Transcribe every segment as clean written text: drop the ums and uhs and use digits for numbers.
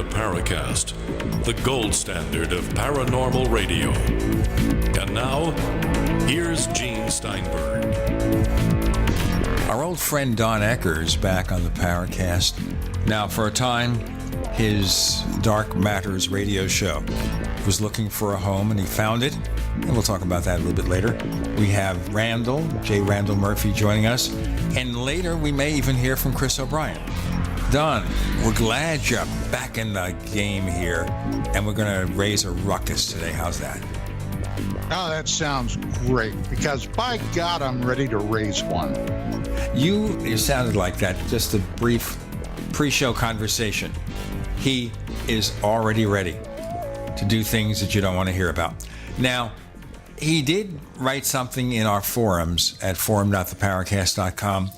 the Paracast, the gold standard of paranormal radio. And now, here's Gene Steinberg. Our old friend Don Ecker is back on the Paracast. Now, for a time, his Dark Matters radio show was looking for a home, and he found it. And we'll talk about that a little bit later. We have Randall Murphy joining us. And later, we may even hear from Chris O'Brien. Don, we're glad you're back in the game here. And we're going to raise a ruckus today. How's that? Oh, that sounds great. Because by God, I'm ready to raise one. You sounded like that. Just a brief pre-show conversation. He is already ready to do things that you don't want to hear about. Now, he did write something in our forums at forum.theparacast.com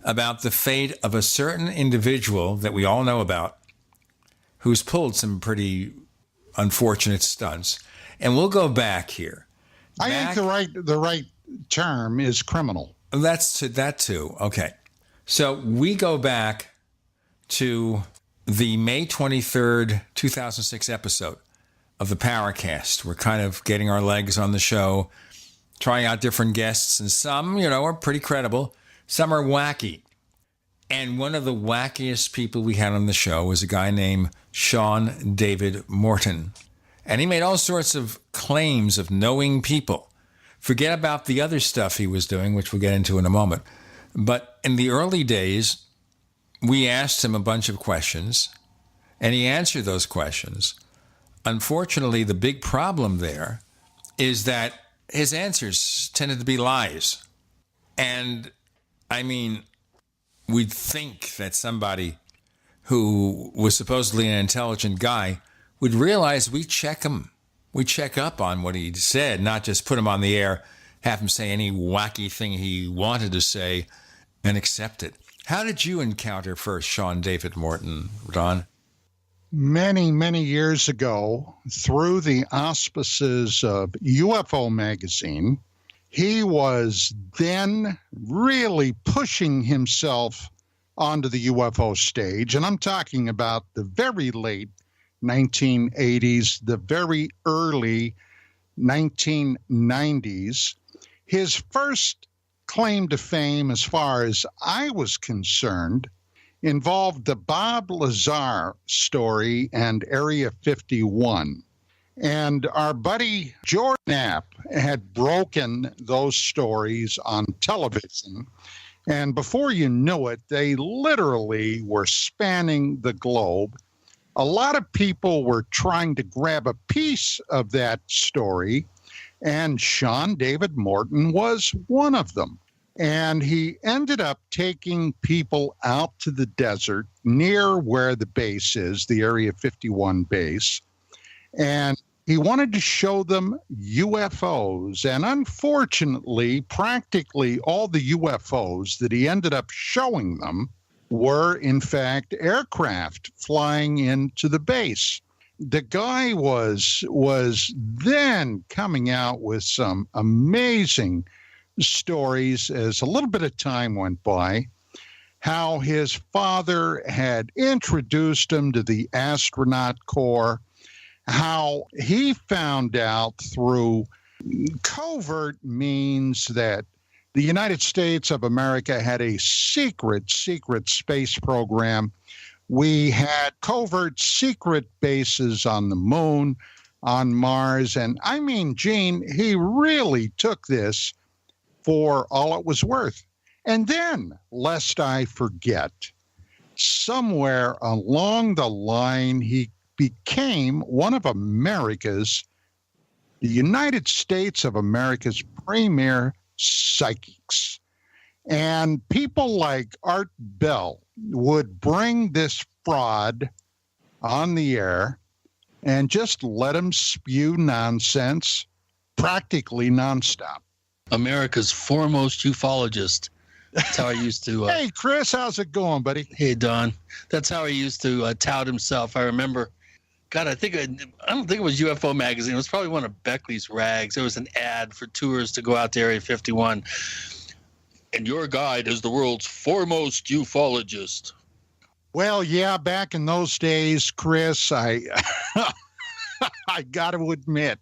about the fate of a certain individual that we all know about who's pulled some pretty unfortunate stunts. And we'll go back here. I think the right term is criminal. That's that too. Okay. So we go back to the May 23rd, 2006 episode of the Paracast. We're kind of getting our legs on the show, trying out different guests, and some, are pretty credible. Some are wacky. And one of the wackiest people we had on the show was a guy named Sean David Morton. And he made all sorts of claims of knowing people. Forget about the other stuff he was doing, which we'll get into in a moment. But in the early days, we asked him a bunch of questions, and he answered those questions. Unfortunately, the big problem there is that his answers tended to be lies. And, we'd think that somebody who was supposedly an intelligent guy would realize we check him. We check up on what he said, not just put him on the air, have him say any wacky thing he wanted to say, and accept it. How did you encounter first Sean David Morton, Don? Many, many years ago, through the auspices of UFO magazine, he was then really pushing himself onto the UFO stage. And I'm talking about the very late 1980s, the very early 1990s. His first claim to fame, as far as I was concerned, involved the Bob Lazar story and Area 51. And our buddy George Knapp had broken those stories on television. And before you knew it, they literally were spanning the globe. A lot of people were trying to grab a piece of that story, and Sean David Morton was one of them. And he ended up taking people out to the desert near where the base is, the Area 51 base. And he wanted to show them UFOs. And unfortunately, practically all the UFOs that he ended up showing them were, in fact, aircraft flying into the base. The guy was then coming out with some amazing stories as a little bit of time went by, how his father had introduced him to the astronaut corps, how he found out through covert means that the United States of America had a secret space program. We had covert secret bases on the moon, on Mars. And Gene, he really took this for all it was worth. And then, lest I forget, somewhere along the line, he became one of the United States of America's premier psychics. And people like Art Bell would bring this fraud on the air and just let him spew nonsense practically nonstop. America's foremost ufologist. That's how I used to... Hey, Chris, how's it going, buddy? Hey, Don. That's how he used to tout himself. I remember, God, I don't think it was UFO magazine. It was probably one of Beckley's rags. There was an ad for tours to go out to Area 51. And your guide is the world's foremost ufologist. Well, yeah, back in those days, Chris, I I got to admit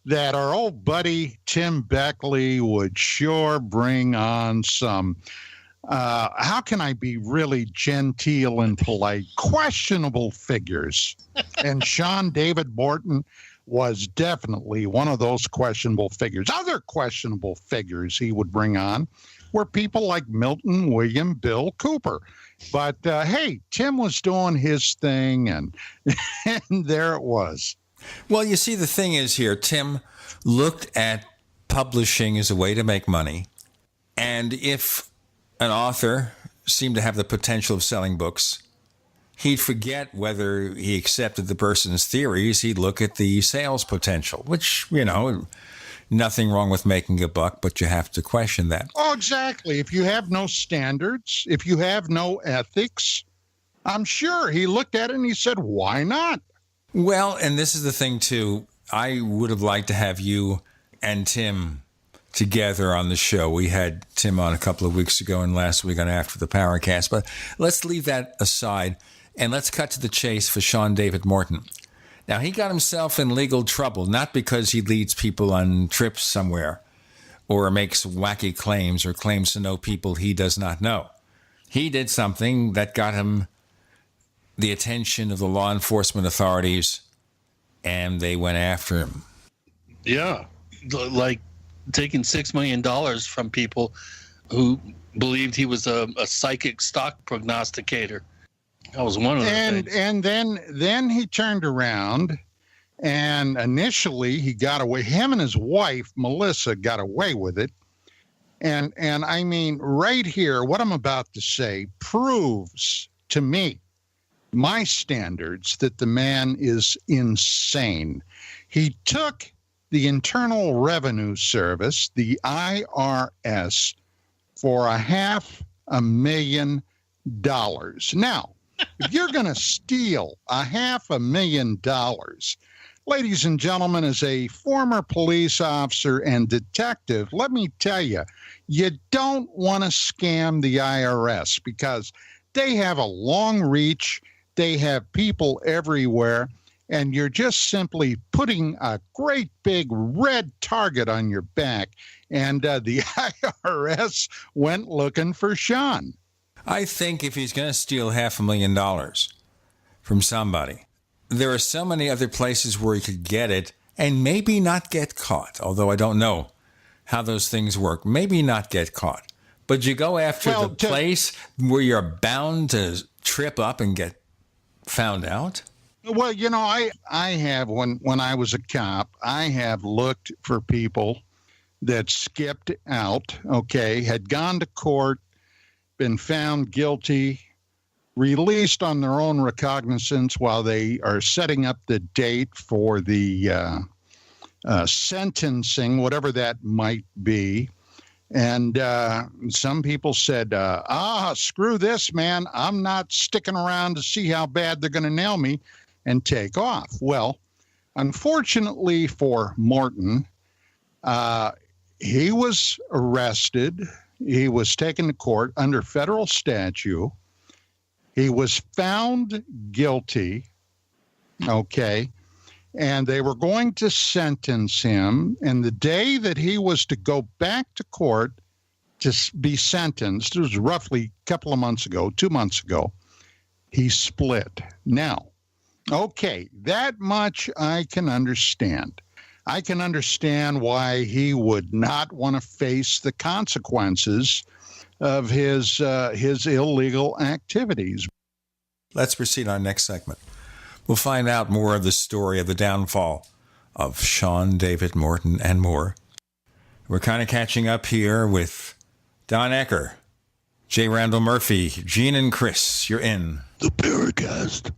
that our old buddy Tim Beckley would sure bring on some, how can I be really genteel and polite, questionable figures. And Sean David Morton was definitely one of those questionable figures. Other questionable figures he would bring on were people like Milton William Bill Cooper. But hey, Tim was doing his thing, and there it was. Well, you see, the thing is here, Tim looked at publishing as a way to make money. And if an author seemed to have the potential of selling books, he'd forget whether he accepted the person's theories. He'd look at the sales potential, which, nothing wrong with making a buck, but you have to question that. Oh, exactly. If you have no standards, if you have no ethics, I'm sure he looked at it and he said, why not? Well, and this is the thing, too. I would have liked to have you and Tim together on the show. We had Tim on a couple of weeks ago and last week on After the Paracast, but let's leave that aside and let's cut to the chase for Sean David Morton. Now, he got himself in legal trouble, not because he leads people on trips somewhere or makes wacky claims or claims to know people he does not know. He did something that got him the attention of the law enforcement authorities, and they went after him. Yeah, like taking $6 million from people who believed he was a psychic stock prognosticator. That was one of the things. And then he turned around, and initially he got away. Him and his wife, Melissa, got away with it. And I mean, right here, what I'm about to say proves to me, my standards, that the man is insane. He took the Internal Revenue Service, the IRS, for $500,000. Now, if you're going to steal $500,000, ladies and gentlemen, as a former police officer and detective, let me tell you, you don't want to scam the IRS because they have a long reach. They have people everywhere, and you're just simply putting a great big red target on your back. And the IRS went looking for Sean. I think if he's going to steal $500,000 from somebody, there are so many other places where he could get it and maybe not get caught, although I don't know how those things work. Maybe not get caught. But you go after the place where you're bound to trip up and get found out? Well, I have, when I was a cop, I have looked for people that skipped out, had gone to court, been found guilty, released on their own recognizance while they are setting up the date for the sentencing, whatever that might be. And some people said, screw this, man. I'm not sticking around to see how bad they're going to nail me, and take off. Well, unfortunately for Morton, he was arrested. He was taken to court under federal statute. He was found guilty, and they were going to sentence him. And the day that he was to go back to court to be sentenced, it was roughly a couple of months ago, 2 months ago, he split. Now, that much I can understand. I can understand why he would not want to face the consequences of his illegal activities. Let's proceed on our next segment. We'll find out more of the story of the downfall of Sean David Morton and more. We're kind of catching up here with Don Ecker, J. Randall Murphy, Gene and Chris. You're in the Paracast.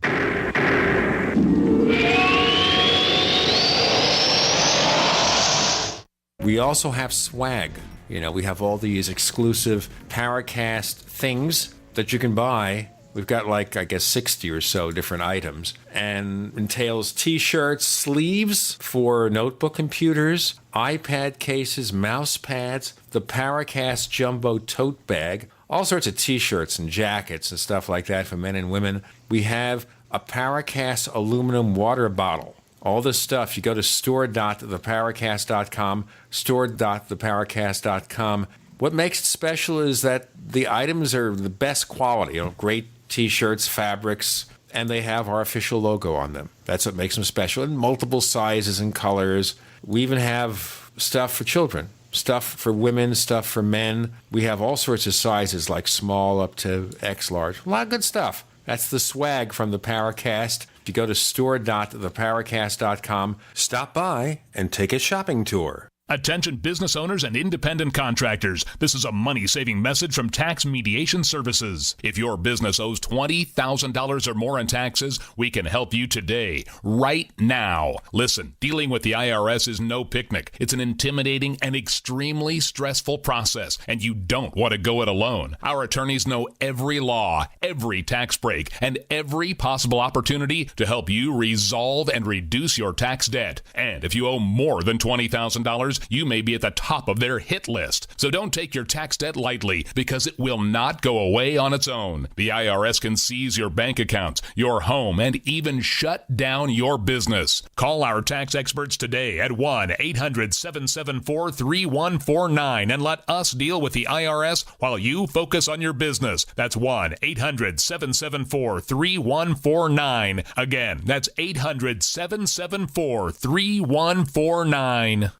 We also have swag. We have all these exclusive Paracast things that you can buy. We've got 60 or so different items, and entails t-shirts, sleeves for notebook computers, iPad cases, mouse pads, the Paracast Jumbo tote bag, all sorts of T-shirts and jackets and stuff like that for men and women. We have a Paracast aluminum water bottle. All this stuff, you go to store.theparacast.com, store.theparacast.com. What makes it special is that the items are the best quality, great T-shirts, fabrics, and they have our official logo on them. That's what makes them special, in multiple sizes and colors. We even have stuff for children, stuff for women, stuff for men. We have all sorts of sizes, like small up to X large. A lot of good stuff. That's the swag from the Paracast. If you go to store.theparacast.com, stop by and take a shopping tour. Attention business owners and independent contractors. This is a money-saving message from Tax Mediation Services. If your business owes $20,000 or more in taxes, we can help you today, right now. Listen, dealing with the IRS is no picnic. It's an intimidating and extremely stressful process, and you don't want to go it alone. Our attorneys know every law, every tax break, and every possible opportunity to help you resolve and reduce your tax debt. And if you owe more than $20,000, you may be at the top of their hit list. So don't take your tax debt lightly, because it will not go away on its own. The IRS can seize your bank accounts, your home, and even shut down your business. Call our tax experts today at 1-800-774-3149 and let us deal with the IRS while you focus on your business. That's 1-800-774-3149. Again, that's 800-774-3149.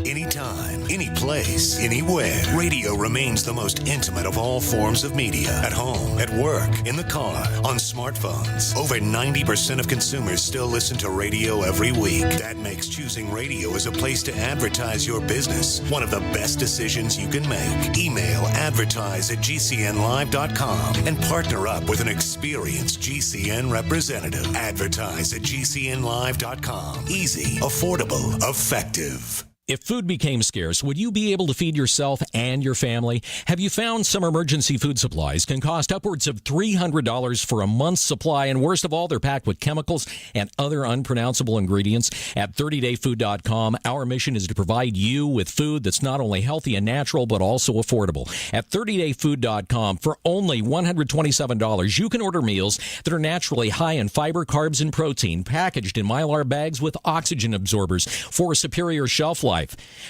Anytime, any place, anywhere. Radio remains the most intimate of all forms of media. At home, at work, in the car, on smartphones. Over 90% of consumers still listen to radio every week. That makes choosing radio as a place to advertise your business one of the best decisions you can make. Email advertise@gcnlive.com and partner up with an experienced GCN representative. Advertise@gcnlive.com. Easy, affordable, effective. If food became scarce, would you be able to feed yourself and your family? Have you found some emergency food supplies can cost upwards of $300 for a month's supply, and worst of all, they're packed with chemicals and other unpronounceable ingredients? At 30dayfood.com, our mission is to provide you with food that's not only healthy and natural, but also affordable. At 30dayfood.com, for only $127, you can order meals that are naturally high in fiber, carbs, and protein, packaged in Mylar bags with oxygen absorbers for a superior shelf life.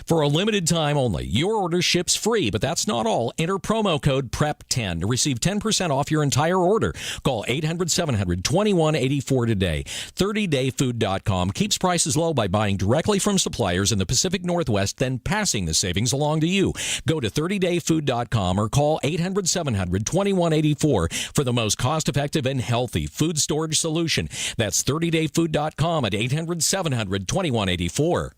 For a limited time only, your order ships free, but that's not all. Enter promo code PREP10 to receive 10% off your entire order. Call 800-700-2184 today. 30dayfood.com keeps prices low by buying directly from suppliers in the Pacific Northwest, then passing the savings along to you. Go to 30dayfood.com or call 800-700-2184 for the most cost-effective and healthy food storage solution. That's 30dayfood.com at 800-700-2184.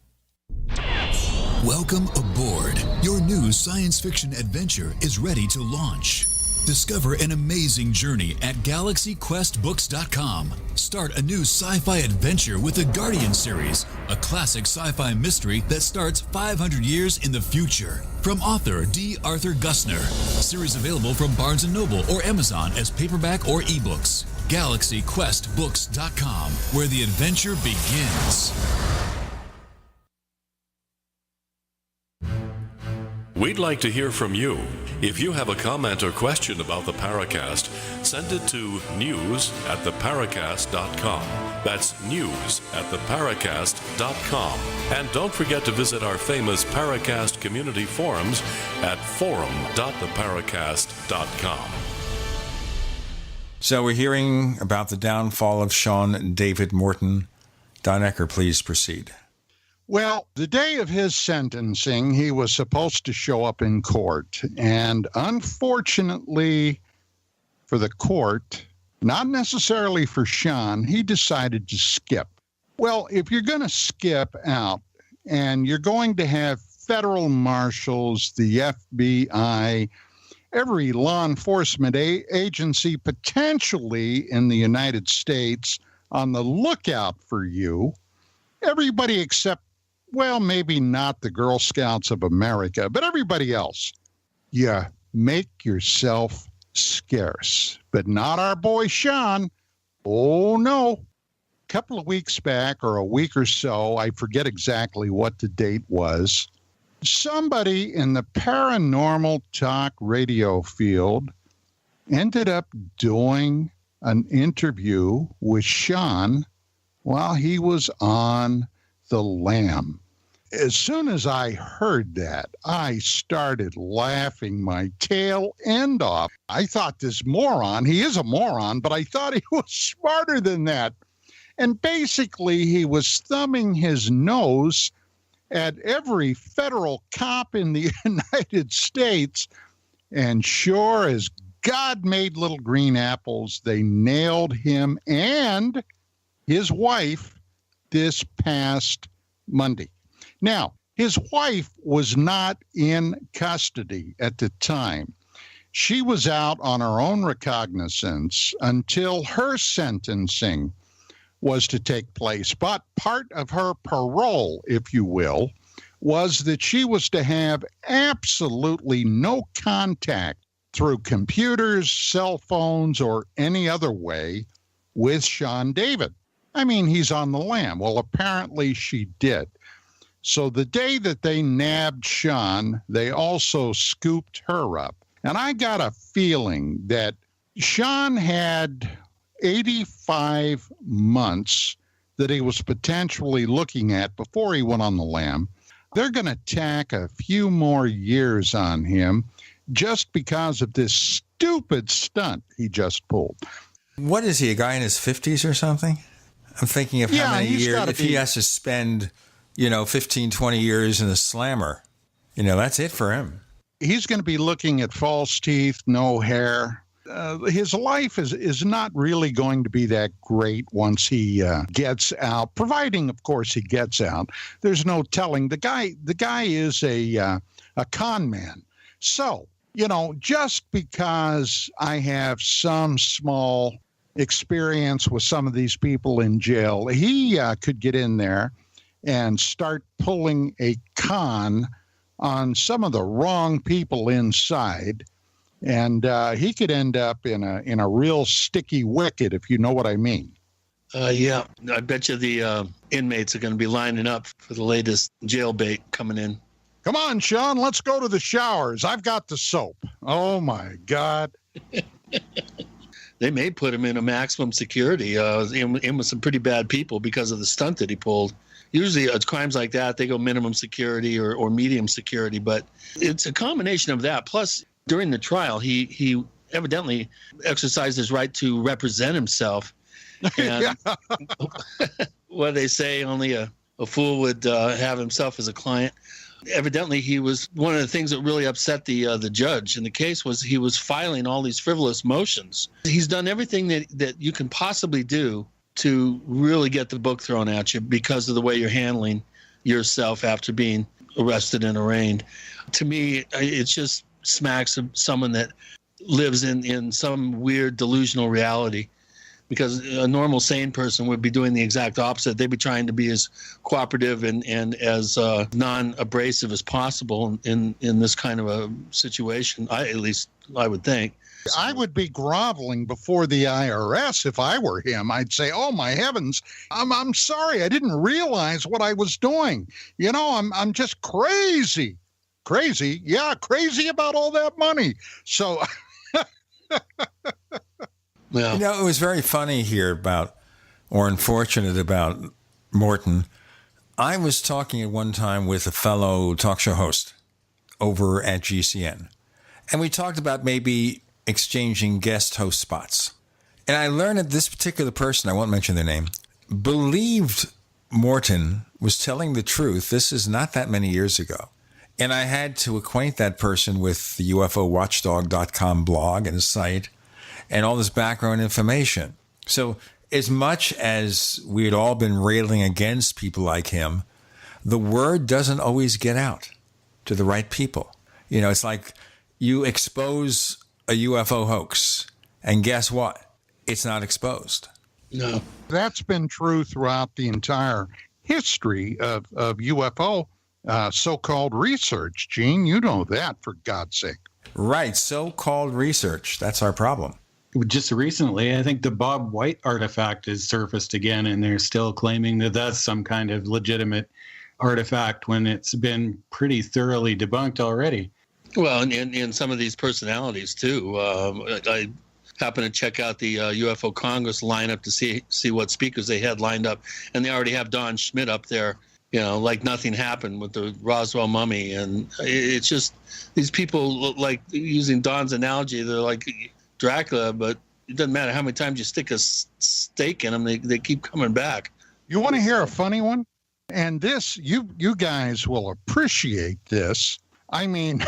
Welcome aboard. Your new science fiction adventure is ready to launch. Discover an amazing journey at GalaxyQuestBooks.com. Start a new sci-fi adventure with the Guardian series, a classic sci-fi mystery that starts 500 years in the future. From author D. Arthur Gussner. Series available from Barnes & Noble or Amazon as paperback or ebooks. GalaxyQuestBooks.com, where the adventure begins. We'd like to hear from you. If you have a comment or question about the Paracast, send it to news@theparacast.com. That's news@theparacast.com. And don't forget to visit our famous Paracast community forums at forum.theparacast.com. So we're hearing about the downfall of Sean David Morton. Don Ecker, please proceed. Well, the day of his sentencing, he was supposed to show up in court. And unfortunately for the court, not necessarily for Sean, he decided to skip. Well, if you're going to skip out and you're going to have federal marshals, the FBI, every law enforcement agency potentially in the United States on the lookout for you, everybody except, well, maybe not the Girl Scouts of America, but everybody else, you make yourself scarce. But not our boy Sean. Oh, no. A couple of weeks back, or a week or so, I forget exactly what the date was, somebody in the paranormal talk radio field ended up doing an interview with Sean while he was on the lam. As soon as I heard that, I started laughing my tail end off. I thought this moron, he is a moron, but I thought he was smarter than that. And basically, he was thumbing his nose at every federal cop in the United States. And sure as God made little green apples, they nailed him and his wife this past Monday. Now, his wife was not in custody at the time. She was out on her own recognizance until her sentencing was to take place. But part of her parole, if you will, was that she was to have absolutely no contact through computers, cell phones, or any other way with Sean David. I mean, he's on the lam. Well, apparently she did. So the day that they nabbed Sean, they also scooped her up. And I got a feeling that Sean had 85 months that he was potentially looking at before he went on the lam. They're going to tack a few more years on him just because of this stupid stunt he just pulled. What is he, a guy in his 50s or something? I'm thinking of how many years, if he has to spend, 15, 20 years in a slammer, that's it for him. He's going to be looking at false teeth, no hair. His life is not really going to be that great once he gets out, providing, of course, he gets out. There's no telling. The guy is a con man. So, just because I have some small experience with some of these people in jail, he could get in there and start pulling a con on some of the wrong people inside, and he could end up in a real sticky wicket, if you know what I mean. Yeah, I bet you the inmates are going to be lining up for the latest jailbait coming in. Come on, Sean, let's go to the showers. I've got the soap. Oh, my God. They may put him in a maximum security, in with some pretty bad people because of the stunt that he pulled. Usually it's crimes like that, they go minimum security or medium security, but it's a combination of that. Plus, during the trial, he evidently exercised his right to represent himself. And what they say, only a fool would have himself as a client. Evidently, he was one of the things that really upset the judge in the case was he was filing all these frivolous motions. He's done everything that you can possibly do to really get the book thrown at you because of the way you're handling yourself after being arrested and arraigned. To me, it just smacks of someone that lives in some weird delusional reality, because a normal sane person would be doing the exact opposite. They'd be trying to be as cooperative and as non-abrasive as possible in this kind of a situation. At least I would think. I would be groveling before the IRS if I were him. I'd say, "Oh my heavens, I'm sorry, I didn't realize what I was doing. I'm just crazy, yeah, crazy about all that money." So, yeah. It was very funny here or unfortunate about Morton. I was talking at one time with a fellow talk show host over at GCN, and we talked about maybe exchanging guest host spots. And I learned that this particular person, I won't mention their name, believed Morton was telling the truth. This is not that many years ago. And I had to acquaint that person with the UFOWatchdog.com blog and site and all this background information. So as much as we had all been railing against people like him, the word doesn't always get out to the right people. It's like you expose a UFO hoax, and guess what? It's not exposed. No. That's been true throughout the entire history of UFO so-called research. Gene, you know that, for God's sake. Right, so-called research. That's our problem. Just recently, I think the Bob White artifact has surfaced again, and they're still claiming that that's some kind of legitimate artifact when it's been pretty thoroughly debunked already. Well, and some of these personalities too. I happened to check out the UFO Congress lineup to see what speakers they had lined up, and they already have Don Schmidt up there. Like nothing happened with the Roswell mummy, and it's just these people, like using Don's analogy, they're like Dracula, but it doesn't matter how many times you stick a stake in them, they keep coming back. You want to hear a funny one? And this, you guys will appreciate this. I mean,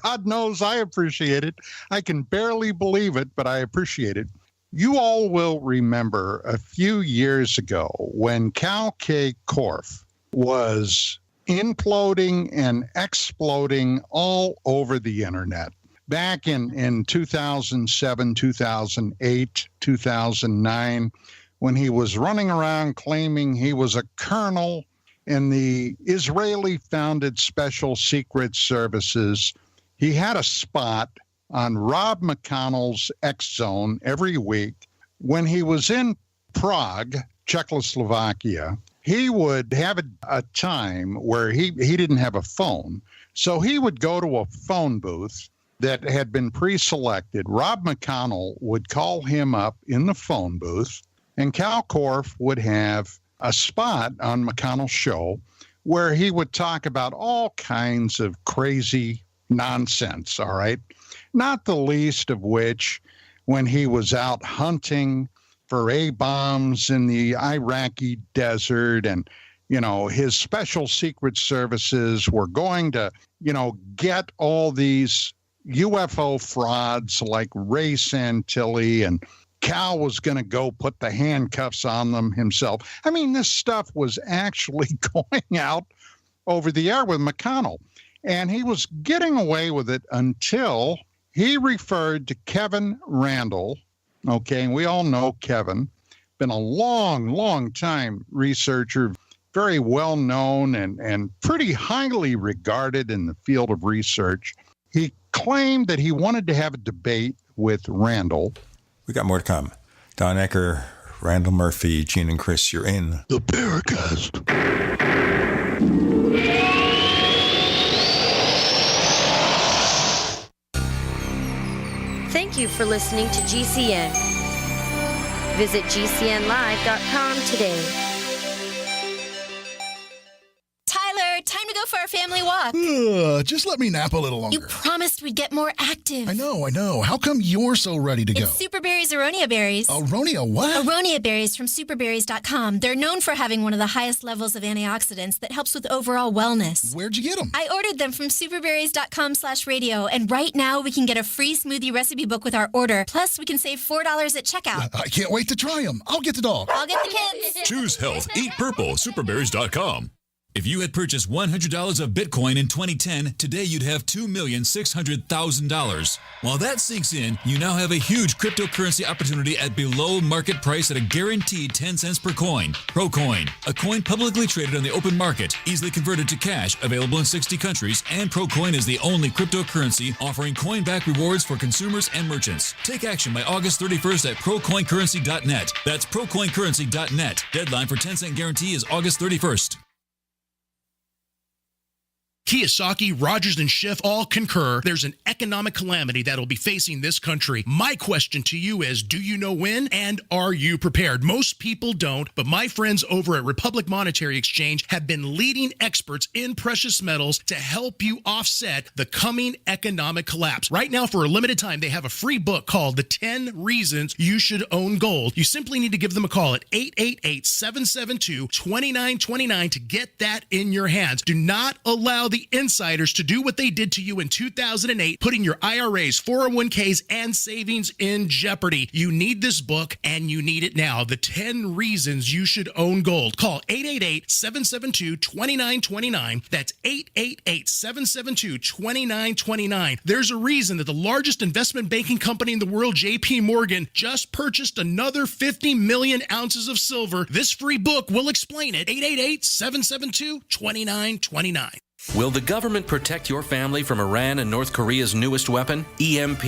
God knows I appreciate it. I can barely believe it, but I appreciate it. You all will remember a few years ago when Cal K. Korff was imploding and exploding all over the internet. Back in 2007, 2008, 2009, when he was running around claiming he was a colonel in the Israeli-founded Special Secret Services, he had a spot on Rob McConnell's X Zone every week. When he was in Prague, Czechoslovakia, he would have a time where he didn't have a phone. So he would go to a phone booth that had been pre-selected. Rob McConnell would call him up in the phone booth, and Cal Korff would have a spot on McConnell's show where he would talk about all kinds of crazy nonsense, all right? Not the least of which when he was out hunting for A-bombs in the Iraqi desert, and, his special secret services were going to, get all these UFO frauds like Ray Santilli, and Cal was going to go put the handcuffs on them himself. I mean, this stuff was actually going out over the air with McConnell, and he was getting away with it until he referred to Kevin Randall. Okay, and we all know Kevin, been a long, long time researcher, very well known and pretty highly regarded in the field of research. He claimed that he wanted to have a debate with Randall. We got more to come. Don Ecker, Randall Murphy, Gene and Chris, you're in the Paracast. Thank you for listening to GCN. Visit GCNlive.com today. Time to go for our family walk. Just let me nap a little longer. You promised we'd get more active. I know. How come you're so ready to go? It's Superberry's Aronia berries. Aronia what? Aronia berries from superberries.com. They're known for having one of the highest levels of antioxidants that helps with overall wellness. Where'd you get them? I ordered them from superberries.com/radio, and right now we can get a free smoothie recipe book with our order. Plus, we can save $4 at checkout. I can't wait to try them. I'll get the dog. I'll get the kids. Choose health. Eat purple. Superberries.com. If you had purchased $100 of Bitcoin in 2010, today you'd have $2,600,000. While that sinks in, you now have a huge cryptocurrency opportunity at below market price at a guaranteed 10 cents per coin. ProCoin, a coin publicly traded on the open market, easily converted to cash, available in 60 countries, and ProCoin is the only cryptocurrency offering coin-back rewards for consumers and merchants. Take action by August 31st at procoincurrency.net. That's procoincurrency.net. Deadline for 10-cent guarantee is August 31st. Kiyosaki, Rogers, and Schiff all concur there's an economic calamity that'll be facing this country. My question to you is, do you know when, and are you prepared? Most people don't, but my friends over at Republic Monetary Exchange have been leading experts in precious metals to help you offset the coming economic collapse. Right now, for a limited time, they have a free book called The 10 Reasons You Should Own Gold. You simply need to give them a call at 888-772-2929 to get that in your hands. Do not allow the insiders to do what they did to you in 2008, putting your IRAs, 401ks, and savings in jeopardy. You need this book, and you need it now. The 10 Reasons You Should Own Gold. Call 888-772-2929. That's 888-772-2929. There's a reason that the largest investment banking company in the world, JP Morgan, just purchased another 50 million ounces of silver. This free book will explain it. 888-772-2929. Will the government protect your family from Iran and North Korea's newest weapon, EMP?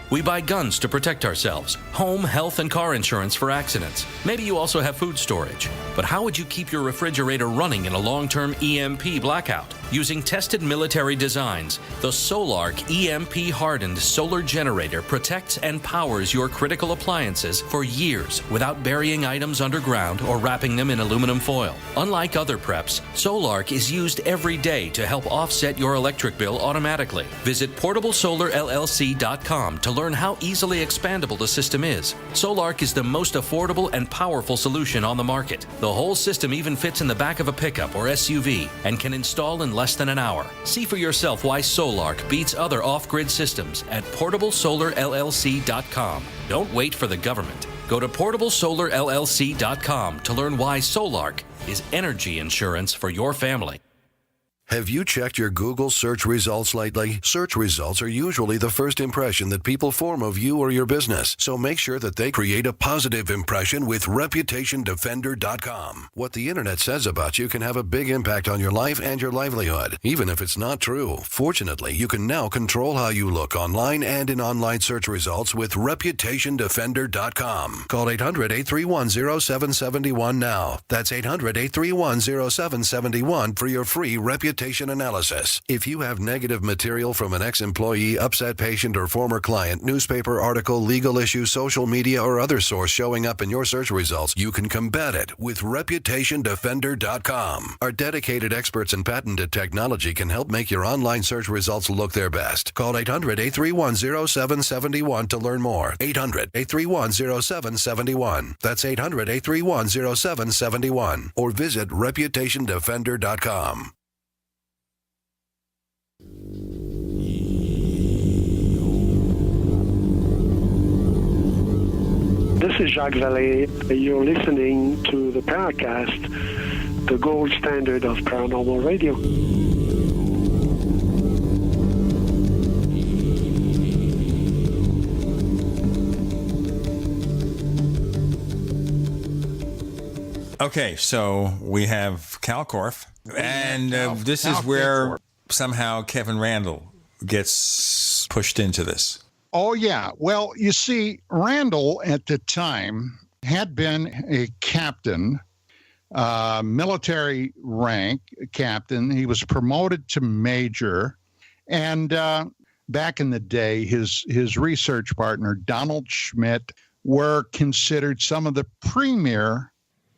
We buy guns to protect ourselves, home, health, and car insurance for accidents. Maybe you also have food storage. But how would you keep your refrigerator running in a long-term EMP blackout? Using tested military designs, the Solarc EMP-hardened solar generator protects and powers your critical appliances for years without burying items underground or wrapping them in aluminum foil. Unlike other preps, Solarc is used every day to help offset your electric bill automatically. Visit portablesolarllc.com to learn how easily expandable the system is. Solarc is the most affordable and powerful solution on the market. The whole system even fits in the back of a pickup or SUV and can install in less than an hour. See for yourself why Solarc beats other off-grid systems at portablesolarllc.com. Don't wait for the government. Go to portablesolarllc.com to learn why Solarc is energy insurance for your family. Have you checked your Google search results lately? Search results are usually the first impression that people form of you or your business, so make sure that they create a positive impression with ReputationDefender.com. What the internet says about you can have a big impact on your life and your livelihood, even if it's not true. Fortunately, you can now control how you look online and in online search results with ReputationDefender.com. Call 800-831-0771 now. That's 800-831-0771 for your free reputation analysis. If you have negative material from an ex-employee, upset patient, or former client, newspaper article, legal issue, social media, or other source showing up in your search results, you can combat it with ReputationDefender.com. Our dedicated experts in patented technology can help make your online search results look their best. Call 800-831-0771 to learn more. 800-831-0771. That's 800-831-0771. Or visit ReputationDefender.com. This is Jacques Vallée. You're listening to the Parcast, the gold standard of paranormal radio. Okay, so we have Cal Korff, and this is where somehow Kevin Randall gets pushed into this. Oh, yeah. Well, you see, Randall at the time had been a captain, military rank captain. He was promoted to major. And back in the day, his research partner, Donald Schmidt, were considered some of the premier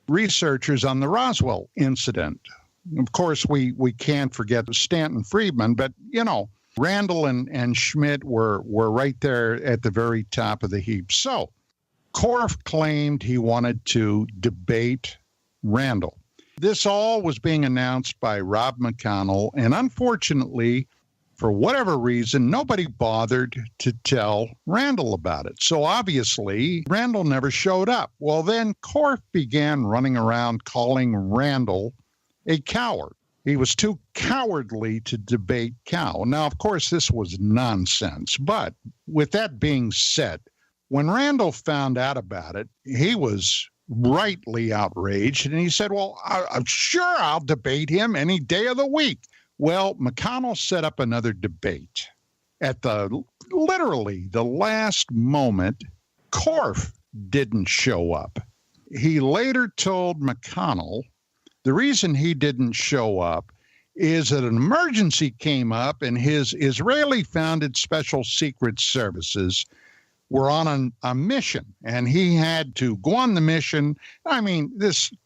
researchers on the Roswell incident. Of course, we can't forget Stanton Friedman, but, you know, Randall and Schmidt were right there at the very top of the heap. So Korff claimed he wanted to debate Randall. This all was being announced by Rob McConnell, and unfortunately, for whatever reason, nobody bothered to tell Randall about it. So obviously, Randall never showed up. Well, then Korff began running around calling Randall a coward. He was too cowardly to debate Cal. Now, of course, this was nonsense. But with that being said, when Randall found out about it, he was rightly outraged. And he said, well, I'm sure I'll debate him any day of the week. Well, McConnell set up another debate. At literally the last moment, Korff didn't show up. He later told McConnell the reason he didn't show up is that an emergency came up and his Israeli-founded special secret services were on a mission, and he had to go on the mission. I mean,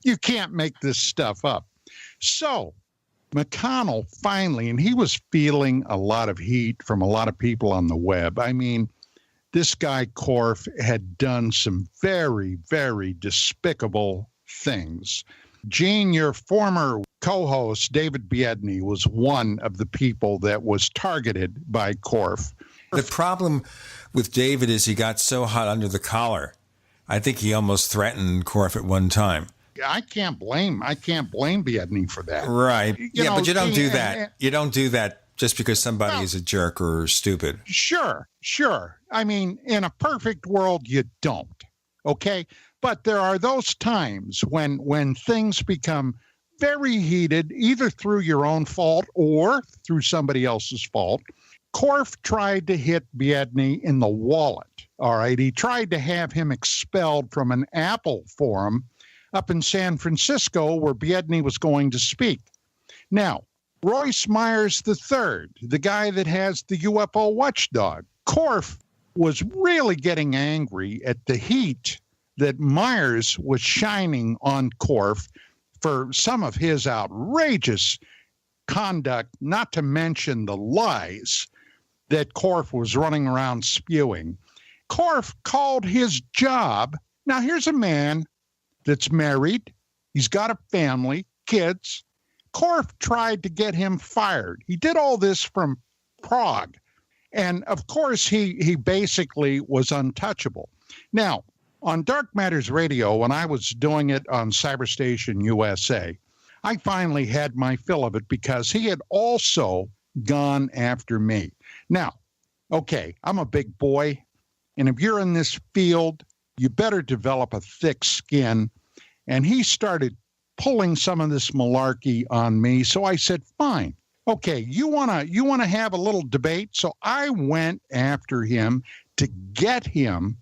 you can't make this stuff up. So McConnell finally, and he was feeling a lot of heat from a lot of people on the web. I mean, this guy Korff had done some very, very despicable things. Gene, your former co-host, David Biedny, was one of the people that was targeted by Korff. The problem with David is he got so hot under the collar. I think he almost threatened Korff at one time. I can't blame Biedny for that. Right. But you don't do that. You don't do that just because somebody is a jerk or stupid. Sure. I mean, in a perfect world, you don't. Okay? But there are those times when things become very heated, either through your own fault or through somebody else's fault. Korff tried to hit Biedny in the wallet. All right. He tried to have him expelled from an Apple forum up in San Francisco where Biedny was going to speak. Now, Royce Myers III, the guy that has the UFO watchdog, Korff was really getting angry at the heat that Myers was shining on Korff for some of his outrageous conduct, not to mention the lies that Korff was running around spewing. Korff called his job. Now, here's a man that's married. He's got a family, kids. Korff tried to get him fired. He did all this from Prague. And, of course, he basically was untouchable. Now, on Dark Matters Radio, when I was doing it on Cyberstation USA, I finally had my fill of it because he had also gone after me. Now, okay, I'm a big boy, and if you're in this field, you better develop a thick skin. And he started pulling some of this malarkey on me, so I said, fine. Okay, you wanna have a little debate? So I went after him to get him.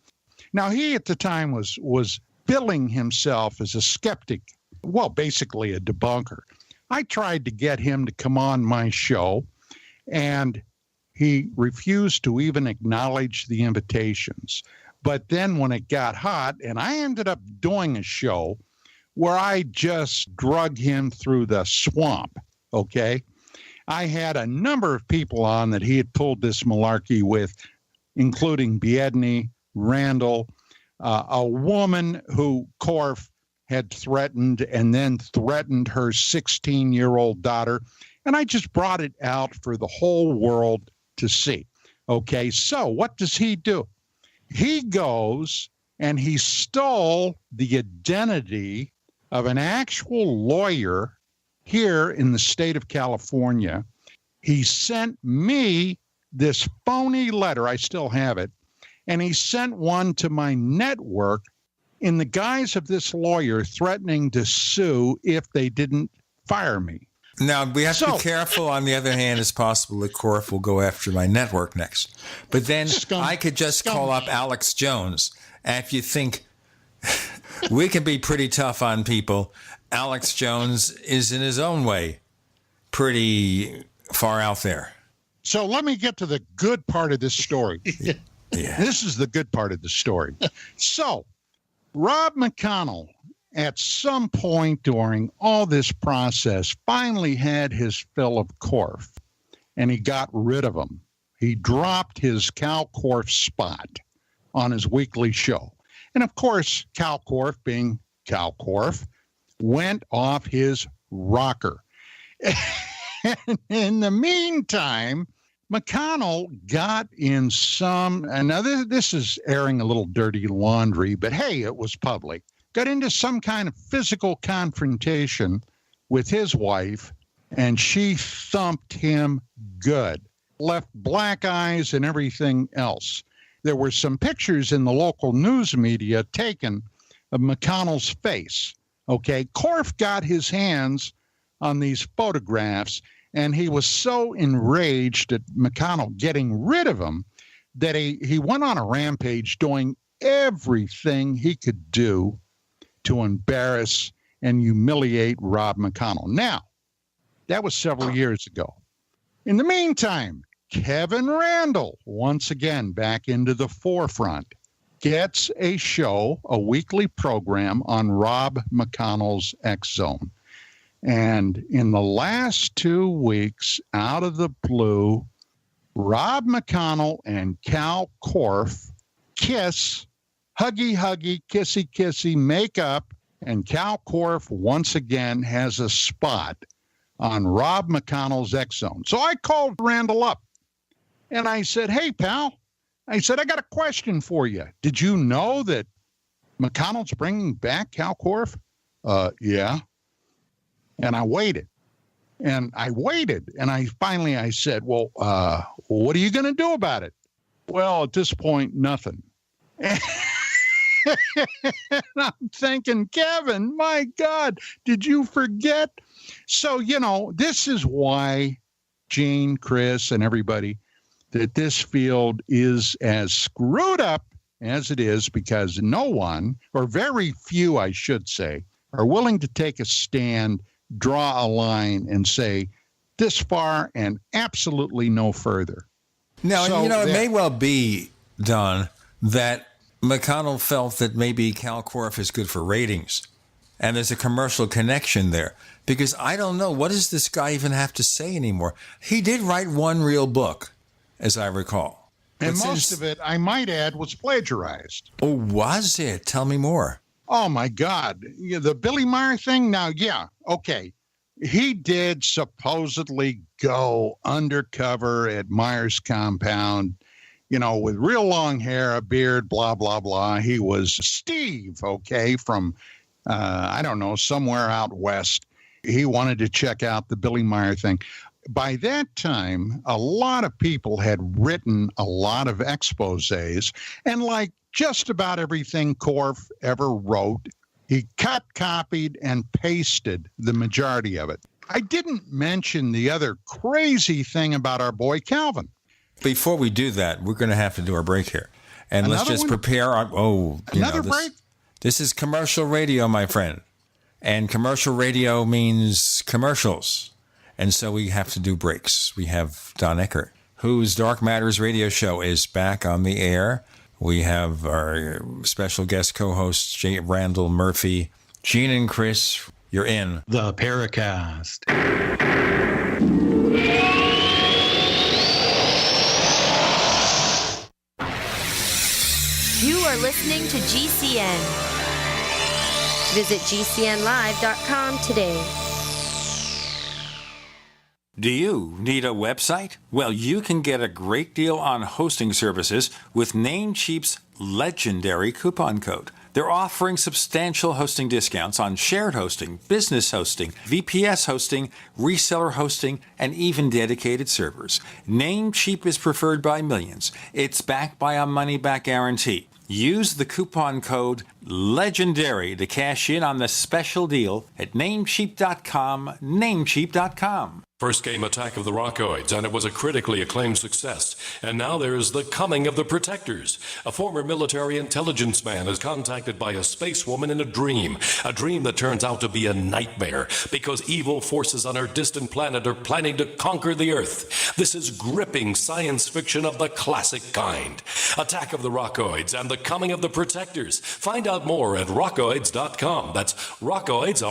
Now, he at the time was billing himself as a skeptic, well, basically a debunker. I tried to get him to come on my show, and he refused to even acknowledge the invitations. But then when it got hot, and I ended up doing a show where I just drug him through the swamp, okay? I had a number of people on that he had pulled this malarkey with, including Biedny, Randall, a woman who Korff had threatened and then threatened her 16-year-old daughter. And I just brought it out for the whole world to see. Okay, so what does he do? He goes and he stole the identity of an actual lawyer here in the state of California. He sent me this phony letter. I still have it. And he sent one to my network in the guise of this lawyer threatening to sue if they didn't fire me. Now, we have to be careful. On the other hand, it's possible that Korff will go after my network next. But then I could just call up Alex Jones. And if you think we can be pretty tough on people, Alex Jones is in his own way pretty far out there. So let me get to the good part of this story. Yeah. This is the good part of the story. So Rob McConnell, at some point during all this process, finally had his fill of Korff, and he got rid of him. He dropped his Cal Korff spot on his weekly show. And, of course, Cal Korff, being Cal Korff, went off his rocker. And in the meantime, McConnell got in some, and now this is airing a little dirty laundry, but hey, it was public, got into some kind of physical confrontation with his wife, and she thumped him good, left black eyes and everything else. There were some pictures in the local news media taken of McConnell's face. Okay, Korff got his hands on these photographs, and he was so enraged at McConnell getting rid of him that he went on a rampage doing everything he could do to embarrass and humiliate Rob McConnell. Now, that was several years ago. In the meantime, Kevin Randall, once again back into the forefront, gets a show, a weekly program on Rob McConnell's X Zone. And in the last 2 weeks, out of the blue, Rob McConnell and Cal Korff kiss, huggy, kissy, kissy, make up, and Cal Korff once again has a spot on Rob McConnell's X Zone. So I called Randall up, and I said, hey, pal, I said, I got a question for you. Did you know that McConnell's bringing back Cal Korff? Yeah. And I waited, and I finally said, well, what are you going to do about it? Well, at this point, nothing. And I'm thinking, Kevin, my God, did you forget? So, this is why, Gene, Chris, and everybody, that this field is as screwed up as it is, because no one, or very few, I should say, are willing to take a stand, draw a line, and say this far and absolutely no further. No, so, it may well be, Don, that McConnell felt that maybe Cal Korff is good for ratings, and there's a commercial connection there. Because I don't know, what does this guy even have to say anymore? He did write one real book, as I recall. And most of it, I might add, was plagiarized. Oh, was it? Tell me more. Oh, my God. The Billy Meyer thing? Now, yeah, okay. He did supposedly go undercover at Meyer's compound, with real long hair, a beard, blah, blah, blah. He was Steve, okay, from, I don't know, somewhere out west. He wanted to check out the Billy Meyer thing. By that time, a lot of people had written a lot of exposés, and like just about everything Korff ever wrote, he cut, copied, and pasted the majority of it. I didn't mention the other crazy thing about our boy Calvin. Before we do that, we're going to have to do our break here. And let's just prepare our... Another break? This is commercial radio, my friend. And commercial radio means commercials. And so we have to do breaks. We have Don Ecker, whose Dark Matters radio show is back on the air. We have our special guest co-hosts, Randall Murphy. Gene and Chris, you're in the Paracast. You are listening to GCN. Visit GCNlive.com today. Do you need a website? Well, you can get a great deal on hosting services with Namecheap's legendary coupon code. They're offering substantial hosting discounts on shared hosting, business hosting, VPS hosting, reseller hosting, and even dedicated servers. Namecheap is preferred by millions. It's backed by a money-back guarantee. Use the coupon code LEGENDARY to cash in on the special deal at Namecheap.com, Namecheap.com. First came Attack of the Rockoids, and it was a critically acclaimed success. And now there is The Coming of the Protectors. A former military intelligence man is contacted by a space woman in a dream that turns out to be a nightmare because evil forces on her distant planet are planning to conquer the Earth. This is gripping science fiction of the classic kind. Attack of the Rockoids and The Coming of the Protectors. Find out more at rockoids.com. That's Rockoids,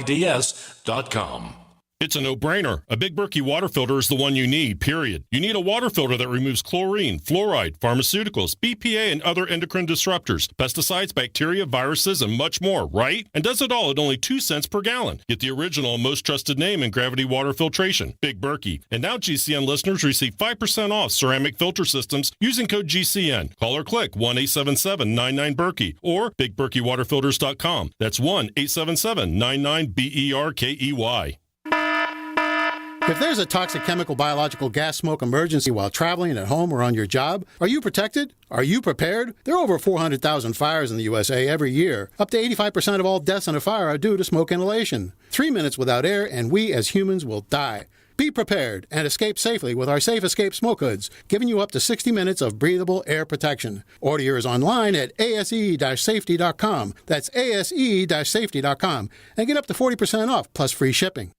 ROCKOIDS.com. It's a no-brainer. A Big Berkey water filter is the one you need, period. You need a water filter that removes chlorine, fluoride, pharmaceuticals, BPA, and other endocrine disruptors, pesticides, bacteria, viruses, and much more, right? And does it all at only 2 cents per gallon. Get the original and most trusted name in gravity water filtration, Big Berkey. And now GCN listeners receive 5% off ceramic filter systems using code GCN. Call or click 1-877-99-BERKEY or BigBerkeyWaterFilters.com. That's 1-877-99-BERKEY. If there's a toxic chemical, biological, gas, smoke emergency while traveling at home or on your job, are you protected? Are you prepared? There are over 400,000 fires in the USA every year. Up to 85% of all deaths in a fire are due to smoke inhalation. 3 minutes without air, and we as humans will die. Be prepared and escape safely with our Safe Escape Smoke Hoods, giving you up to 60 minutes of breathable air protection. Order yours online at ase-safety.com. That's ase-safety.com. And get up to 40% off, plus free shipping.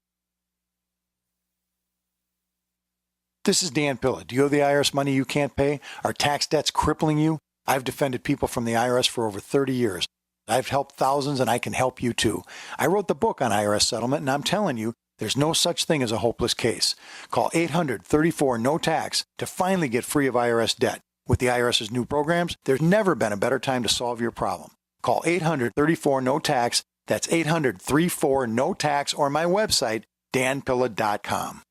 This is Dan Pilla. Do you owe the IRS money you can't pay? Are tax debts crippling you? I've defended people from the IRS for over 30 years. I've helped thousands, and I can help you too. I wrote the book on IRS settlement, and I'm telling you, there's no such thing as a hopeless case. Call 800-34-NO-TAX to finally get free of IRS debt. With the IRS's new programs, there's never been a better time to solve your problem. Call 800-34-NO-TAX. That's 800-34-NO-TAX, or my website, danpilla.com.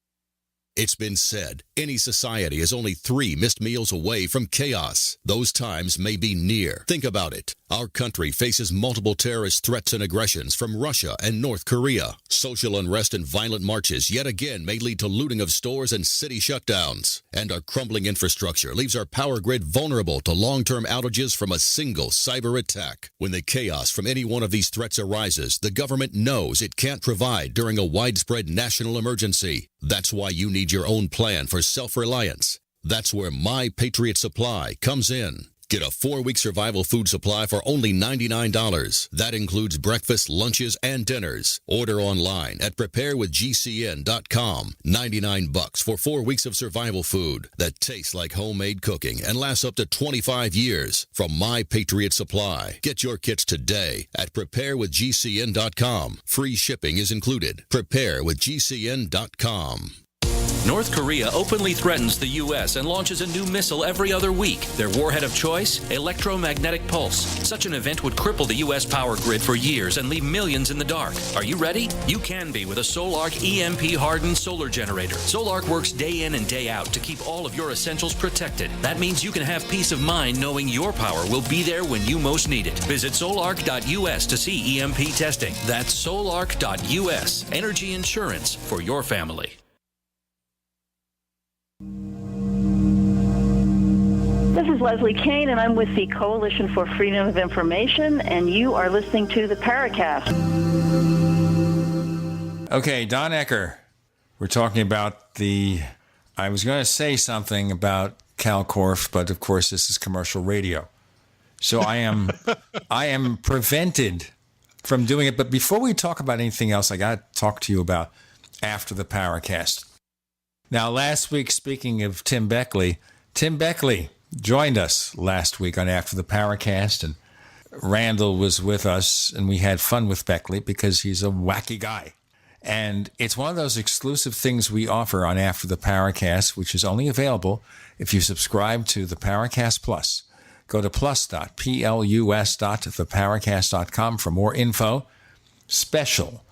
It's been said, any society is only 3 missed meals away from chaos. Those times may be near. Think about it. Our country faces multiple terrorist threats and aggressions from Russia and North Korea. Social unrest and violent marches yet again may lead to looting of stores and city shutdowns. And our crumbling infrastructure leaves our power grid vulnerable to long-term outages from a single cyber attack. When the chaos from any one of these threats arises, the government knows it can't provide during a widespread national emergency. That's why you need your own plan for self-reliance. That's where My Patriot Supply comes in. Get a 4-week survival food supply for only $99. That includes breakfast, lunches, and dinners. Order online at preparewithgcn.com. $99 for 4 weeks of survival food that tastes like homemade cooking and lasts up to 25 years from My Patriot Supply. Get your kits today at preparewithgcn.com. Free shipping is included. Preparewithgcn.com. North Korea openly threatens the U.S. and launches a new missile every other week. Their warhead of choice? Electromagnetic pulse. Such an event would cripple the U.S. power grid for years and leave millions in the dark. Are you ready? You can be with a Solarc EMP-hardened solar generator. Solarc works day in and day out to keep all of your essentials protected. That means you can have peace of mind knowing your power will be there when you most need it. Visit solarc.us to see EMP testing. That's solarc.us. Energy insurance for your family. This is Leslie Kane, and I'm with the Coalition for Freedom of Information, and you are listening to the Paracast. Okay, Don Ecker. We're talking about I was going to say something about Cal Korff, but of course this is commercial radio. So I am prevented from doing it. But before we talk about anything else, I got to talk to you about After the Paracast. Now, last week, speaking of Tim Beckley joined us last week on After the Paracast, and Randall was with us, and we had fun with Beckley because he's a wacky guy. And it's one of those exclusive things we offer on After the Paracast, which is only available if you subscribe to the Paracast Plus. Go to plus.plus.theparacast.com for more info. Special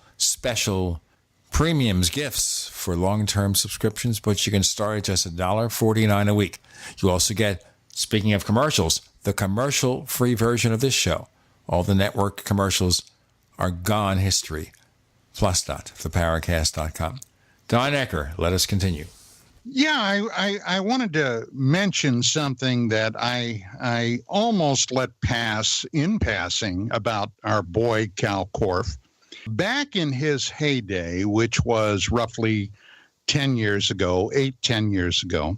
premiums, gifts for long-term subscriptions, but you can start at just $1.49 a week. You also get, speaking of commercials, the commercial-free version of this show. All the network commercials are gone history. Plus.theparacast.com. Don Ecker, let us continue. Yeah, I wanted to mention something that I almost let pass in passing about our boy Cal Korff. Back in his heyday, which was roughly 10 years ago, 10 years ago,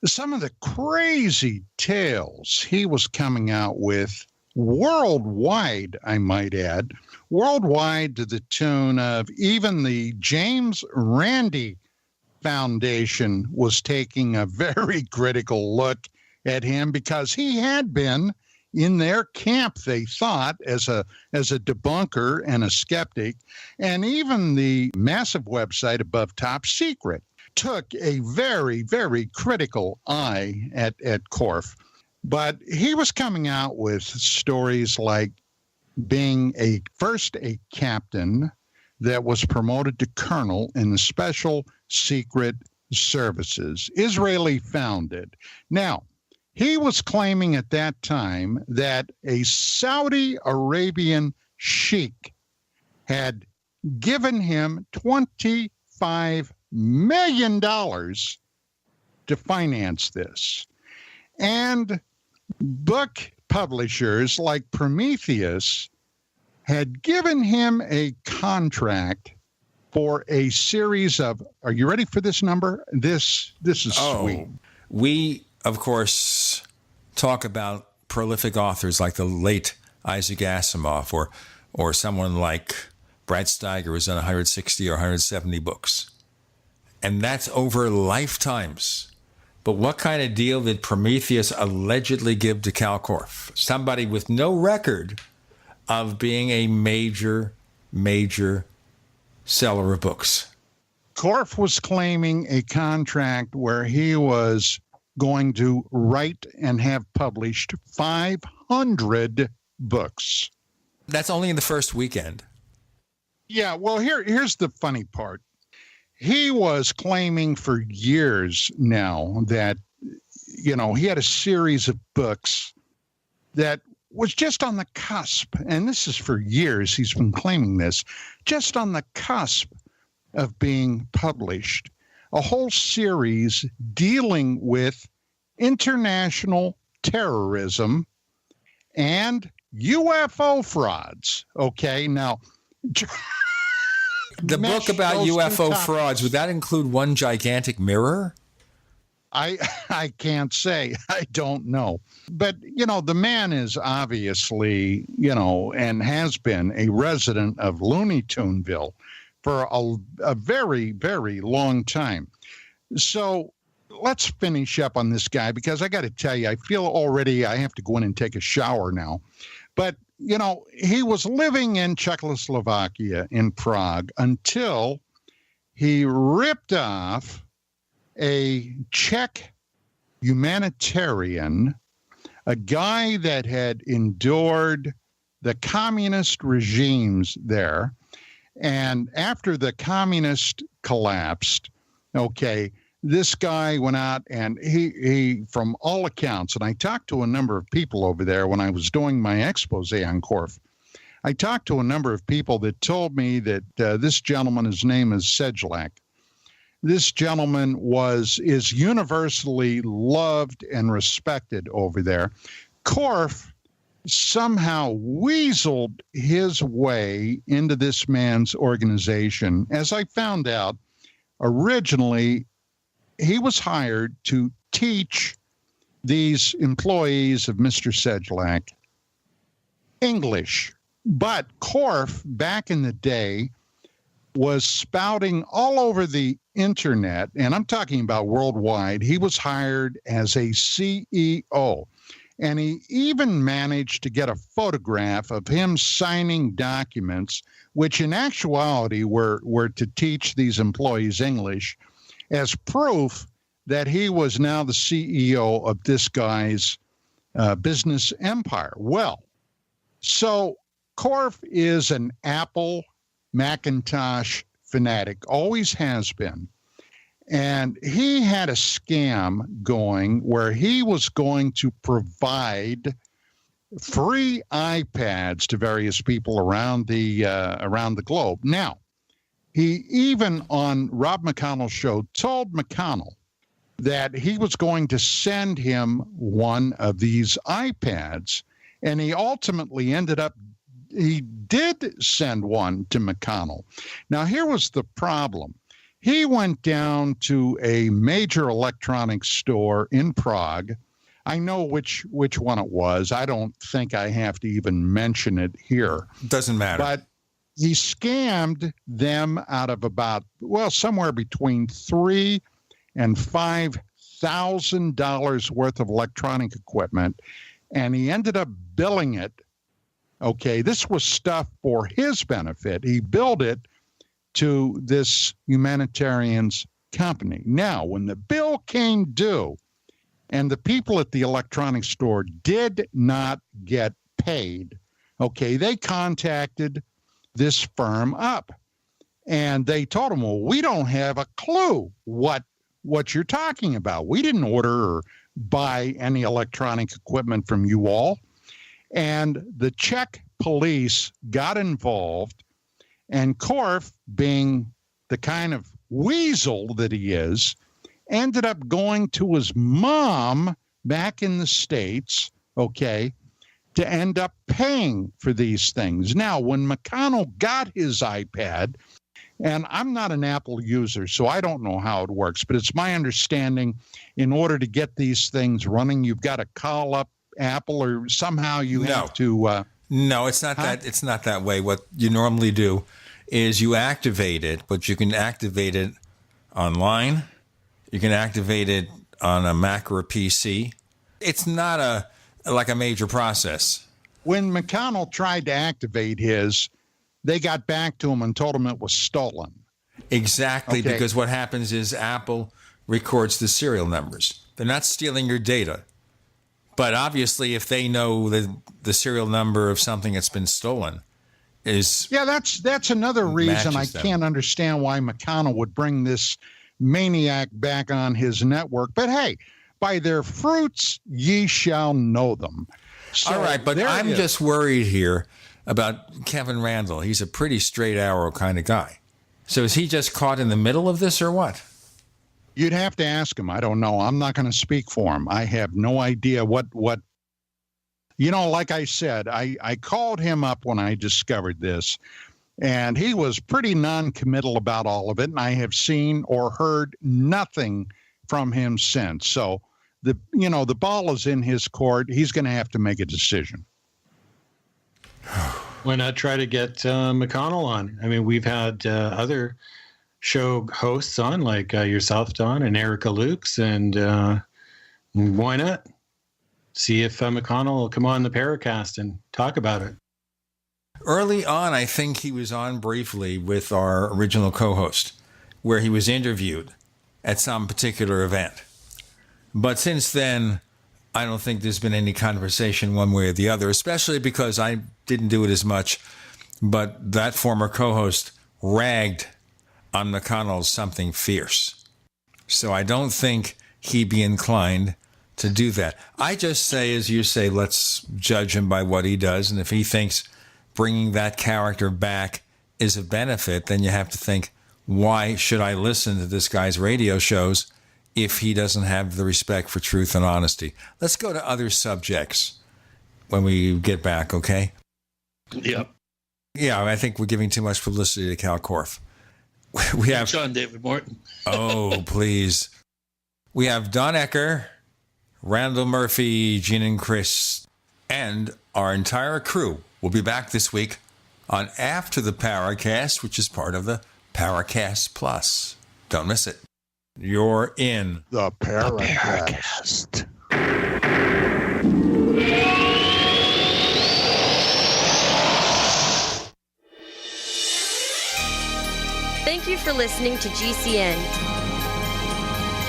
some of the crazy tales he was coming out with worldwide, I might add, worldwide to the tune of even the James Randi Foundation was taking a very critical look at him because he had been in their camp, they thought, as a debunker and a skeptic. And even the massive website Above Top Secret took a very, very critical eye at Korff. But he was coming out with stories like being first a captain that was promoted to colonel in the Special Secret Services, Israeli founded. Now, he was claiming at that time that a Saudi Arabian sheikh had given him $25 million to finance this. And book publishers like Prometheus had given him a contract for a series of, are you ready for this number? This is sweet. We, of course, talk about prolific authors like the late Isaac Asimov or someone like Brad Steiger, who's done 160 or 170 books. And that's over lifetimes. But what kind of deal did Prometheus allegedly give to Cal Korff? Somebody with no record of being a major seller of books. Korff was claiming a contract where he was going to write and have published 500 books. That's only in the first weekend. Yeah, well, here's the funny part. He was claiming for years now that, he had a series of books that was just on the cusp, and this is for years he's been claiming this, just on the cusp of being published, a whole series dealing with international terrorism and UFO frauds. Okay, now the book about UFO frauds, would that include one gigantic mirror? I can't say. I don't know. But, the man is obviously, and has been a resident of Looney Tuneville for a very, very long time. So let's finish up on this guy, because I got to tell you, I feel already I have to go in and take a shower now. But, he was living in Czechoslovakia, in Prague, until he ripped off a Czech humanitarian, a guy that had endured the communist regimes there. And after the communist collapsed, this guy went out and he, from all accounts, and I talked to a number of people over there when I was doing my expose on Korff. I talked to a number of people that told me that this gentleman, his name is Sedlak. This gentleman is universally loved and respected over there. Korff somehow weaseled his way into this man's organization. As I found out, originally, he was hired to teach these employees of Mr. Sedlak English. But Korff, back in the day, was spouting all over the internet, and I'm talking about worldwide. He was hired as a CEO, and he even managed to get a photograph of him signing documents, which in actuality were to teach these employees English, as proof that he was now the CEO of this guy's business empire. Well, so Korff is an Apple Macintosh fanatic, always has been. And he had a scam going where he was going to provide free iPads to various people around the globe. Now, he even on Rob McConnell's show told McConnell that he was going to send him one of these iPads, and he ultimately he did send one to McConnell. Now, here was the problem. He went down to a major electronics store in Prague. I know which one it was. I don't think I have to even mention it here. Doesn't matter. But he scammed them out of somewhere between $3,000 and $5,000 worth of electronic equipment, and he ended up billing it. Okay, this was stuff for his benefit. He billed it to this humanitarian's company. Now, when the bill came due and the people at the electronics store did not get paid, they contacted this firm up, and they told him, well, we don't have a clue what you're talking about. We didn't order or buy any electronic equipment from you all. And the Czech police got involved, and Korff, being the kind of weasel that he is, ended up going to his mom back in the States, to end up paying for these things. Now, when McConnell got his iPad, and I'm not an Apple user, so I don't know how it works, but it's my understanding in order to get these things running, you've got to call up Apple, or somehow you have to... No, it's not that. It's not that way. What you normally do is you activate it, but you can activate it online. You can activate it on a Mac or a PC. It's not like a major process. When McConnell tried to activate his, they got back to him and told him it was stolen. Exactly, because what happens is Apple records the serial numbers. They're not stealing your data. But obviously, if they know the serial number of something that's been stolen is... Yeah, that's another reason I can't understand why McConnell would bring this maniac back on his network. But hey, by their fruits ye shall know them. So all right, but I'm just worried here about Kevin Randall. He's a pretty straight arrow kind of guy. So is he just caught in the middle of this or what? You'd have to ask him. I don't know. I'm not going to speak for him. I have no idea what. Like I said, I called him up when I discovered this, and he was pretty non-committal about all of it, and I have seen or heard nothing from him since. So the ball is in his court. He's going to have to make a decision. Why not try to get McConnell on? I mean, we've had other show hosts on, like yourself, Don, and Erica Lukes, and why not see if McConnell will come on the Paracast and talk about it? Early on, I think he was on briefly with our original co-host, where he was interviewed at some particular event. But since then, I don't think there's been any conversation one way or the other, especially because I didn't do it as much. But that former co-host ragged on McConnell's something fierce. So I don't think he'd be inclined to do that. I just say, as you say, let's judge him by what he does. And if he thinks bringing that character back is a benefit, then you have to think, why should I listen to this guy's radio shows if he doesn't have the respect for truth and honesty? Let's go to other subjects when we get back, okay? Yep. Yeah, I think we're giving too much publicity to Cal Korff. We have Sean David Morton. Oh, please. We have Don Ecker, Randall Murphy, Gene and Chris, and our entire crew will be back this week on After the Paracast, which is part of the Paracast Plus. Don't miss it. You're in the Paracast. Thank you for listening to GCN.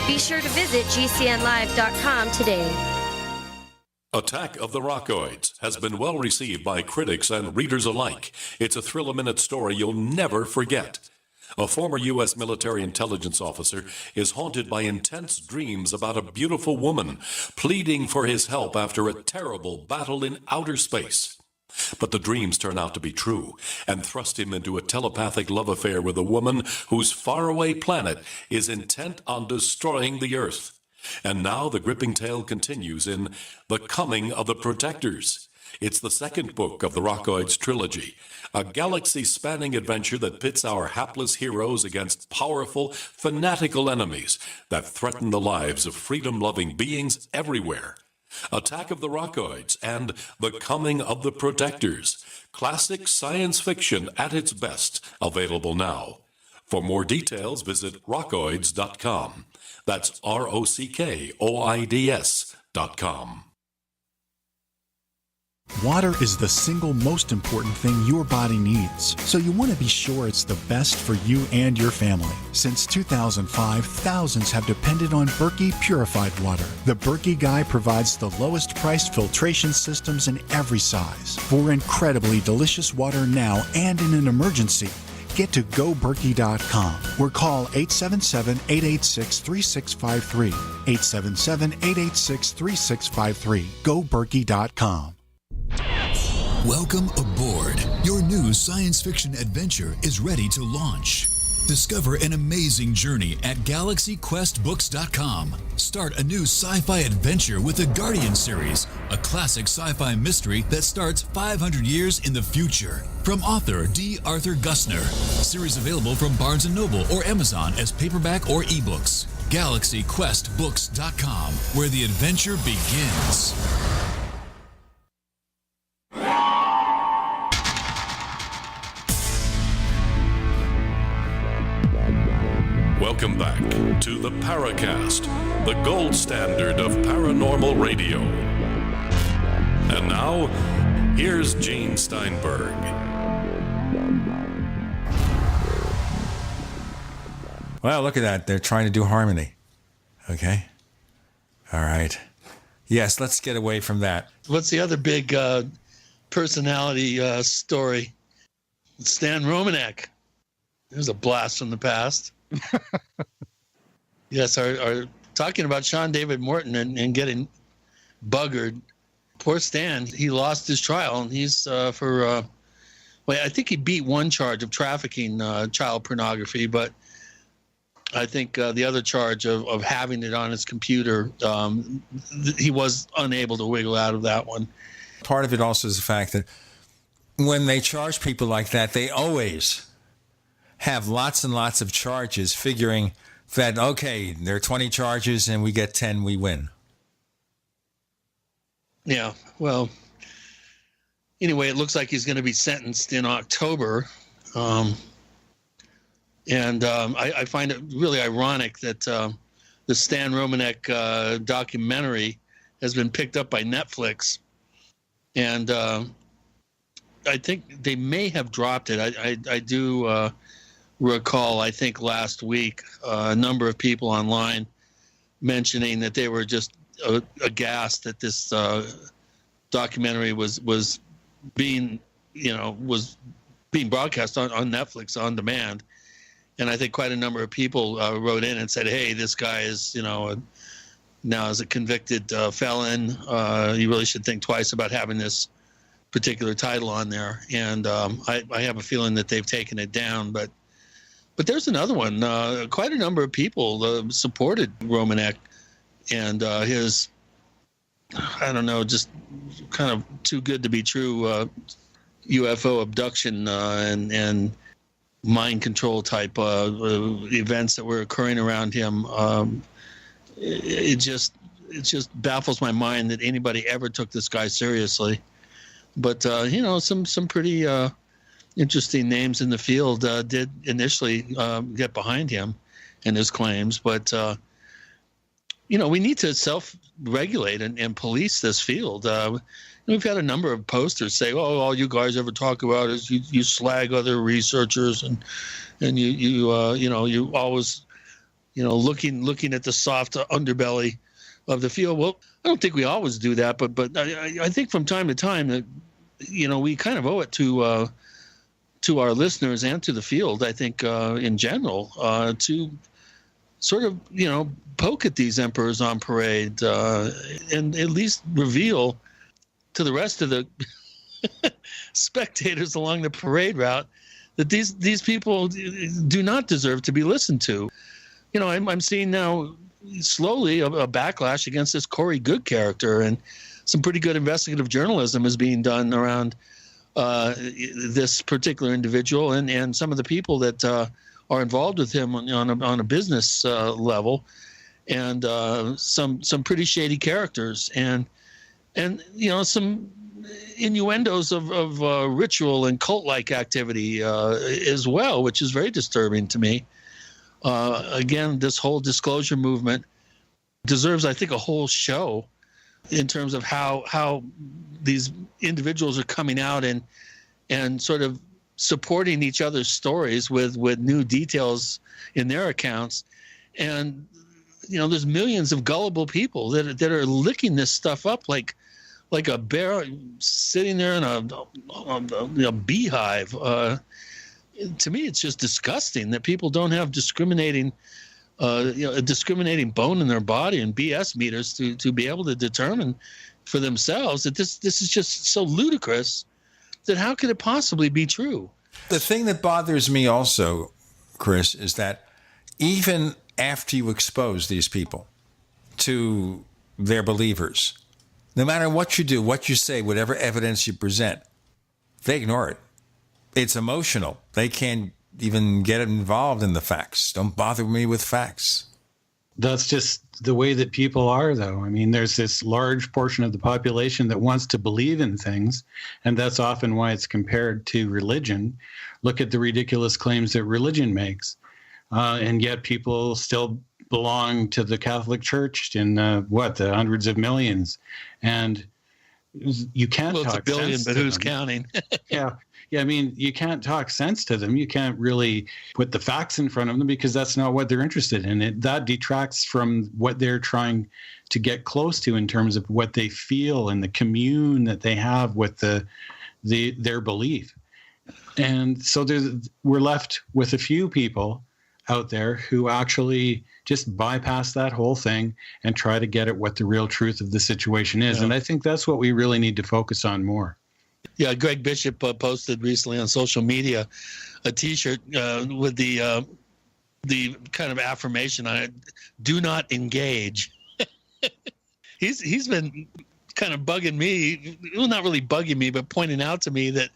Be sure to visit GCNlive.com today. Attack of the Rockoids has been well received by critics and readers alike. It's a thrill-a-minute story you'll never forget. A former U.S. military intelligence officer is haunted by intense dreams about a beautiful woman pleading for his help after a terrible battle in outer space. But the dreams turn out to be true and thrust him into a telepathic love affair with a woman whose faraway planet is intent on destroying the Earth. And now the gripping tale continues in The Coming of the Protectors. It's the second book of the Rockoids trilogy, a galaxy-spanning adventure that pits our hapless heroes against powerful, fanatical enemies that threaten the lives of freedom-loving beings everywhere. Attack of the Rockoids and The Coming of the Protectors. Classic science fiction at its best, available now. For more details, visit rockoids.com. That's ROCKOIDS.com. Water is the single most important thing your body needs, so you want to be sure it's the best for you and your family. Since 2005, thousands have depended on Berkey purified water. The Berkey Guy provides the lowest priced filtration systems in every size. For incredibly delicious water now and in an emergency, get to goberkey.com or call 877-886-3653. 877-886-3653. goberkey.com. Welcome aboard. Your new science fiction adventure is ready to launch. Discover an amazing journey at galaxyquestbooks.com. Start a new sci-fi adventure with the Guardian series, a classic sci-fi mystery that starts 500 years in the future. From author D. Arthur Gusner. Series available from Barnes & Noble or Amazon as paperback or ebooks. galaxyquestbooks.com, where the adventure begins. Welcome back to the Paracast, the gold standard of paranormal radio. And now, here's Gene Steinberg. Well, look at that. They're trying to do harmony. Okay. All right. Yes, let's get away from that. What's the other big personality story? Stan Romanek. There's a blast from the past. Yes, our talking about Sean David Morton and getting buggered. Poor Stan. He lost his trial, and he's I think he beat one charge of trafficking child pornography, but I think the other charge of having it on his computer, he was unable to wiggle out of that one. Part of it also is the fact that when they charge people like that, they always have lots and lots of charges, figuring that, okay, there are 20 charges and we get 10, we win. Yeah, well, anyway, it looks like he's going to be sentenced in October. I find it really ironic that the Stan Romanek documentary has been picked up by Netflix. And I think they may have dropped it. I do recall, I think last week, a number of people online mentioning that they were just aghast that this documentary was being broadcast on Netflix on demand. And I think quite a number of people wrote in and said, hey, this guy is, now as a convicted felon, you really should think twice about having this particular title on there. And I have a feeling that they've taken it down. But there's another one. Quite a number of people supported Romanek and his, I don't know, just kind of too good to be true UFO abduction and mind control type events that were occurring around him. It just baffles my mind that anybody ever took this guy seriously. But some pretty interesting names in the field did initially get behind him and his claims. But we need to self-regulate and police this field. We've had a number of posters say, "Oh, all you guys ever talk about is you slag other researchers and you always looking at the soft underbelly of the field." Well, I don't think we always do that, but I think from time to time that we kind of owe it to our listeners and to the field. I think in general to sort of poke at these emperors on parade and at least reveal to the rest of the spectators along the parade route that these people do not deserve to be listened to. I'm seeing now slowly a backlash against this Corey Good character, and some pretty good investigative journalism is being done around this particular individual and some of the people that are involved with him on a business level, and some pretty shady characters and some innuendos of ritual and cult-like activity as well, which is very disturbing to me. Again, this whole disclosure movement deserves, I think, a whole show in terms of how these individuals are coming out and sort of supporting each other's stories with new details in their accounts. And there's millions of gullible people that are licking this stuff up like a bear sitting there in a beehive. To me, it's just disgusting that people don't have discriminating bone in their body and BS meters to be able to determine for themselves that this is just so ludicrous that how could it possibly be true? The thing that bothers me also, Chris, is that even after you expose these people to their believers, no matter what you do, what you say, whatever evidence you present, they ignore it. It's emotional. They can't even get involved in the facts. Don't bother me with facts. That's just the way that people are, though. I mean, there's this large portion of the population that wants to believe in things, and that's often why it's compared to religion. Look at the ridiculous claims that religion makes, and yet people still belong to the Catholic Church in the hundreds of millions, and you can't talk it's a billion, sense but to who's them. counting? Yeah, I mean, you can't talk sense to them. You can't really put the facts in front of them because that's not what they're interested in. That detracts from what they're trying to get close to in terms of what they feel and the commune that they have with their belief. And so we're left with a few people out there who actually just bypass that whole thing and try to get at what the real truth of the situation is. And I think that's what we really need to focus on more. Yeah, Greg Bishop posted recently on social media a T-shirt with the kind of affirmation on it: "Do not engage." He's been kind of bugging me, well, not really bugging me, but pointing out to me that,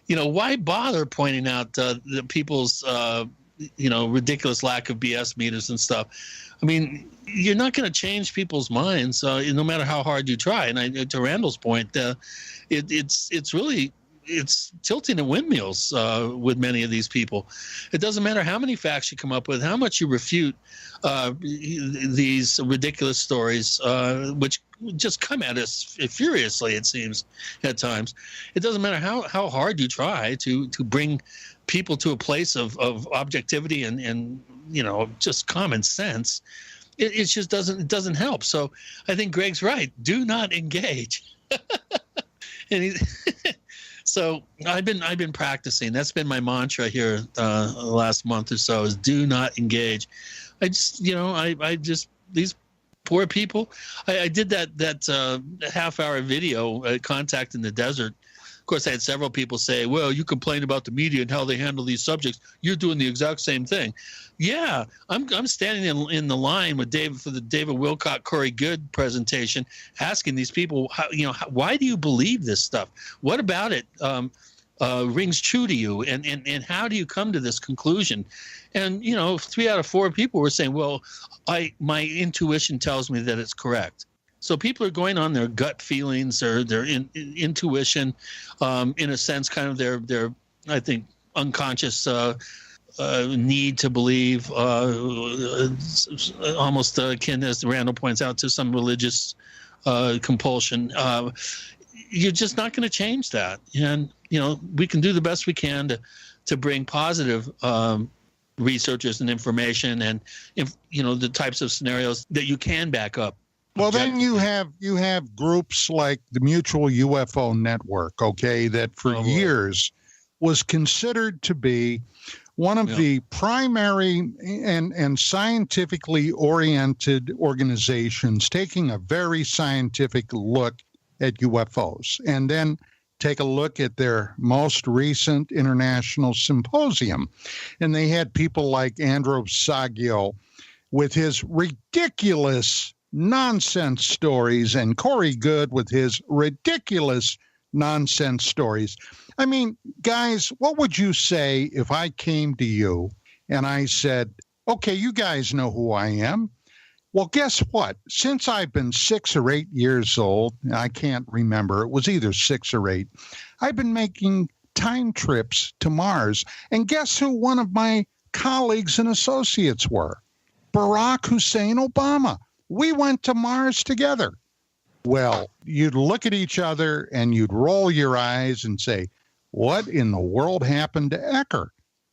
why bother pointing out the people's ridiculous lack of BS meters and stuff. I mean, you're not going to change people's minds no matter how hard you try. And to Randall's point, it's tilting at windmills with many of these people. It doesn't matter how many facts you come up with, how much you refute these ridiculous stories, which just come at us furiously, it seems, at times. It doesn't matter how hard you try to bring people to a place of objectivity and just common sense. It just doesn't help. So I think Greg's right. Do not engage. And so I've been practicing. That's been my mantra here the last month or so, is do not engage. I just these poor people. I did that half-hour video, Contact in the Desert. Of course, I had several people say, well, you complain about the media and how they handle these subjects. You're doing the exact same thing. Yeah, I'm standing in the line with David for the David Wilcock Corey Good presentation, asking these people, why do you believe this stuff? What about it rings true to you? And how do you come to this conclusion? And, 3 out of 4 people were saying, well, my intuition tells me that it's correct. So people are going on their gut feelings or their intuition, in a sense, kind of their I think, unconscious need to believe, almost akin, as Randall points out, to some religious compulsion. You're just not going to change that. And, we can do the best we can to bring positive researchers and information and, the types of scenarios that you can back up. Well, then you have groups like the Mutual UFO Network, okay, that for years was considered to be one of the primary and scientifically oriented organizations taking a very scientific look at UFOs. And then take a look at their most recent international symposium. And they had people like Andrew Saggio with his ridiculous nonsense stories and Corey Good with his ridiculous nonsense stories. I mean, guys, what would you say if I came to you and I said, okay, you guys know who I am. Well, guess what? Since I've been 6 or 8 years old, I can't remember, it was either 6 or 8, I've been making time trips to Mars. And guess who one of my colleagues and associates were? Barack Hussein Obama. We went to Mars together. Well, you'd look at each other and you'd roll your eyes and say, what in the world happened to Ecker?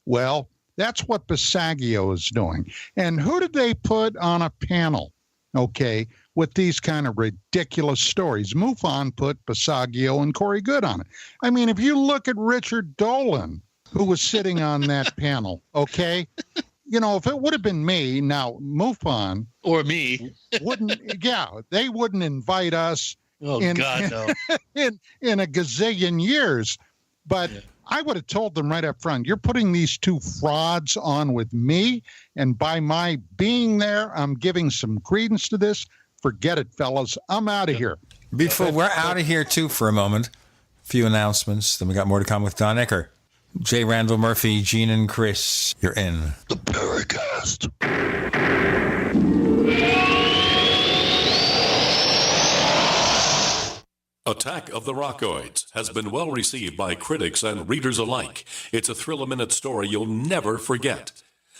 Well, that's what Basaggio is doing. And who did they put on a panel, okay, with these kind of ridiculous stories? MUFON put Basaggio and Corey Good on it. I mean, if you look at Richard Dolan, who was sitting on that panel, okay, if it would have been me, now MUFON or me they wouldn't invite us in a gazillion years. But I would have told them right up front, you're putting these two frauds on with me, and by my being there, I'm giving some credence to this. Forget it, fellas. I'm out of here. Before we're out of here, too, for a moment, a few announcements. Then we got more to come with Don Ecker. J. Randall Murphy, Gene, and Chris, you're in the Paracast. Attack of the Rockoids has been well received by critics and readers alike. It's a thrill-a-minute story you'll never forget.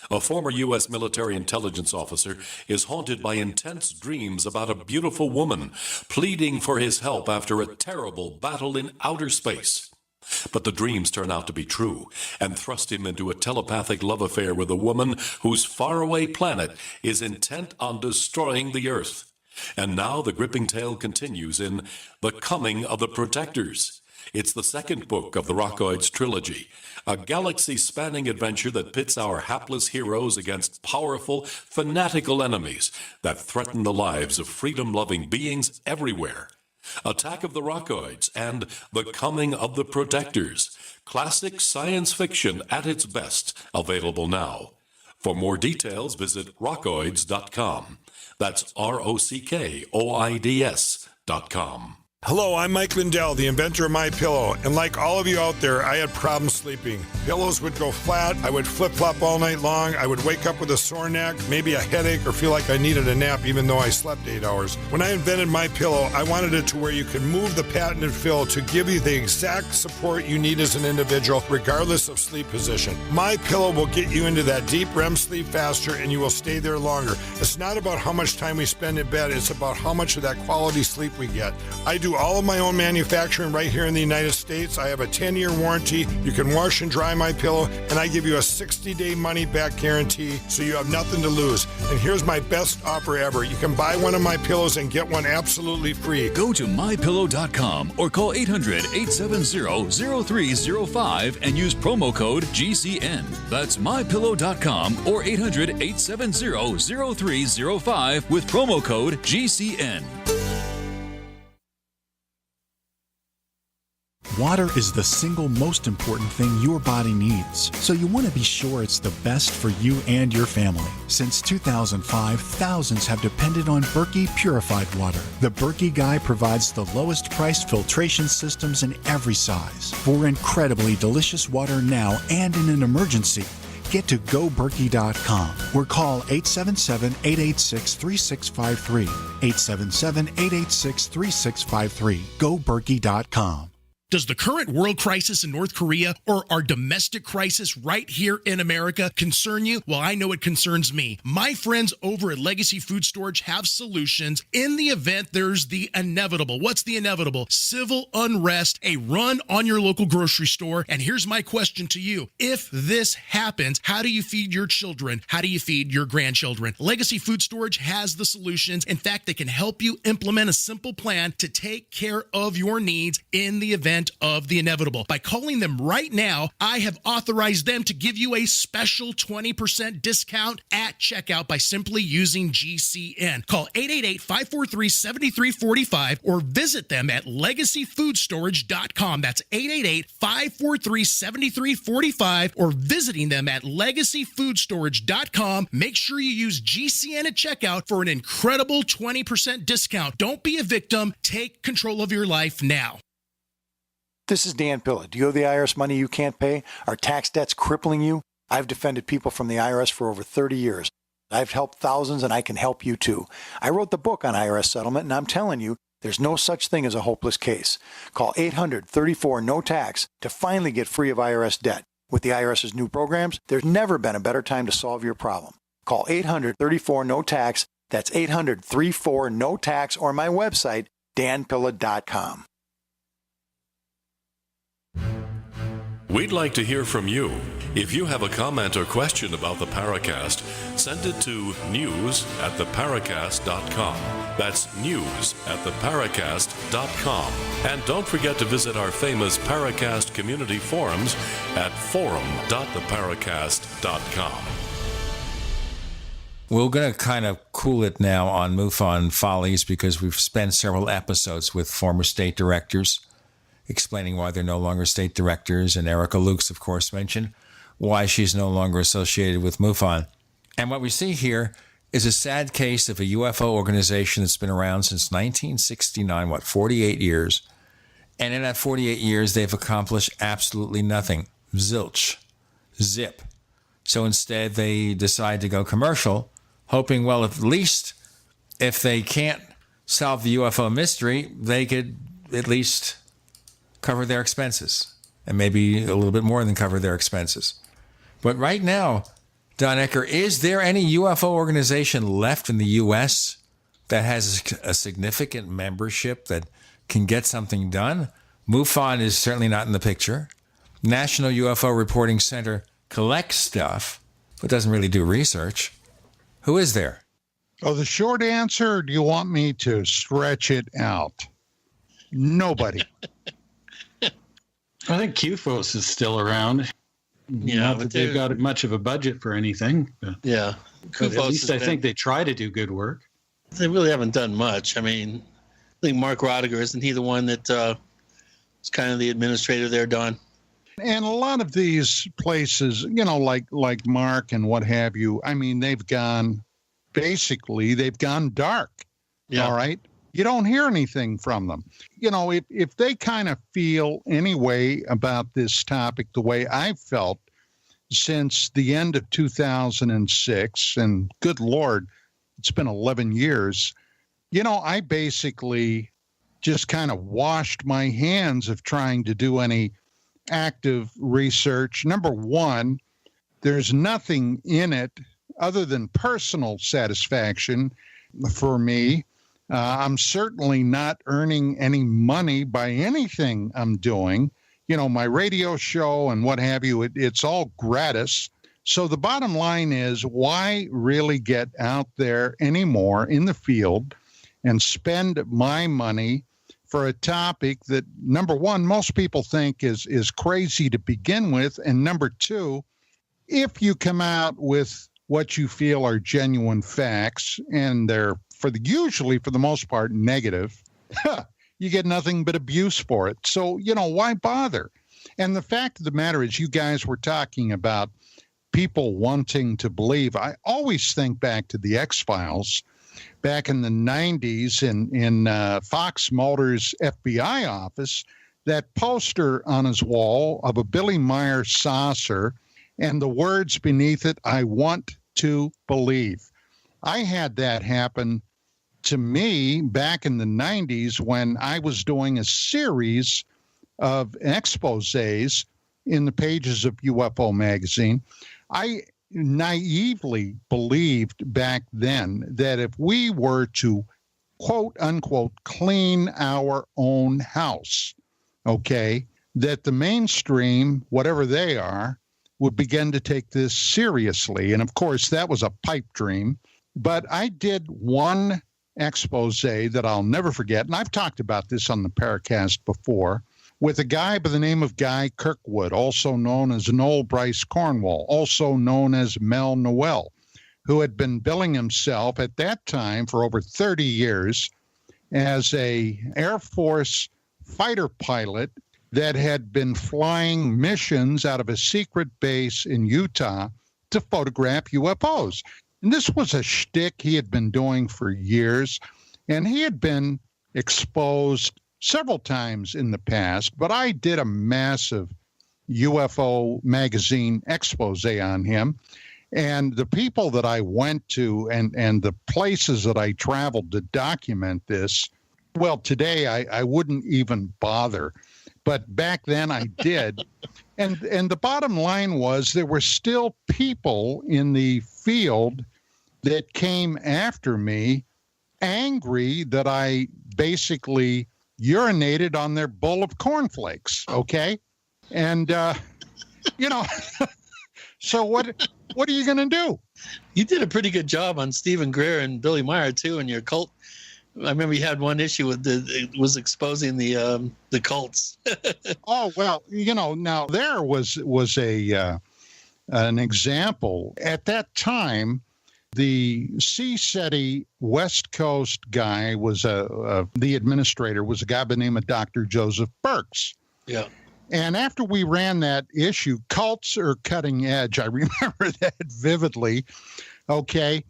A former U.S. military intelligence officer is haunted by intense dreams about a beautiful woman pleading for his help after a terrible battle in outer space. But the dreams turn out to be true and thrust him into a telepathic love affair with a woman whose faraway planet is intent on destroying the Earth. And now the gripping tale continues in The Coming of the Protectors. It's the second book of the Rockoids trilogy, a galaxy-spanning adventure that pits our hapless heroes against powerful, fanatical enemies that threaten the lives of freedom-loving beings everywhere. Attack of the Rockoids and The Coming of the Protectors. Classic science fiction at its best, available now. For more details, visit rockoids.com. That's ROCKOIDS.com. Hello, I'm Mike Lindell, the inventor of MyPillow, and like all of you out there, I had problems sleeping. Pillows would go flat, I would flip-flop all night long, I would wake up with a sore neck, maybe a headache, or feel like I needed a nap even though I slept 8 hours. When I invented MyPillow, I wanted it to where you could move the patented fill to give you the exact support you need as an individual, regardless of sleep position. MyPillow will get you into that deep REM sleep faster, and you will stay there longer. It's not about how much time we spend in bed, it's about how much of that quality sleep we get. I do all of my own manufacturing right here in the United States. I have a 10-year warranty. You can wash and dry my pillow, and I give you a 60-day money-back guarantee, so you have nothing to lose. And here's my best offer ever. You can buy one of my pillows and get one absolutely free. Go to mypillow.com or call 800-870-0305 and use promo code GCN. That's mypillow.com or 800-870-0305 with promo code GCN. Water is the single most important thing your body needs, so you want to be sure it's the best for you and your family. Since 2005, thousands have depended on Berkey purified water. The Berkey Guy provides the lowest priced filtration systems in every size. For incredibly delicious water now and in an emergency, get to goberkey.com or call 877-886-3653. 877-886-3653. goberkey.com. Does the current world crisis in North Korea or our domestic crisis right here in America concern you? Well, I know it concerns me. My friends over at Legacy Food Storage have solutions in the event there's the inevitable. What's the inevitable? Civil unrest, a run on your local grocery store. And here's my question to you. If this happens, how do you feed your children? How do you feed your grandchildren? Legacy Food Storage has the solutions. In fact, they can help you implement a simple plan to take care of your needs in the event of the inevitable. By calling them right now, I have authorized them to give you a special 20% discount at checkout by simply using GCN. Call 888-543-7345 or visit them at legacyfoodstorage.com. That's 888-543-7345 or visiting them at legacyfoodstorage.com. Make sure you use GCN at checkout for an incredible 20% discount. Don't be a victim. Take control of your life now. This is Dan Pilla. Do you owe the IRS money you can't pay? Are tax debts crippling you? I've defended people from the IRS for over 30 years. I've helped thousands, and I can help you too. I wrote the book on IRS settlement, and I'm telling you, there's no such thing as a hopeless case. Call 800-34-NO-TAX to finally get free of IRS debt. With the IRS's new programs, there's never been a better time to solve your problem. Call 800-34-NO-TAX. That's 800-34-NO-TAX or my website, danpilla.com. We'd like to hear from you. If you have a comment or question about the Paracast, send it to news@theparacast.com. That's news@theparacast.com. And don't forget to visit our famous Paracast community forums at forum.theparacast.com. We're going to kind of cool it now on MUFON Follies because we've spent several episodes with former state directors explaining why they're no longer state directors, and Erica Lukes, of course, mentioned why she's no longer associated with MUFON. And what we see here is a sad case of a UFO organization that's been around since 1969, 48 years. And in that 48 years, they've accomplished absolutely nothing. Zilch. Zip. So instead, they decide to go commercial, hoping, well, at least if they can't solve the UFO mystery, they could at least cover their expenses, and maybe a little bit more than cover their expenses. But right now, Don Ecker, is there any UFO organization left in the U.S. that has a significant membership that can get something done? MUFON is certainly not in the picture. National UFO Reporting Center collects stuff, but doesn't really do research. Who is there? Oh, the short answer, or do you want me to stretch it out? Nobody. I think QFOS is still around. Yeah, Not that they've got much of a budget for anything. But yeah. at least I think they try to do good work. They really haven't done much. I mean, I think Mark Rodiger, isn't he the one that is kind of the administrator there, Don? And a lot of these places, you know, like Mark and what have you, I mean, they've gone dark. Yeah. All right. You don't hear anything from them. You know, if they kind of feel any way about this topic the way I've felt since the end of 2006, and good Lord, it's been 11 years, you know, I basically just kind of washed my hands of trying to do any active research. Number one, there's nothing in it other than personal satisfaction for me. I'm certainly not earning any money by anything I'm doing. You know, my radio show and what have you, it's all gratis. So the bottom line is, why really get out there anymore in the field and spend my money for a topic that, number one, most people think is crazy to begin with, and number two, if you come out with what you feel are genuine facts, and they're usually for the most part negative, you get nothing but abuse for it. So, you know, why bother? And the fact of the matter is, you guys were talking about people wanting to believe. I always think back to the X-Files back in the 90s in Fox Mulder's FBI office, that poster on his wall of a Billy Meyer saucer and the words beneath it, "I want to believe." I had that happen to me back in the 90s when I was doing a series of exposés in the pages of UFO magazine. I naively believed back then that if we were to, quote unquote, clean our own house, okay, that the mainstream, whatever they are, would begin to take this seriously. And of course, that was a pipe dream. But I did one expose that I'll never forget, and I've talked about this on the Paracast before, with a guy by the name of Guy Kirkwood, also known as Noel Bryce Cornwall, also known as Mel Noel, who had been billing himself at that time for over 30 years as a Air Force fighter pilot that had been flying missions out of a secret base in Utah to photograph UFOs. And this was a shtick he had been doing for years, and he had been exposed several times in the past, but I did a massive UFO magazine expose on him. And the people that I went to and the places that I traveled to document this, well, today I wouldn't even bother. But back then I did. And the bottom line was there were still people in the field that came after me angry that I basically urinated on their bowl of cornflakes, okay? And, you know, so what are you going to do? You did a pretty good job on Stephen Greer and Billy Meyer, too, in your cult. I remember you had one issue with it was exposing the cults. Oh, well, you know, now there was an example. At that time, the CSETI West Coast guy was the administrator was a guy by the name of Dr. Joseph Burks. Yeah. And after we ran that issue, Cults Are Cutting Edge, I remember that vividly. Okay.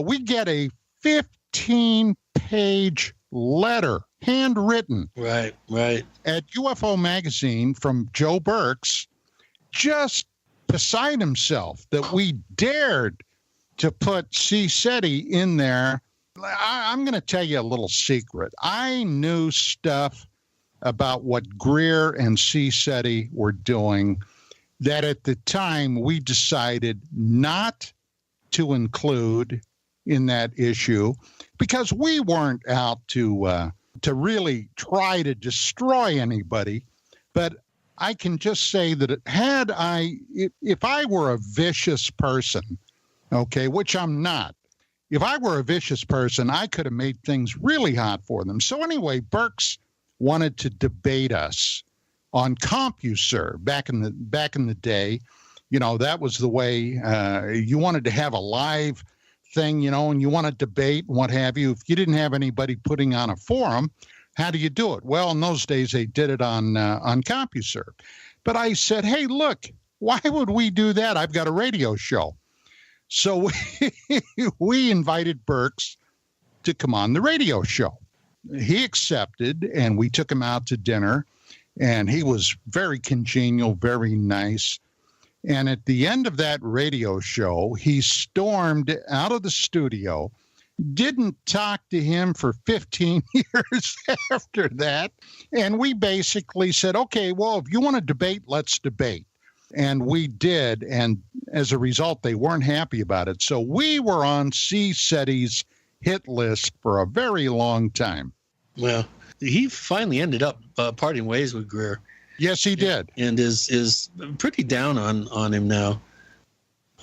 We get a 15-page letter, handwritten. Right. At UFO Magazine from Joe Burks, just beside himself that we dared to put CSETI in there. I'm going to tell you a little secret. I knew stuff about what Greer and CSETI were doing that at the time we decided not to include in that issue because we weren't out to really try to destroy anybody. But I can just say that if I were a vicious person, okay, which I'm not. If I were a vicious person, I could have made things really hot for them. So anyway, Burks wanted to debate us on CompuServe back in the day. You know, that was the way you wanted to have a live thing, you know, and you want to debate and what have you. If you didn't have anybody putting on a forum, how do you do it? Well, in those days, they did it on CompuServe. But I said, hey, look, why would we do that? I've got a radio show. So we invited Burks to come on the radio show. He accepted, and we took him out to dinner, and he was very congenial, very nice. And at the end of that radio show, he stormed out of the studio, didn't talk to him for 15 years after that. And we basically said, okay, well, if you want to debate, let's debate. And we did. And as a result, they weren't happy about it. So we were on CSETI's hit list for a very long time. Well, he finally ended up parting ways with Greer. Yes, he did. And is pretty down on him now.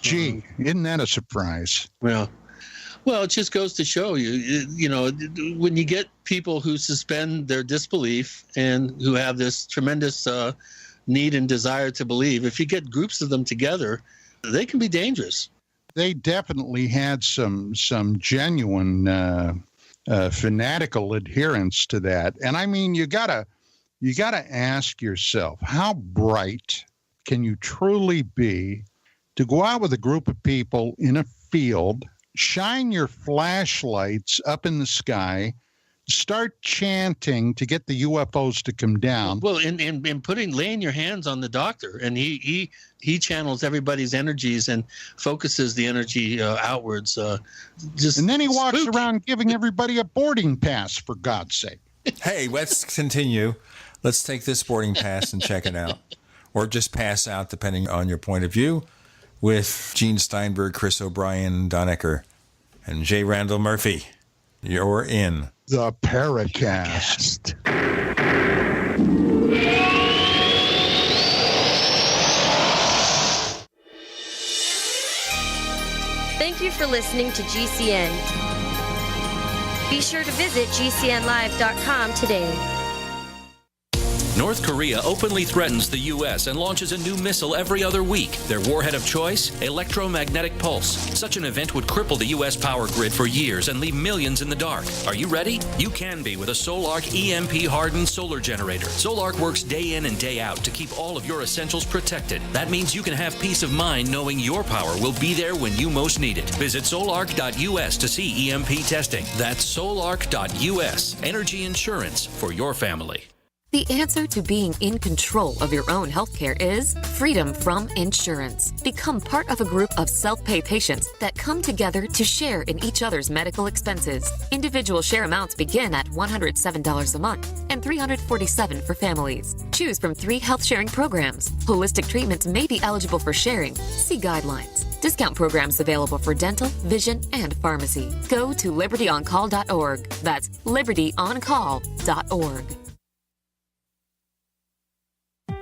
Gee, isn't that a surprise? Well, it just goes to show you know, when you get people who suspend their disbelief and who have this tremendous need and desire to believe, if you get groups of them together, they can be dangerous. They definitely had some genuine fanatical adherence to that. And I mean, you gotta ask yourself, how bright can you truly be to go out with a group of people in a field, shine your flashlights up in the sky, start chanting to get the UFOs to come down. Well, and laying your hands on the doctor, and he channels everybody's energies and focuses the energy outwards. And then he walks around giving everybody a boarding pass, for God's sake. Hey, let's continue. Let's take this boarding pass and check it out. Or just pass out, depending on your point of view, with Gene Steinberg, Chris O'Brien, Don Ecker, and J. Randall Murphy. You're in the Paracast. Thank you for listening to GCN. Be sure to visit GCNlive.com today. North Korea openly threatens the U.S. and launches a new missile every other week. Their warhead of choice? Electromagnetic pulse. Such an event would cripple the U.S. power grid for years and leave millions in the dark. Are you ready? You can be with a Solarc EMP-hardened solar generator. Solarc works day in and day out to keep all of your essentials protected. That means you can have peace of mind knowing your power will be there when you most need it. Visit solarc.us to see EMP testing. That's solarc.us. Energy insurance for your family. The answer to being in control of your own healthcare is freedom from insurance. Become part of a group of self-pay patients that come together to share in each other's medical expenses. Individual share amounts begin at $107 a month and $347 for families. Choose from 3 health-sharing programs. Holistic treatments may be eligible for sharing. See guidelines. Discount programs available for dental, vision, and pharmacy. Go to libertyoncall.org. That's libertyoncall.org.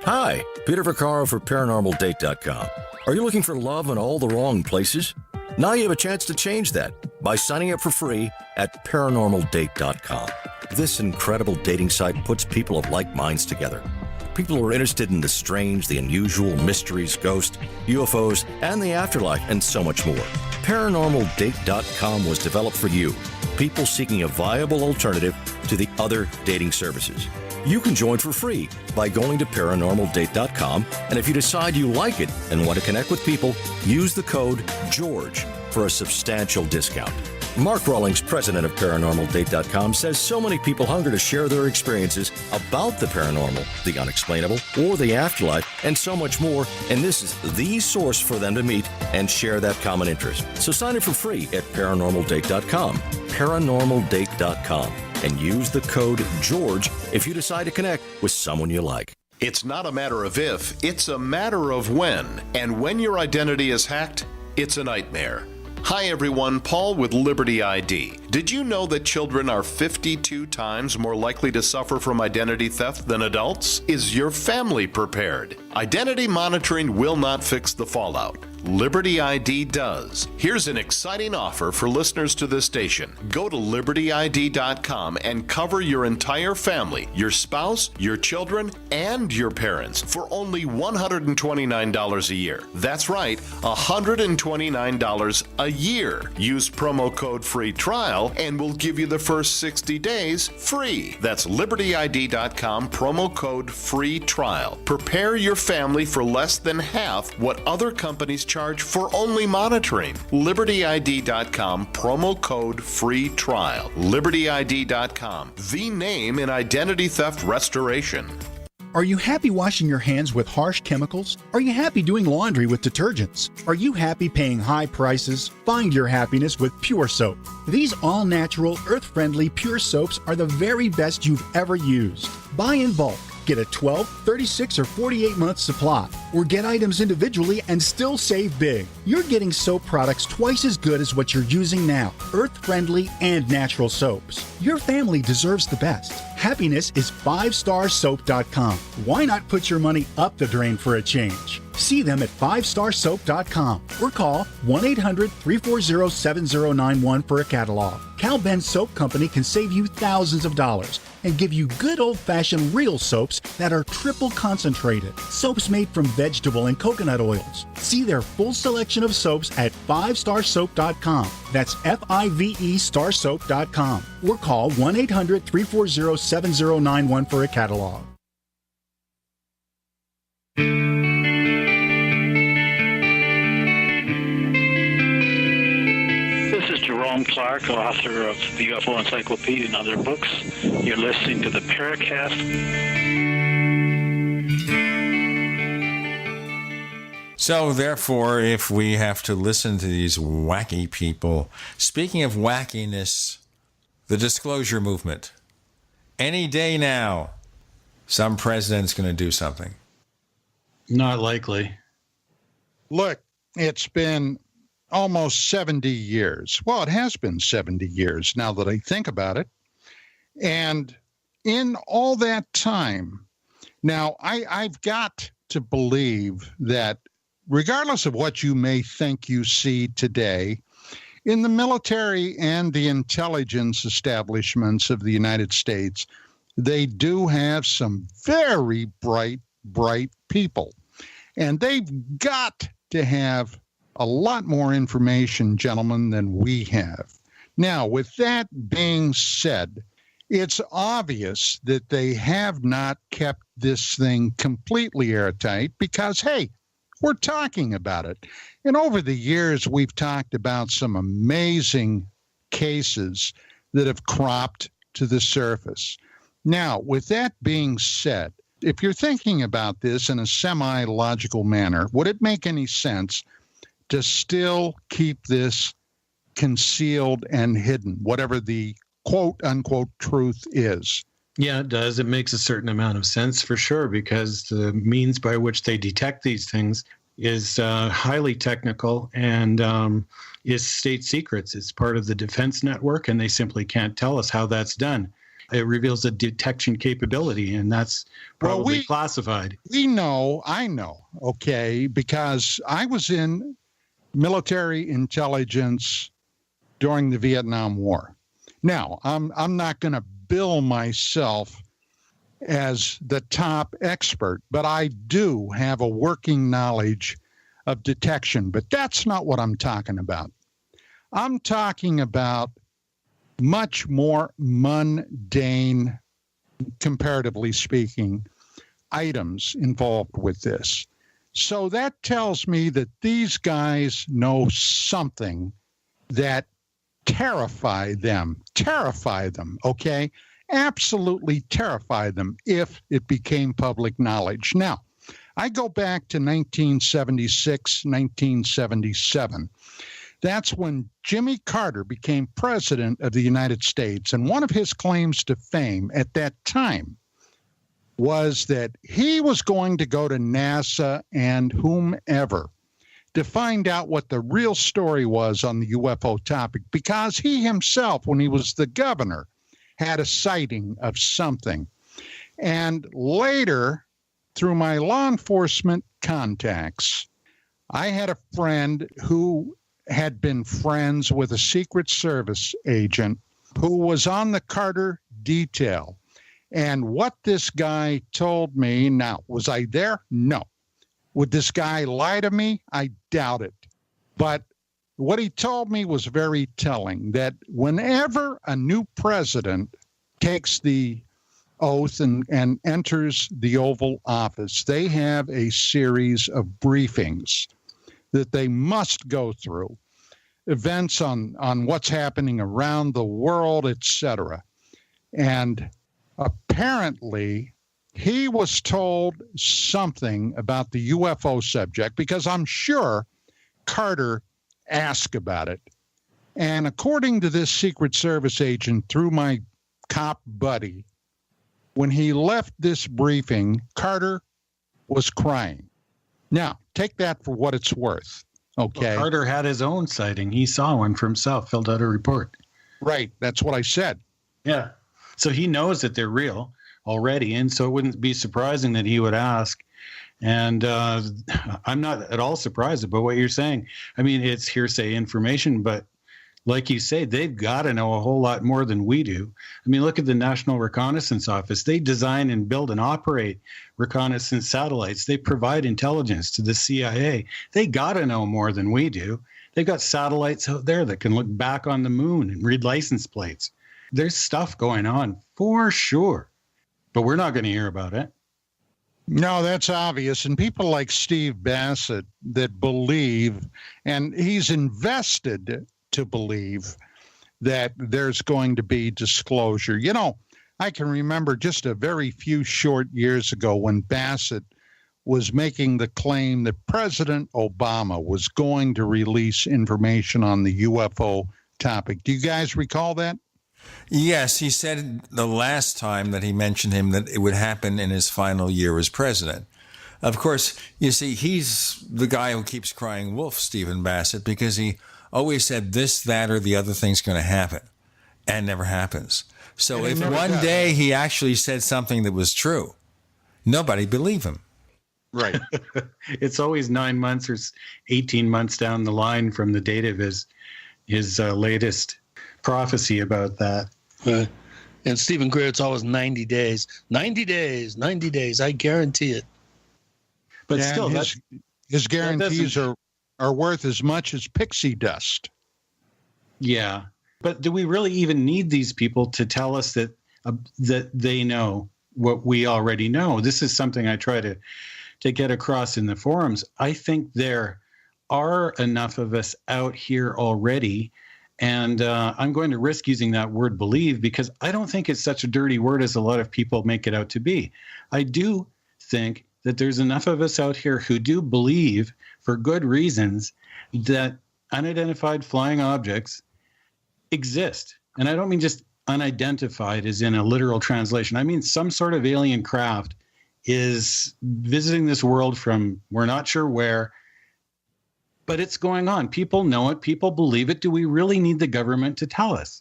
Hi, Peter Vaccaro for ParanormalDate.com. Are you looking for love in all the wrong places? Now you have a chance to change that by signing up for free at ParanormalDate.com. This incredible dating site puts people of like minds together. People who are interested in the strange, the unusual, mysteries, ghosts, UFOs, and the afterlife, and so much more. ParanormalDate.com was developed for you, people seeking a viable alternative to the other dating services. You can join for free by going to ParanormalDate.com, and if you decide you like it and want to connect with people, use the code GEORGE for a substantial discount. Mark Rawlings, president of ParanormalDate.com, says so many people hunger to share their experiences about the paranormal, the unexplainable, or the afterlife, and so much more, and this is the source for them to meet and share that common interest. So sign up for free at ParanormalDate.com, ParanormalDate.com, and use the code GEORGE if you decide to connect with someone you like. It's not a matter of if, it's a matter of when. And when your identity is hacked, it's a nightmare. Hi everyone, Paul with Liberty ID. Did you know that children are 52 times more likely to suffer from identity theft than adults? Is your family prepared? Identity monitoring will not fix the fallout. Liberty ID does. Here's an exciting offer for listeners to this station. Go to libertyid.com and cover your entire family, your spouse, your children, and your parents for only $129 a year. That's right, $129 a year. Use promo code free trial and we'll give you the first 60 days free. That's libertyid.com, promo code free trial. Prepare your family for less than half what other companies charge for only monitoring. libertyid.com, promo code free trial. libertyid.com, the name in identity theft restoration. Are you happy washing your hands with harsh chemicals? Are you happy doing laundry with detergents? Are you happy paying high prices? Find your happiness with Pure Soap. These all-natural, earth-friendly Pure Soaps are the very best you've ever used. Buy in bulk. Get a 12, 36, or 48-month supply, or get items individually and still save big. You're getting soap products twice as good as what you're using now, earth-friendly and natural soaps. Your family deserves the best. Happiness is 5starsoap.com. Why not put your money up the drain for a change? See them at 5starsoap.com or call 1-800-340-7091 for a catalog. Cal Ben Soap Company can save you thousands of dollars and give you good old-fashioned real soaps that are triple concentrated. Soaps made from vegetable and coconut oils. See their full selection of soaps at 5starsoap.com. That's F-I-V-E starsoap.com. Or call 1-800-340-7091 for a catalog. Jerome Clark, author of the UFO Encyclopedia and other books. You're listening to the Paracast. So, therefore, if we have to listen to these wacky people, speaking of wackiness, the disclosure movement. Any day now, some president's going to do something. Not likely. Look, it's been almost 70 years. Well, it has been 70 years now that I think about it. And in all that time, now I've got to believe that regardless of what you may think you see today, in the military and the intelligence establishments of the United States, they do have some very bright people. And they've got to have a lot more information, gentlemen, than we have. Now, with that being said, it's obvious that they have not kept this thing completely airtight because, hey, we're talking about it. And over the years, we've talked about some amazing cases that have cropped to the surface. Now, with that being said, if you're thinking about this in a semi-logical manner, would it make any sense to still keep this concealed and hidden, whatever the quote-unquote truth is? Yeah, it does. It makes a certain amount of sense for sure, because the means by which they detect these things is highly technical and is state secrets. It's part of the defense network, and they simply can't tell us how that's done. It reveals a detection capability, and that's probably classified. I know, okay, because I was in military intelligence during the Vietnam War. Now, I'm not going to bill myself as the top expert, but I do have a working knowledge of detection. But that's not what I'm talking about. I'm talking about much more mundane, comparatively speaking, items involved with this. So that tells me that these guys know something that terrify them, okay? Absolutely terrify them if it became public knowledge. Now, I go back to 1976, 1977. That's when Jimmy Carter became president of the United States. And one of his claims to fame at that time was that he was going to go to NASA and whomever to find out what the real story was on the UFO topic, because he himself, when he was the governor, had a sighting of something. And later, through my law enforcement contacts, I had a friend who had been friends with a Secret Service agent who was on the Carter detail. And what this guy told me, now, was I there? No. Would this guy lie to me? I doubt it. But what he told me was very telling, that whenever a new president takes the oath and enters the Oval Office, they have a series of briefings that they must go through, events on what's happening around the world, etc. And apparently, he was told something about the UFO subject, because I'm sure Carter asked about it. And according to this Secret Service agent, through my cop buddy, when he left this briefing, Carter was crying. Now, take that for what it's worth. Okay. Well, Carter had his own sighting. He saw one for himself, filled out a report. Right. That's what I said. Yeah. So he knows that they're real already. And so it wouldn't be surprising that he would ask. And I'm not at all surprised about what you're saying. I mean, it's hearsay information, but like you say, they've got to know a whole lot more than we do. I mean, look at the National Reconnaissance Office. They design and build and operate reconnaissance satellites. They provide intelligence to the CIA. They got to know more than we do. They've got satellites out there that can look back on the moon and read license plates. There's stuff going on for sure, but we're not going to hear about it. No, that's obvious. And people like Steve Bassett that believe, and he's invested to believe, that there's going to be disclosure. You know, I can remember just a very few short years ago when Bassett was making the claim that President Obama was going to release information on the UFO topic. Do you guys recall that? Yes, he said the last time that he mentioned him that it would happen in his final year as president. Of course, you see, he's the guy who keeps crying wolf, Stephen Bassett, because he always said this, that, or the other thing's going to happen, and never happens. So if one day he actually said something that was true, nobody believed him. Right. It's always 9 months or 18 months down the line from the date of his latest prophecy about that. And Stephen Greer, it's always 90 days. 90 days, 90 days. I guarantee it. But yeah, still, his guarantees are worth as much as pixie dust. Yeah. But do we really even need these people to tell us that they know what we already know? This is something I try to get across in the forums. I think there are enough of us out here already. And I'm going to risk using that word believe, because I don't think it's such a dirty word as a lot of people make it out to be. I do think that there's enough of us out here who do believe, for good reasons, that unidentified flying objects exist. And I don't mean just unidentified as in a literal translation. I mean some sort of alien craft is visiting this world from we're not sure where, but it's going on. People know it. People believe it. Do we really need the government to tell us?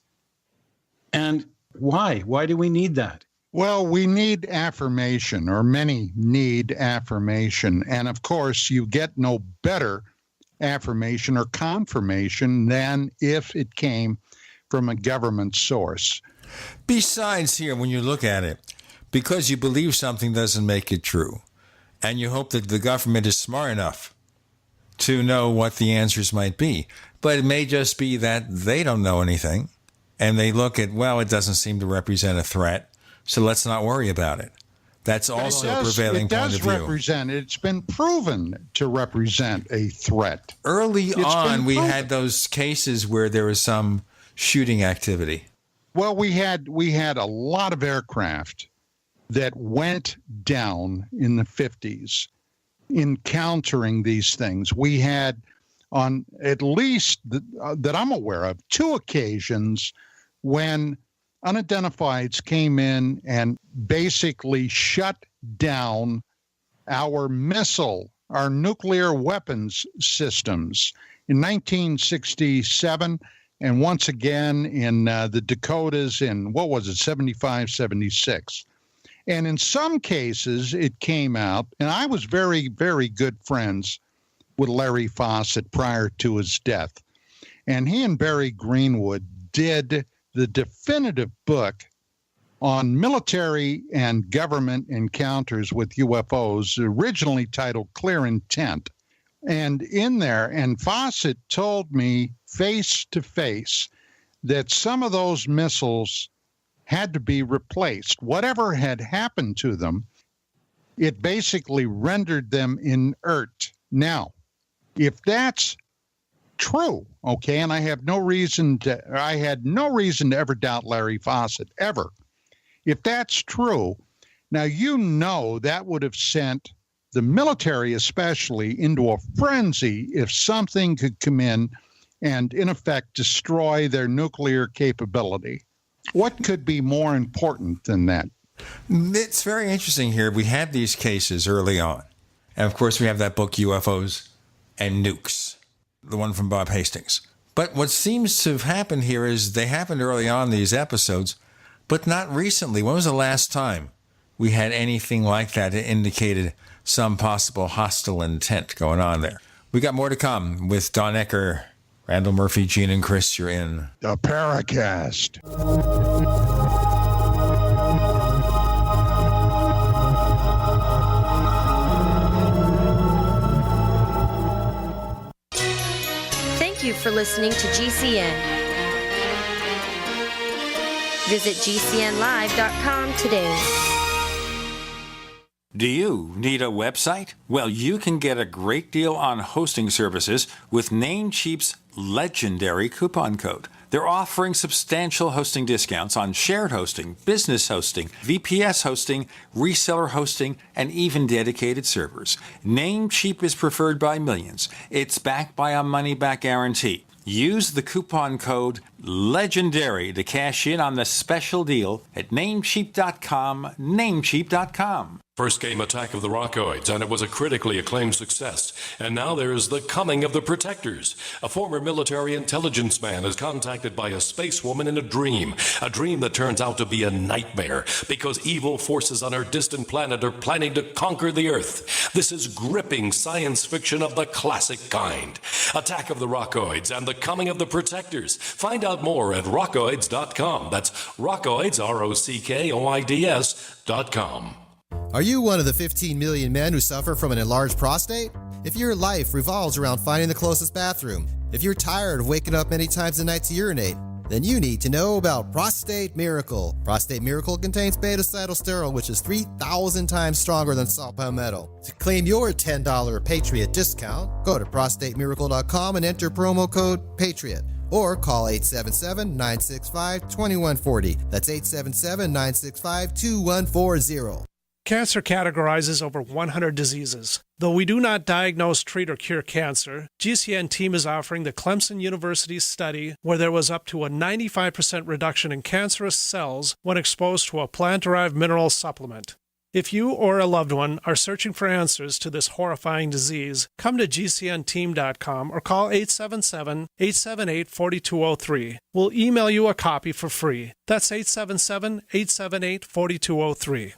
And why? Why do we need that? Well, we need affirmation, or many need affirmation. And of course, you get no better affirmation or confirmation than if it came from a government source. Besides, here, when you look at it, because you believe something doesn't make it true, and you hope that the government is smart enough to know what the answers might be. But it may just be that they don't know anything, and they look at, well, it doesn't seem to represent a threat, so let's not worry about it. That's also a prevailing point of view. It does represent, it's been proven to represent a threat. Early on, we had those cases where there was some shooting activity. Well, we had a lot of aircraft that went down in the 50s encountering these things. We had, on at least that I'm aware of, 2 occasions when unidentifieds came in and basically shut down our nuclear weapons systems in 1967, and once again in the Dakotas in, 75, 76. And in some cases, it came out, and I was very, very good friends with Larry Fawcett prior to his death. And he and Barry Greenwood did the definitive book on military and government encounters with UFOs, originally titled Clear Intent. And in there, and Fawcett told me face to face that some of those missiles had to be replaced. Whatever had happened to them, it basically rendered them inert. Now, if that's true, okay, and I had no reason to ever doubt Larry Fawcett, ever. If that's true, now that would have sent the military especially into a frenzy if something could come in and, in effect, destroy their nuclear capability. What could be more important than that? It's very interesting here. We had these cases early on. And, of course, we have that book, UFOs and Nukes, the one from Bob Hastings. But what seems to have happened here is they happened early on, these episodes, but not recently. When was the last time we had anything like that that indicated some possible hostile intent going on there? We got more to come with Don Ecker, Randall Murphy, Gene, and Chris. You're in the Paracast. Thank you for listening to GCN. Visit GCNlive.com today. Do you need a website? Well, you can get a great deal on hosting services with Namecheap's legendary coupon code. They're offering substantial hosting discounts on shared hosting, business hosting, VPS hosting, reseller hosting, and even dedicated servers. Namecheap is preferred by millions. It's backed by a money-back guarantee. Use the coupon code LEGENDARY to cash in on the special deal at Namecheap.com, Namecheap.com. First came Attack of the Rockoids, and it was a critically acclaimed success. And now there is The Coming of the Protectors. A former military intelligence man is contacted by a space woman in a dream that turns out to be a nightmare because evil forces on her distant planet are planning to conquer the Earth. This is gripping science fiction of the classic kind. Attack of the Rockoids and The Coming of the Protectors. Find out more at rockoids.com. That's Rockoids, ROCKOIDS.com. Are you one of the 15 million men who suffer from an enlarged prostate? If your life revolves around finding the closest bathroom, if you're tired of waking up many times a night to urinate, then you need to know about Prostate Miracle. Prostate Miracle contains beta-cytosterol, which is 3,000 times stronger than salt palmetto. To claim your $10 Patriot discount, go to prostatemiracle.com and enter promo code PATRIOT. Or call 877-965-2140. That's 877-965-2140. Cancer categorizes over 100 diseases. Though we do not diagnose, treat, or cure cancer, GCN team is offering the Clemson University study where there was up to a 95% reduction in cancerous cells when exposed to a plant-derived mineral supplement. If you or a loved one are searching for answers to this horrifying disease, come to GCNteam.com or call 877-878-4203. We'll email you a copy for free. That's 877-878-4203.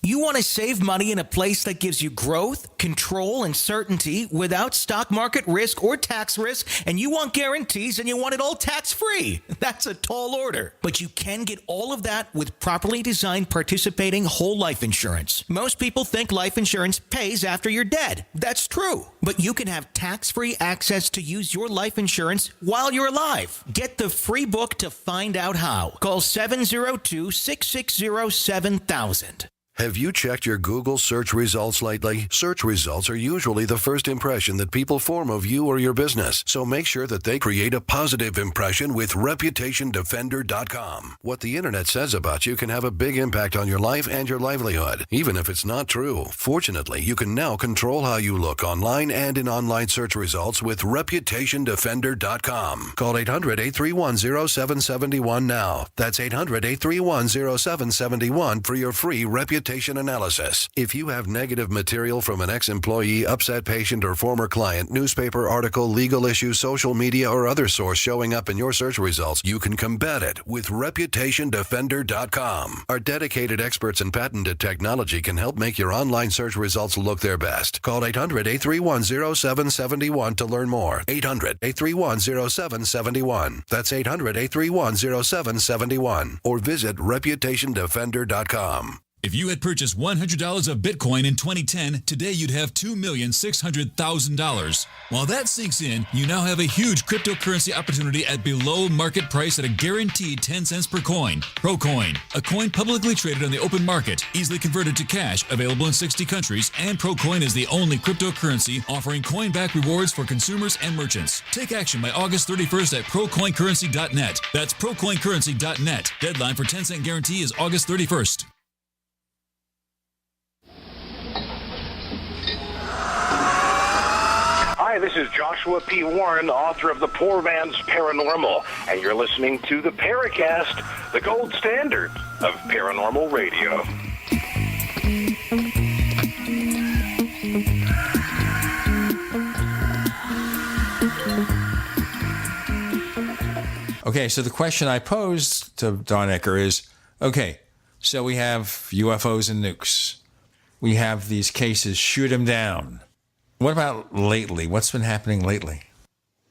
You want to save money in a place that gives you growth, control, and certainty without stock market risk or tax risk, and you want guarantees and you want it all tax-free. That's a tall order. But you can get all of that with properly designed participating whole life insurance. Most people think life insurance pays after you're dead. That's true. But you can have tax-free access to use your life insurance while you're alive. Get the free book to find out how. Call 702-660-7000. Have you checked your Google search results lately? Search results are usually the first impression that people form of you or your business. So make sure that they create a positive impression with ReputationDefender.com. What the internet says about you can have a big impact on your life and your livelihood, even if it's not true. Fortunately, you can now control how you look online and in online search results with ReputationDefender.com. Call 800-831-0771 now. That's 800-831-0771 for your free Reputation reputation analysis. If you have negative material from an ex-employee, upset patient, or former client, newspaper article, legal issue, social media, or other source showing up in your search results, you can combat it with ReputationDefender.com. Our dedicated experts in patented technology can help make your online search results look their best. Call 800-831-0771 to learn more. 800-831-0771. That's 800-831-0771. Or visit ReputationDefender.com. If you had purchased $100 of Bitcoin in 2010, today you'd have $2,600,000. While that sinks in, you now have a huge cryptocurrency opportunity at below market price at a guaranteed 10 cents per coin. ProCoin, a coin publicly traded on the open market, easily converted to cash, available in 60 countries, and ProCoin is the only cryptocurrency offering coin-back rewards for consumers and merchants. Take action by August 31st at ProCoinCurrency.net. That's ProCoinCurrency.net. Deadline for 10-cent guarantee is August 31st. Hi, this is Joshua P. Warren, author of The Poor Man's Paranormal, and you're listening to the Paracast, the gold standard of paranormal radio. Okay, so the question I posed to Don Ecker is, okay, so we have UFOs and nukes. We have these cases, shoot them down. What about lately? What's been happening lately?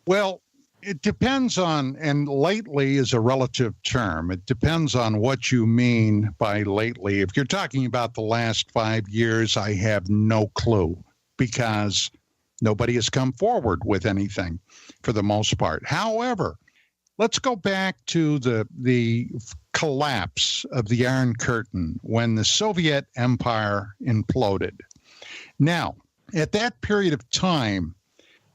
Well, it depends on, and lately is a relative term. It depends on what you mean by lately. If you're talking about the last 5 years, I have no clue because nobody has come forward with anything for the most part. However, let's go back to the collapse of the Iron Curtain when the Soviet Empire imploded. Now, at that period of time,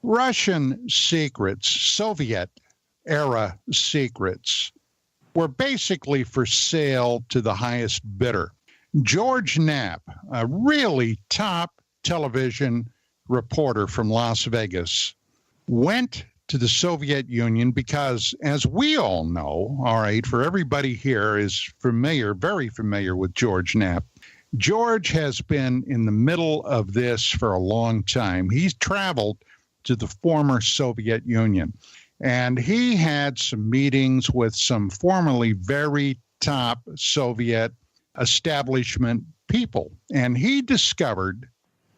Russian secrets, Soviet-era secrets, were basically for sale to the highest bidder. George Knapp, a really top television reporter from Las Vegas, went to the Soviet Union because, as we all know, all right, for everybody here is familiar, very familiar with George Knapp, George has been in the middle of this for a long time. He's traveled to the former Soviet Union, and he had some meetings with some formerly very top Soviet establishment people. And he discovered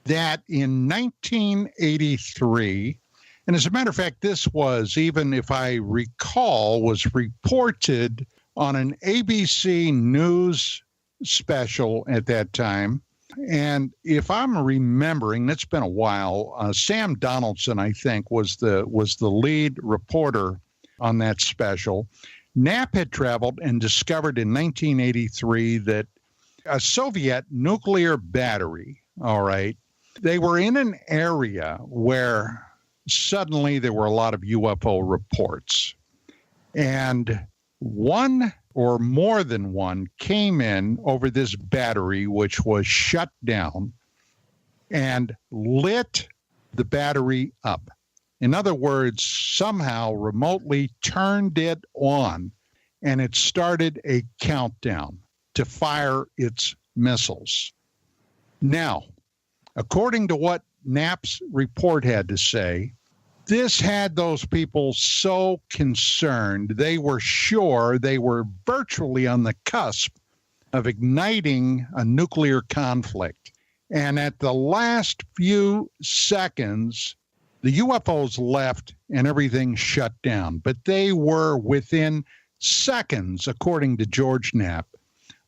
that in 1983, and as a matter of fact, this was, even if I recall, was reported on an ABC News special at that time. And if I'm remembering, it's been a while, Sam Donaldson, I think, was the lead reporter on that special. Knapp had traveled and discovered in 1983 that a Soviet nuclear battery, all right, they were in an area where suddenly there were a lot of UFO reports. And one or more than one came in over this battery, which was shut down, and lit the battery up. In other words, somehow remotely turned it on, and it started a countdown to fire its missiles. Now, according to what Knapp's report had to say, this had those people so concerned, they were sure, they were virtually on the cusp of igniting a nuclear conflict. And at the last few seconds, the UFOs left and everything shut down. But they were within seconds, according to George Knapp,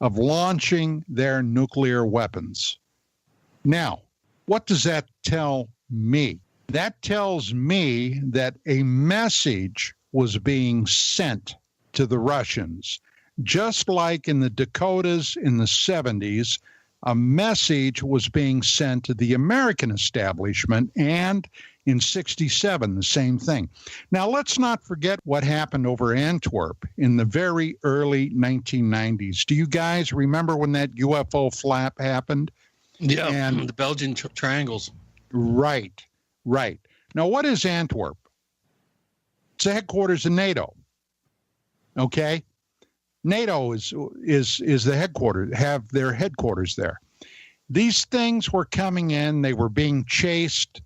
of launching their nuclear weapons. Now, what does that tell me? That tells me that a message was being sent to the Russians. Just like in the Dakotas in the 70s, a message was being sent to the American establishment, and in 67, the same thing. Now, let's not forget what happened over Antwerp in the very early 1990s. Do you guys remember when that UFO flap happened? Yeah, and the Belgian triangles. Right. Now, what is Antwerp? It's the headquarters of NATO. Okay? NATO is the headquarters, have their headquarters there. These things were coming in. They were being chased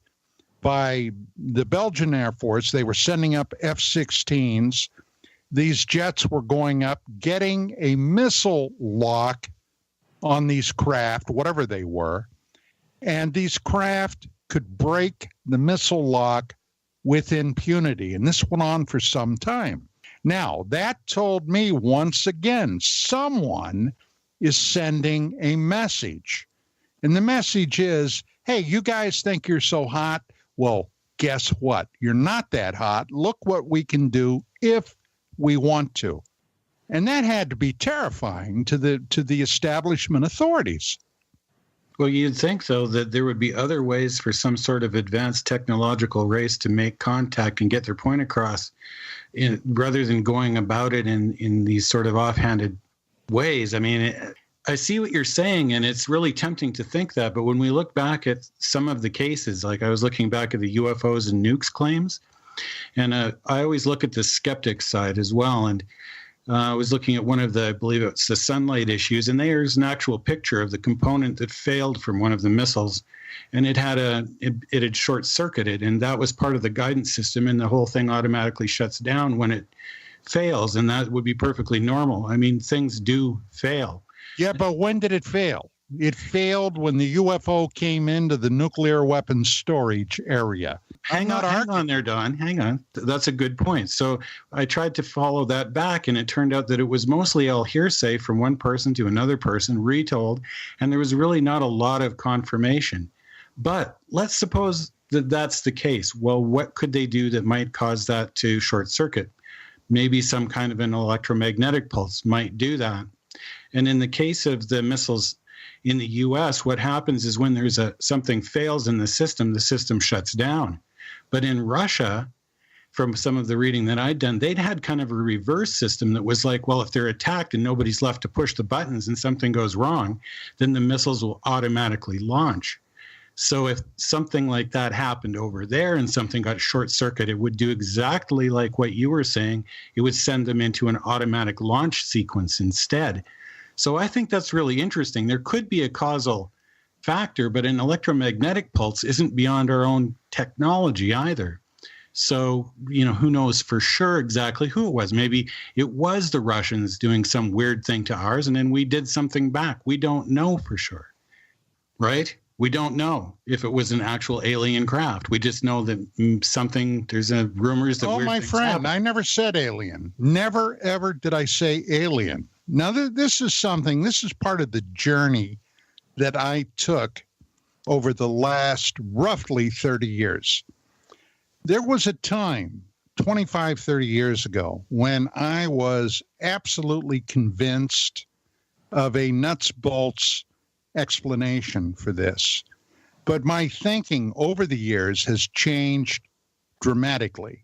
by the Belgian Air Force. They were sending up F-16s. These jets were going up, getting a missile lock on these craft, whatever they were. And these craft could break the missile lock with impunity. And this went on for some time. Now, that told me once again, someone is sending a message. And the message is, hey, you guys think you're so hot? Well, guess what? You're not that hot. Look what we can do if we want to. And that had to be terrifying to the establishment authorities. Well, you'd think, though, that there would be other ways for some sort of advanced technological race to make contact and get their point across, rather than going about it in these sort of offhanded ways. I mean, I see what you're saying, and it's really tempting to think that. But when we look back at some of the cases, like I was looking back at the UFOs and nukes claims, and I always look at the skeptic side as well. And I was looking at one of the, I believe it's the Sunlight issues, and there's an actual picture of the component that failed from one of the missiles, and it had short circuited, and that was part of the guidance system, and the whole thing automatically shuts down when it fails, and that would be perfectly normal. I mean, things do fail. Yeah, but when did it fail? It failed when the UFO came into the nuclear weapons storage area. Hang on there, Don. Hang on. That's a good point. So I tried to follow that back, and it turned out that it was mostly all hearsay from one person to another person, retold, and there was really not a lot of confirmation. But let's suppose that that's the case. Well, what could they do that might cause that to short circuit? Maybe some kind of an electromagnetic pulse might do that. And in the case of the missiles in the U.S., what happens is when there's something fails in the system shuts down. But in Russia, from some of the reading that I'd done, they'd had kind of a reverse system that was like, well, if they're attacked and nobody's left to push the buttons and something goes wrong, then the missiles will automatically launch. So if something like that happened over there and something got short-circuited, it would do exactly like what you were saying. It would send them into an automatic launch sequence instead. So I think that's really interesting. There could be a causal factor, but an electromagnetic pulse isn't beyond our own technology either. So, who knows for sure exactly who it was. Maybe it was the Russians doing some weird thing to ours, and then we did something back. We don't know for sure, right? We don't know if it was an actual alien craft. We just know that there's rumors that my friend, happen. I never said alien. Never, ever did I say alien. Now, this is part of the journey that I took over the last roughly 30 years. There was a time 25, 30 years ago when I was absolutely convinced of a nuts bolts explanation for this. But my thinking over the years has changed dramatically.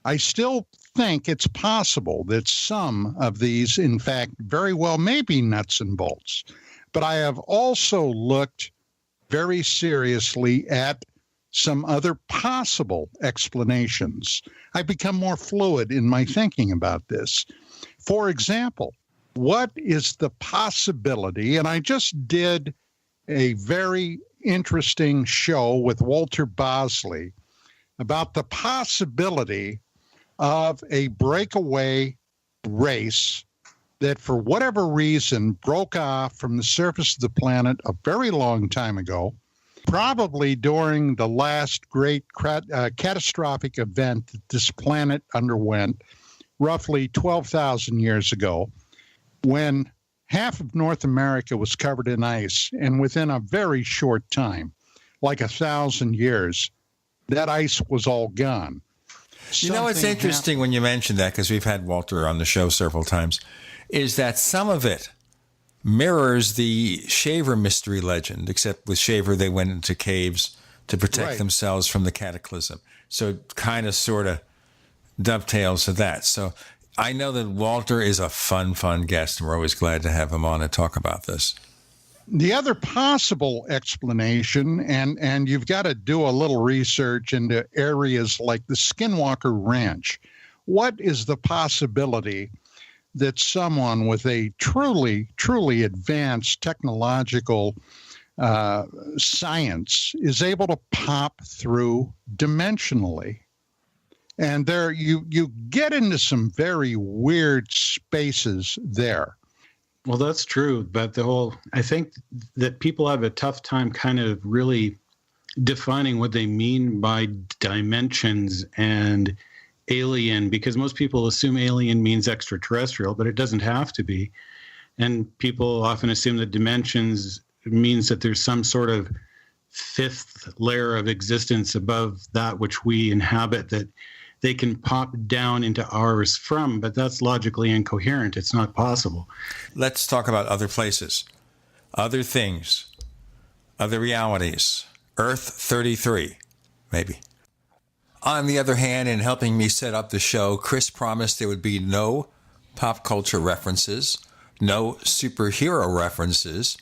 I still think it's possible that some of these, in fact, very well may be nuts and bolts. But I have also looked very seriously at some other possible explanations. I've become more fluid in my thinking about this. For example, what is the possibility, and I just did a very interesting show with Walter Bosley about the possibility of a breakaway race that for whatever reason broke off from the surface of the planet a very long time ago, probably during the last great catastrophic event that this planet underwent roughly 12,000 years ago, when half of North America was covered in ice, and within a very short time, like 1,000 years, that ice was all gone. It's interesting when you mention that, because we've had Walter on the show several times, is that some of it mirrors the Shaver mystery legend, except with Shaver, they went into caves to protect themselves from the cataclysm. So it kind of sort of dovetails to that. So I know that Walter is a fun guest, and we're always glad to have him on and talk about this. The other possible explanation, and you've got to do a little research into areas like the Skinwalker Ranch. What is the possibility that someone with a truly, truly advanced technological science is able to pop through dimensionally. And there you get into some very weird spaces there. Well, that's true. But I think that people have a tough time kind of really defining what they mean by dimensions and alien, because most people assume alien means extraterrestrial, but it doesn't have to be. And people often assume that dimensions means that there's some sort of fifth layer of existence above that which we inhabit that they can pop down into ours from, but that's logically incoherent. It's not possible. Let's talk about other places, other things, other realities. Earth 33, maybe. On the other hand, in helping me set up the show, Chris promised there would be no pop culture references, no superhero references,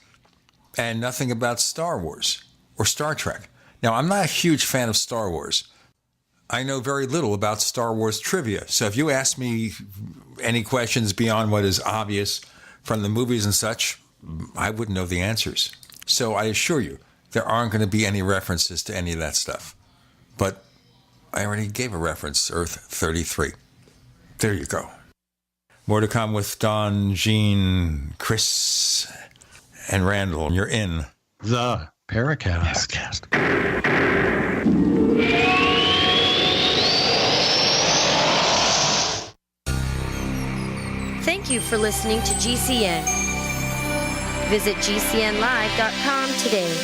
and nothing about Star Wars or Star Trek. Now, I'm not a huge fan of Star Wars. I know very little about Star Wars trivia. So if you ask me any questions beyond what is obvious from the movies and such, I wouldn't know the answers. So I assure you, there aren't going to be any references to any of that stuff. But I already gave a reference, Earth 33. There you go. More to come with Don, Gene, Chris, and Randall. You're in the Paracast. Thank you for listening to GCN. Visit GCNlive.com today.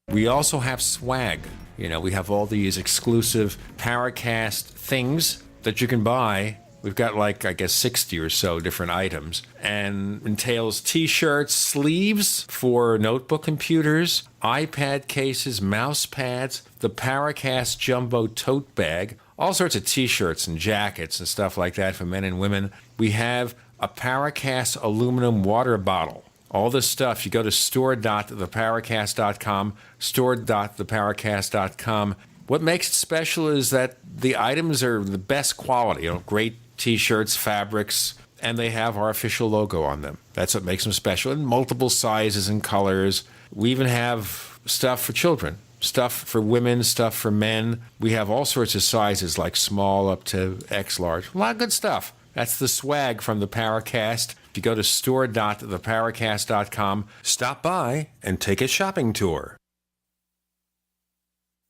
We also have swag. We have all these exclusive Paracast things that you can buy. We've got 60 or so different items, and entails t-shirts, sleeves for notebook computers, iPad cases, mouse pads, the Paracast Jumbo tote bag, all sorts of t-shirts and jackets and stuff like that for men and women. We have a Paracast aluminum water bottle. All this stuff, you go to store.theparacast.com, store.theparacast.com. What makes it special is that the items are the best quality, great t-shirts, fabrics, and they have our official logo on them. That's what makes them special, in multiple sizes and colors. We even have stuff for children, stuff for women, stuff for men. We have all sorts of sizes, like small up to X large. A lot of good stuff. That's the swag from the Paracast. If you go to store.theparacast.com, stop by and take a shopping tour.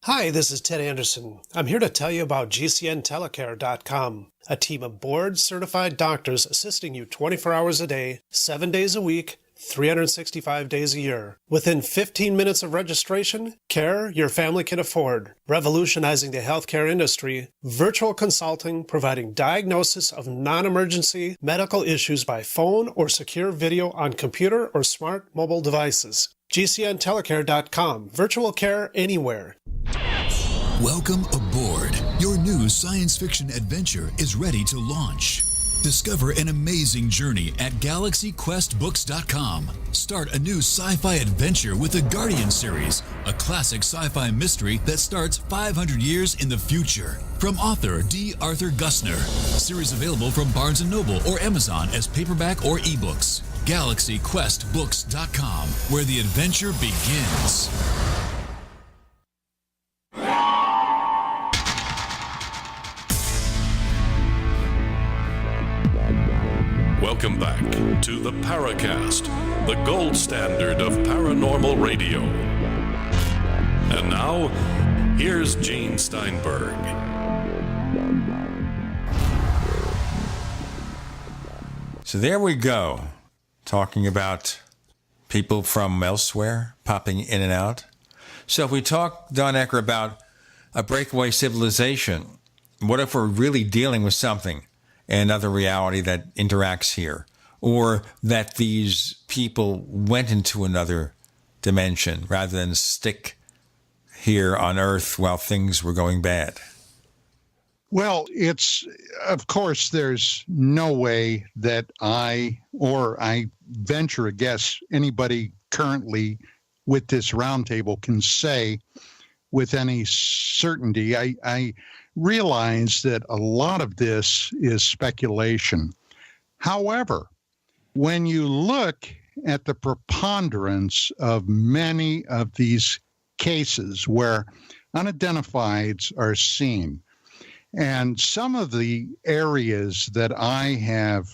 Hi, this is Ted Anderson. I'm here to tell you about GCNtelecare.com, a team of board-certified doctors assisting you 24 hours a day, 7 days a week, 365 days a year. Within 15 minutes of registration, care your family can afford. Revolutionizing the healthcare industry, virtual consulting providing diagnosis of non-emergency medical issues by phone or secure video on computer or smart mobile devices. GCNtelecare.com. Virtual care anywhere. Welcome aboard. Your new science fiction adventure is ready to launch. Discover an amazing journey at GalaxyQuestBooks.com. Start a new sci-fi adventure with the Guardian series, a classic sci-fi mystery that starts 500 years in the future. From author D. Arthur Gussner. Series available from Barnes & Noble or Amazon as paperback or ebooks. GalaxyQuestBooks.com, where the adventure begins. Welcome back to the Paracast, the gold standard of paranormal radio. And now, here's Gene Steinberg. So there we go, talking about people from elsewhere popping in and out. So if we talk, Don Ecker, about a breakaway civilization, what if we're really dealing with something, another reality that interacts here, or that these people went into another dimension rather than stick here on Earth while things were going bad? Well, of course, there's no way that I venture a guess anybody currently with this roundtable can say with any certainty. realize that a lot of this is speculation. However, when you look at the preponderance of many of these cases where unidentifieds are seen, and some of the areas that I have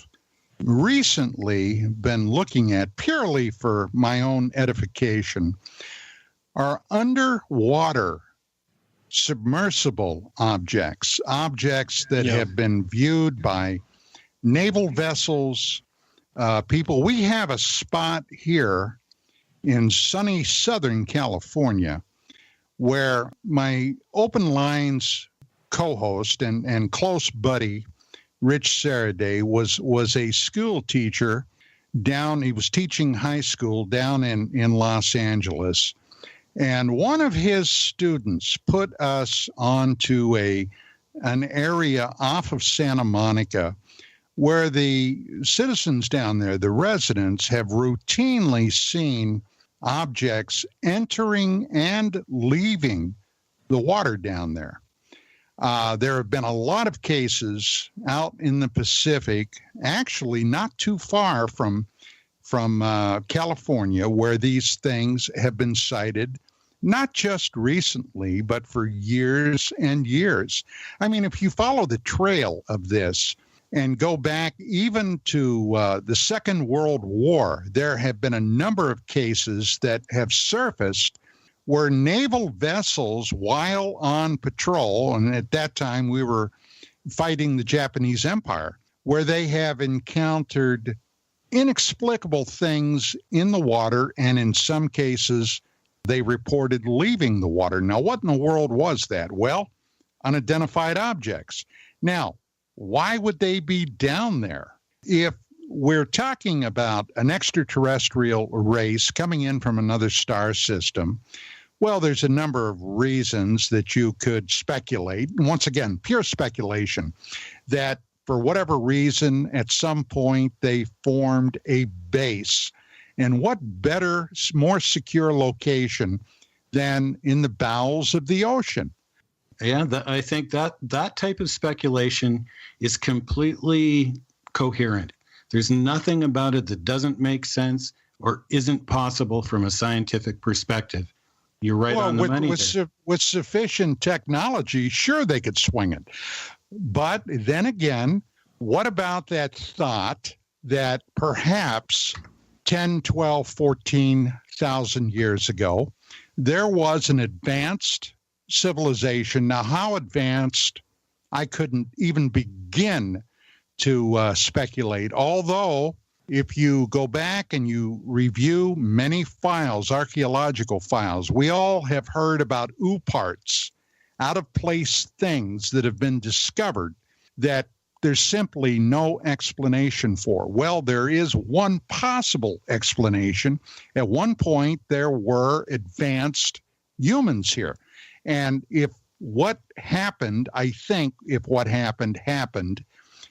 recently been looking at purely for my own edification are underwater submersible objects that have been viewed by naval vessels, people. We have a spot here in sunny Southern California where my Open Lines co-host and close buddy, Rich Saraday, was a school teacher down. He was teaching high school down in Los Angeles. And one of his students put us onto an area off of Santa Monica where the citizens down there, the residents, have routinely seen objects entering and leaving the water down there. There have been a lot of cases out in the Pacific, actually not too far from California, where these things have been sighted, not just recently, but for years and years. I mean, if you follow the trail of this and go back even to the Second World War, there have been a number of cases that have surfaced where naval vessels, while on patrol, and at that time we were fighting the Japanese Empire, where they have encountered inexplicable things in the water, and in some cases they reported leaving the water. Now, what in the world was that? Well, unidentified objects. Now, why would they be down there? If we're talking about an extraterrestrial race coming in from another star system, well, there's a number of reasons that you could speculate. Once again, pure speculation, that for whatever reason, at some point, they formed a base. And what better, more secure location than in the bowels of the ocean? Yeah, I think that type of speculation is completely coherent. There's nothing about it that doesn't make sense or isn't possible from a scientific perspective. You're right on the money there. With sufficient technology, sure, they could swing it. But then again, what about that thought that perhaps 10, 12, 14,000 years ago, there was an advanced civilization? Now, how advanced, I couldn't even begin to speculate. Although, if you go back and you review many files, archaeological files, we all have heard about OOPArts, out-of-place things that have been discovered that there's simply no explanation for. Well, there is one possible explanation. At one point, there were advanced humans here. And if what happened, I think if what happened,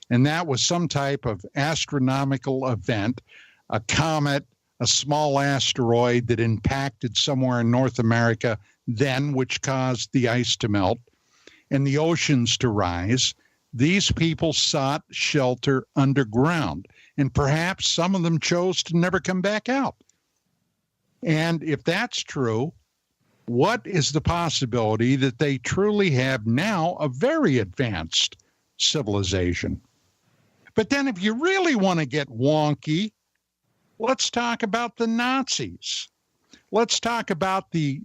and that was some type of astronomical event, a comet, a small asteroid that impacted somewhere in North America then, which caused the ice to melt and the oceans to rise. These people sought shelter underground, and perhaps some of them chose to never come back out. And if that's true, what is the possibility that they truly have now a very advanced civilization? But then if you really want to get wonky, let's talk about the Nazis. Let's talk about the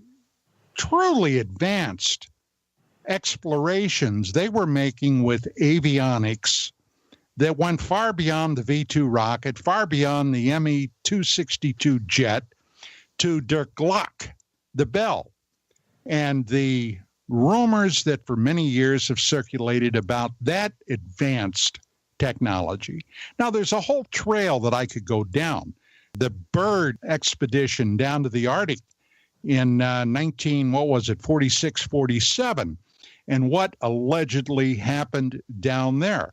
truly advanced explorations they were making with avionics that went far beyond the V-2 rocket, far beyond the Me-262 jet, to Der Glock, the bell, and the rumors that for many years have circulated about that advanced technology. Now, there's a whole trail that I could go down. The Byrd expedition down to the Arctic in 46, 47, and what allegedly happened down there.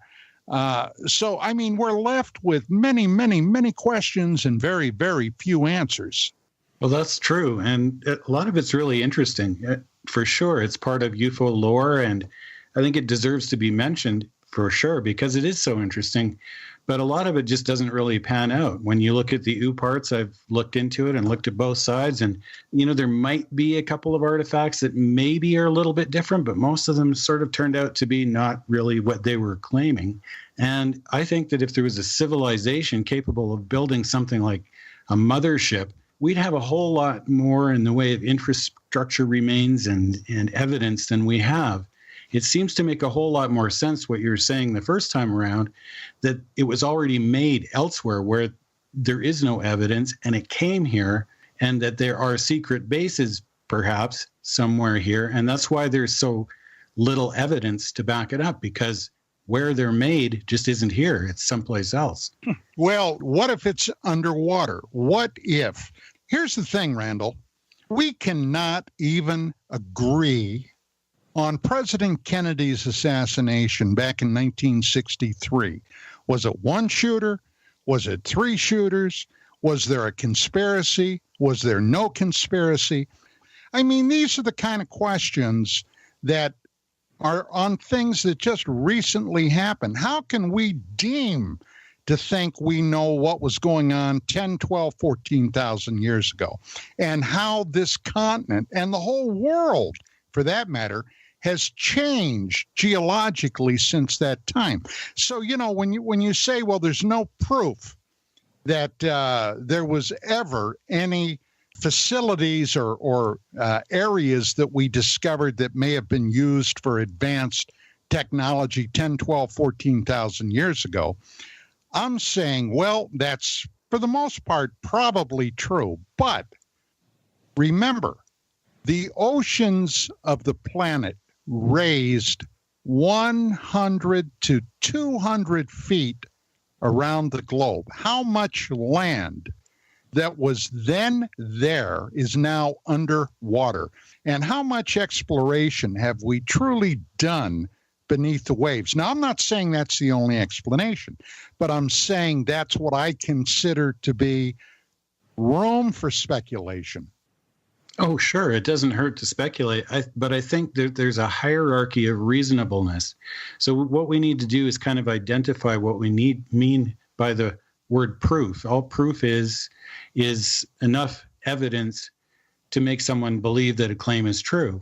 So, I mean, we're left with many, many, many questions and very, very few answers. Well, that's true. And a lot of it's really interesting. For sure, it's part of UFO lore. And I think it deserves to be mentioned for sure because it is so interesting. But a lot of it just doesn't really pan out. When you look at the OO parts, I've looked into it and looked at both sides. And, there might be a couple of artifacts that maybe are a little bit different, but most of them sort of turned out to be not really what they were claiming. And I think that if there was a civilization capable of building something like a mothership, we'd have a whole lot more in the way of infrastructure remains and evidence than we have. It seems to make a whole lot more sense what you were saying the first time around, that it was already made elsewhere where there is no evidence and it came here, and that there are secret bases perhaps somewhere here. And that's why there's so little evidence to back it up, because where they're made just isn't here. It's someplace else. Well, what if it's underwater? What if? Here's the thing, Randall. We cannot even agree on President Kennedy's assassination back in 1963. Was it one shooter? Was it three shooters? Was there a conspiracy? Was there no conspiracy? I mean, these are the kind of questions that are on things that just recently happened. How can we deem to think we know what was going on 10, 12, 14,000 years ago, and how this continent and the whole world, for that matter, has changed geologically since that time? So, when you say, well, there's no proof that there was ever any facilities or areas that we discovered that may have been used for advanced technology 10, 12, 14,000 years ago, I'm saying, well, that's for the most part probably true. But remember, the oceans of the planet raised 100 to 200 feet around the globe. How much land that was then there is now underwater? And how much exploration have we truly done beneath the waves? Now, I'm not saying that's the only explanation, but I'm saying that's what I consider to be room for speculation. Oh, sure. It doesn't hurt to speculate. But I think that there's a hierarchy of reasonableness. So what we need to do is kind of identify what we mean by the word proof. All proof is enough evidence to make someone believe that a claim is true.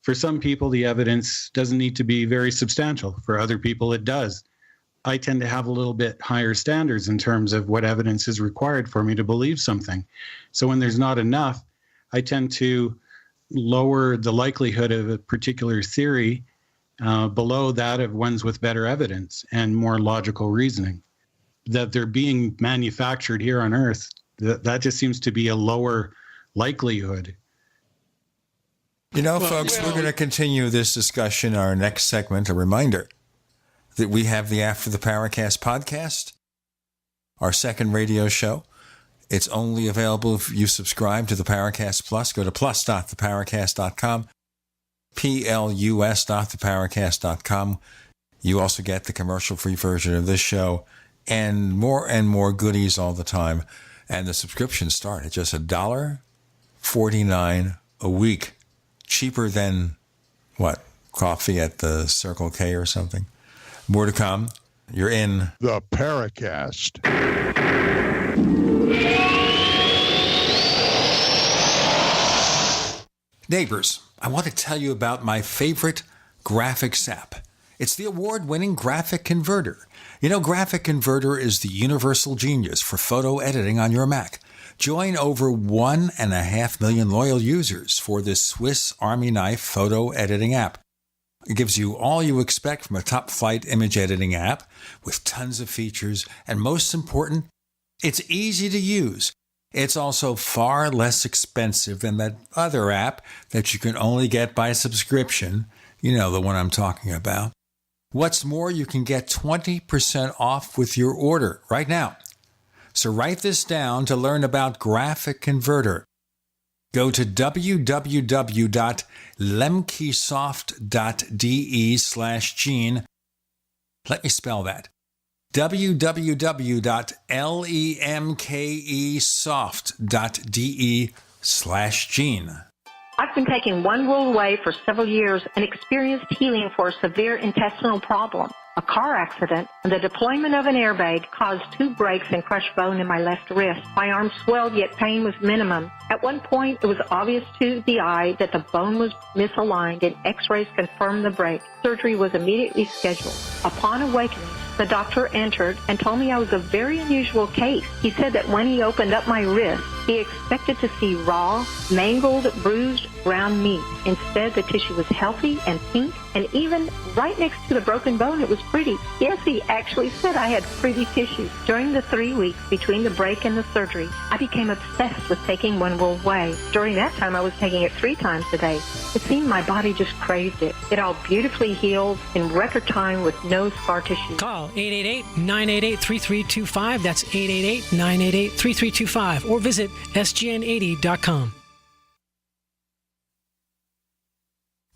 For some people, the evidence doesn't need to be very substantial. For other people, it does. I tend to have a little bit higher standards in terms of what evidence is required for me to believe something. So when there's not enough, I tend to lower the likelihood of a particular theory below that of ones with better evidence and more logical reasoning. That they're being manufactured here on Earth, that just seems to be a lower likelihood. Folks, we're going to continue this discussion in our next segment. A reminder that we have the After the Paracast podcast, our second radio show. It's only available if you subscribe to the Paracast Plus. Go to plus.theparacast.com, plus.theparacast.com. You also get the commercial-free version of this show and more goodies all the time. And the subscriptions start at just $1.49 a week. Cheaper than, coffee at the Circle K or something. More to come. You're in the Paracast. Neighbors, I want to tell you about my favorite graphics app. It's the award-winning Graphic Converter. Graphic Converter is the universal genius for photo editing on your Mac. Join over 1.5 million loyal users for this Swiss Army knife photo editing app. It gives you all you expect from a top-flight image editing app with tons of features, and most important, it's easy to use. It's also far less expensive than that other app that you can only get by subscription. You know the one I'm talking about. What's more, you can get 20% off with your order right now. So write this down to learn about Graphic Converter. Go to www.lemkesoft.de/Gene. Let me spell that. www.lemkesoft.de/Gene. I've been taking One World Away for several years and experienced healing for a severe intestinal problem. A car accident and the deployment of an airbag caused 2 breaks and crushed bone in my left wrist. My arm swelled, yet pain was minimum. At one point, it was obvious to the eye that the bone was misaligned, and x-rays confirmed the break. Surgery was immediately scheduled. Upon awakening, the doctor entered and told me I was a very unusual case. He said that when he opened up my wrist, he expected to see raw, mangled, bruised, brown meat. Instead, the tissue was healthy and pink, and even right next to the broken bone, it was pretty. Yes, he actually said I had pretty tissue. During the 3 weeks between the break and the surgery, I became obsessed with taking One World Away. During that time, I was taking it 3 times a day. It seemed my body just craved it. It all beautifully healed in record time with no scar tissue. Call 888-988-3325. That's 888-988-3325. Or visit sgn80.com.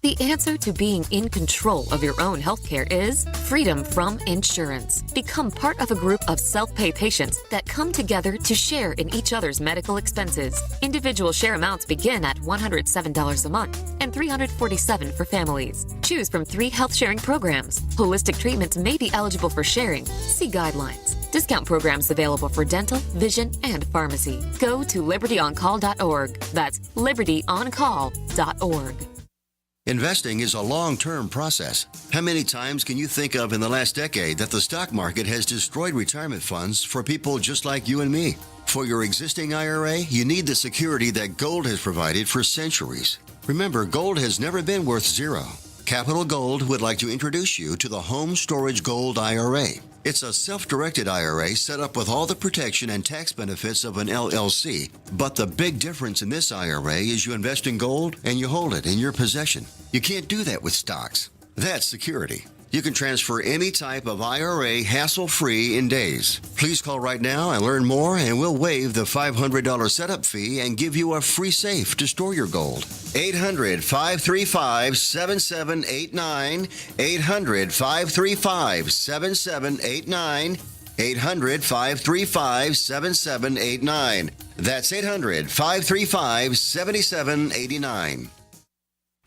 The answer to being in control of your own healthcare is freedom from insurance. Become part of a group of self-pay patients that come together to share in each other's medical expenses. Individual share amounts begin at $107 a month and $347 for families. Choose from 3 health-sharing programs. Holistic treatments may be eligible for sharing. See guidelines. Discount programs available for dental, vision, and pharmacy. Go to libertyoncall.org. That's libertyoncall.org. Investing is a long-term process. How many times can you think of in the last decade that the stock market has destroyed retirement funds for people just like you and me? For your existing IRA, you need the security that gold has provided for centuries. Remember, gold has never been worth zero. Capital Gold would like to introduce you to the Home Storage Gold IRA. It's a self-directed IRA set up with all the protection and tax benefits of an LLC. But the big difference in this IRA is you invest in gold and you hold it in your possession. You can't do that with stocks. That's security. You can transfer any type of IRA hassle-free in days. Please call right now and learn more, and we'll waive the $500 setup fee and give you a free safe to store your gold. 800-535-7789. 800-535-7789. 800-535-7789. That's 800-535-7789.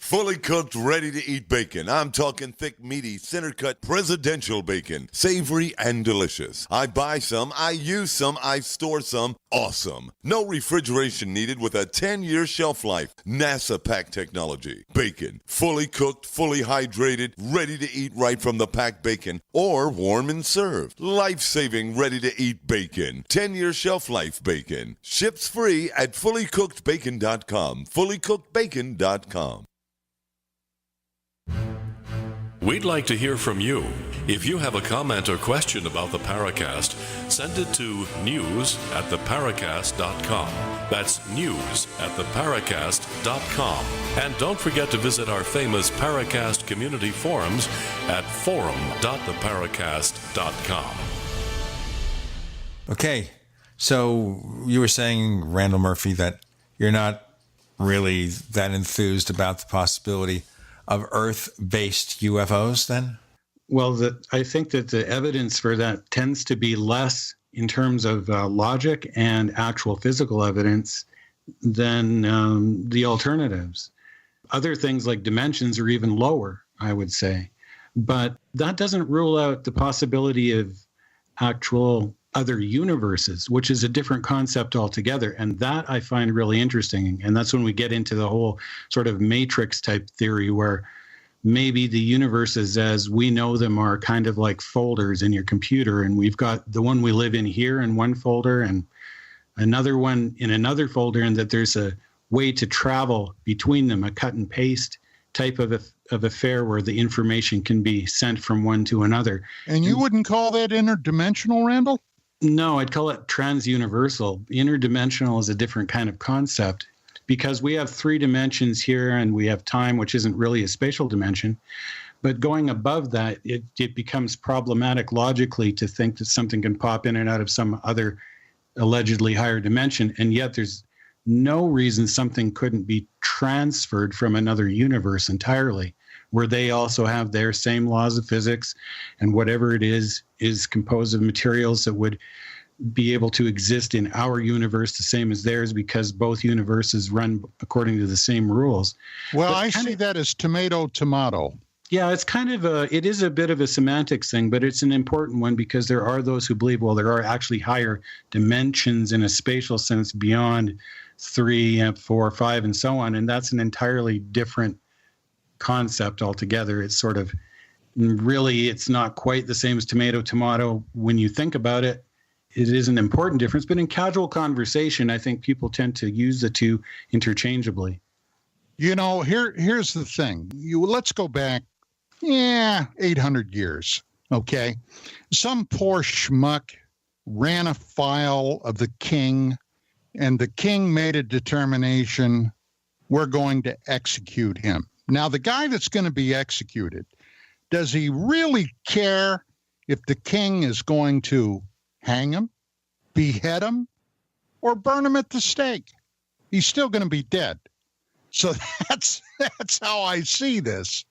Fully cooked, ready-to-eat bacon. I'm talking thick, meaty, center-cut presidential bacon. Savory and delicious. I buy some, I use some, I store some. Awesome. No refrigeration needed with a 10-year shelf life. NASA-packed technology. Bacon. Fully cooked, fully hydrated, ready to eat right from the packed bacon. Or warm and served. Life-saving, ready-to-eat bacon. 10-year shelf life bacon. Ships free at fullycookedbacon.com. Fullycookedbacon.com. We'd like to hear from you. If you have a comment or question about the Paracast, send it to news@theparacast.com. That's news@theparacast.com. And don't forget to visit our famous Paracast community forums at forum.theparacast.com. Okay, so you were saying, Randall Murphy, that you're not really that enthused about the possibility of Earth-based UFOs then? Well, I think that the evidence for that tends to be less in terms of logic and actual physical evidence than the alternatives. Other things like dimensions are even lower, I would say. But that doesn't rule out the possibility of actual other universes, which is a different concept altogether. And that I find really interesting. And that's when we get into the whole sort of matrix type theory where maybe the universes as we know them are kind of like folders in your computer. And we've got the one we live in here in one folder and another one in another folder, and that there's a way to travel between them, a cut and paste type of affair where the information can be sent from one to another. And you wouldn't call that interdimensional, Randall? No, I'd call it transuniversal. Interdimensional is a different kind of concept because we have 3 dimensions here and we have time, which isn't really a spatial dimension. But going above that, it becomes problematic logically to think that something can pop in and out of some other allegedly higher dimension. And yet there's no reason something couldn't be transferred from another universe entirely, where they also have their same laws of physics, and whatever it is composed of materials that would be able to exist in our universe the same as theirs because both universes run according to the same rules. Well, I see that as tomato. Yeah, it's kind of it is a bit of a semantics thing, but it's an important one because there are those who believe, well, there are actually higher dimensions in a spatial sense beyond 3, 4, 5, and so on. And that's an entirely different concept altogether. It's sort of really, it's not quite the same as tomato when you think about it. It is an important difference, but in casual conversation, I think people tend to use the two interchangeably. You know, here's the thing. Let's go back, 800 years, okay? Some poor schmuck ran afoul of the king, and the king made a determination, we're going to execute him. Now, the guy that's going to be executed, does he really care if the king is going to hang him, behead him, or burn him at the stake? He's still going to be dead. So that's how I see this.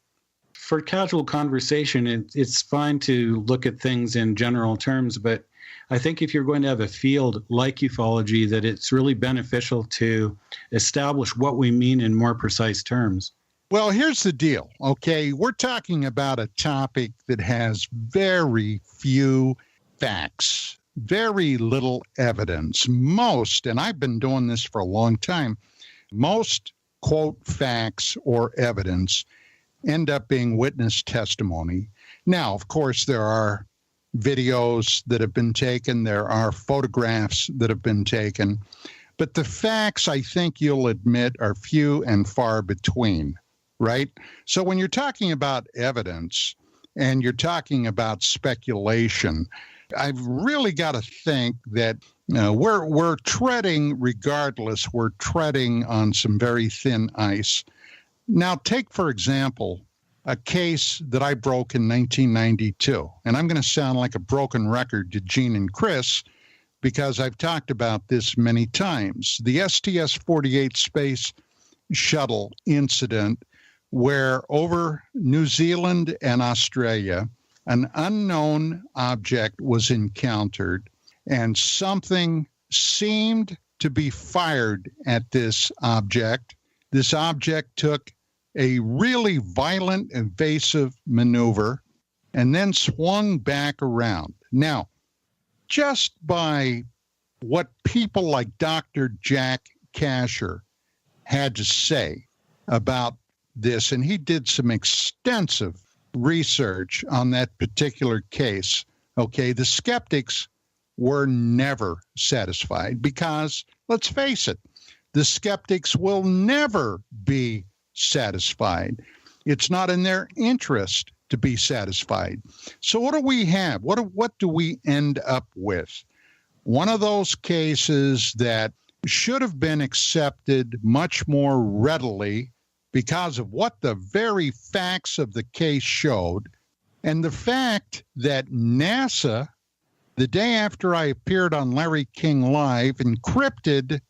For casual conversation, it's fine to look at things in general terms, but I think if you're going to have a field like ufology, that it's really beneficial to establish what we mean in more precise terms. Well, here's the deal, okay? We're talking about a topic that has very few facts, very little evidence. Most, and I've been doing this for a long time, most, quote, facts or evidence end up being witness testimony. Now, of course, there are videos that have been taken. There are photographs that have been taken. But the facts, I think you'll admit, are few and far between, right? So when you're talking about evidence and you're talking about speculation, I've really got to think that we're treading, regardless, we're treading on some very thin ice. Now, take, for example, a case that I broke in 1992. And I'm going to sound like a broken record to Gene and Chris because I've talked about this many times. The STS-48 space shuttle incident where over New Zealand and Australia, an unknown object was encountered and something seemed to be fired at this object. This object took a really violent, evasive maneuver and then swung back around. Now, just by what people like Dr. Jack Kasher had to say about this, and he did some extensive research on that particular case, okay, the skeptics were never satisfied because, let's face it, the skeptics will never be satisfied. It's not in their interest to be satisfied. So what do we have? What do we end up with? One of those cases that should have been accepted much more readily because of what the very facts of the case showed, and the fact that NASA, the day after I appeared on Larry King Live, encrypted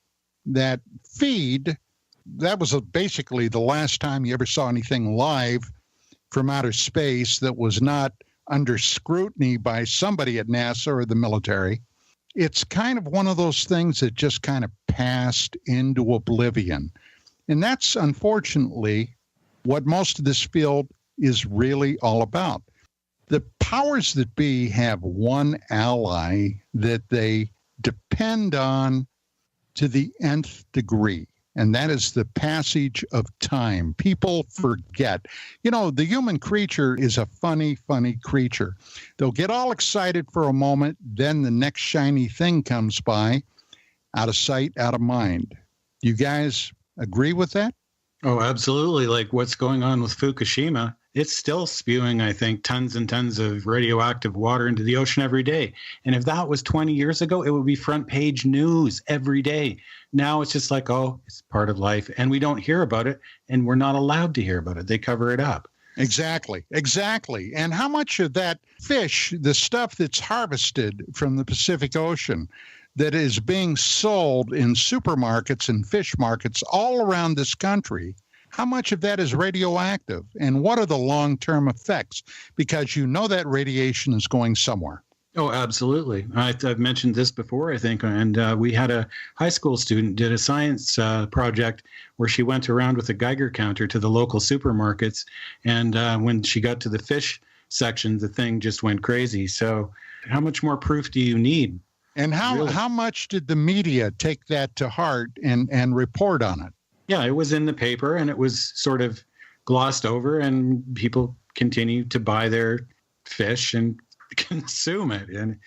that feed. That was basically the last time you ever saw anything live from outer space that was not under scrutiny by somebody at NASA or the military. It's kind of one of those things that just kind of passed into oblivion. And that's unfortunately what most of this field is really all about. The powers that be have one ally that they depend on to the nth degree, and that is the passage of time. People forget. You know, the human creature is a funny, funny creature. They'll get all excited for a moment, then the next shiny thing comes by, out of sight, out of mind. You guys agree with that? Oh, absolutely. Like what's going on with Fukushima, it's still spewing, I think, tons and tons of radioactive water into the ocean every day. And if that was 20 years ago, it would be front page news every day. Now it's just like, oh, it's part of life. And we don't hear about it, and we're not allowed to hear about it. They cover it up. Exactly. And how much of that fish, the stuff that's harvested from the Pacific Ocean, that is being sold in supermarkets and fish markets all around this country, how much of that is radioactive? And what are the long-term effects? Because you know that radiation is going somewhere. Oh, absolutely. I've mentioned this before, I think, and we had a high school student did a science project where she went around with a Geiger counter to the local supermarkets, and when she got to the fish section, the thing just went crazy. So how much more proof do you need? And how much did the media take that to heart and report on it? Yeah, it was in the paper, and it was sort of glossed over, and people continued to buy their fish and consume it. And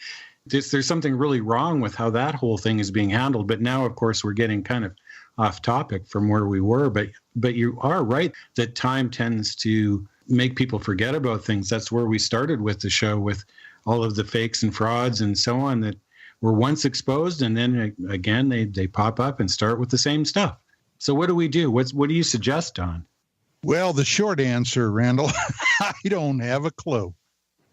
there's something really wrong with how that whole thing is being handled. But now, of course, we're getting kind of off topic from where we were. But you are right that time tends to make people forget about things. That's where we started with the show, with all of the fakes and frauds and so on that were once exposed, and then again they pop up and start with the same stuff. So what do we do? What do you suggest, Don? Well, the short answer, Randall, I don't have a clue.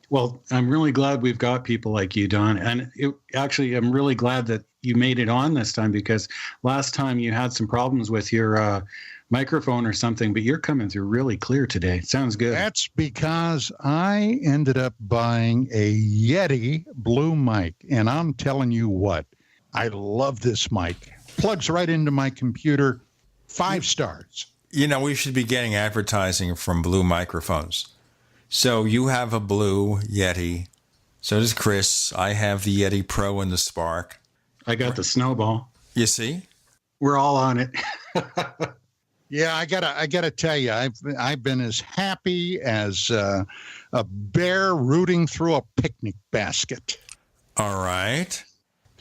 Well, I'm really glad we've got people like you, Don. And I'm really glad that you made it on this time, because last time you had some problems with your microphone or something, but you're coming through really clear today. It sounds good. That's because I ended up buying a Yeti Blue mic. And I'm telling you what, I love this mic. Plugs right into my computer. 5 stars. You know, we should be getting advertising from Blue microphones. So you have a Blue Yeti. So does Chris. I have the Yeti Pro and the Spark. I got the Snowball. You see? We're all on it. Yeah, I gotta tell you, I've been as happy as a bear rooting through a picnic basket. All right.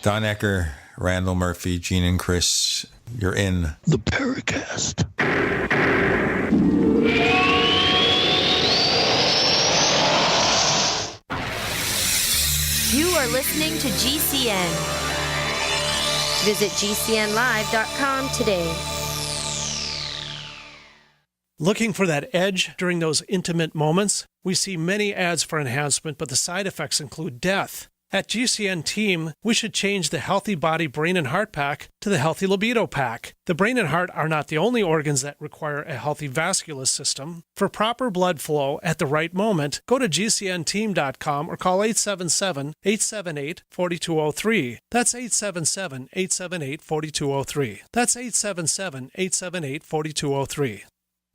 Don Ecker, Randall Murphy, Gene and Chris, you're in the Paracast. You are listening to GCN. Visit GCNlive.com today. Looking for that edge during those intimate moments? We see many ads for enhancement, but the side effects include death. At GCN Team, we should change the Healthy Body, Brain, and Heart Pack to the Healthy Libido Pack. The brain and heart are not the only organs that require a healthy vascular system. For proper blood flow at the right moment, go to GCNteam.com or call 877-878-4203. That's 877-878-4203. That's 877-878-4203.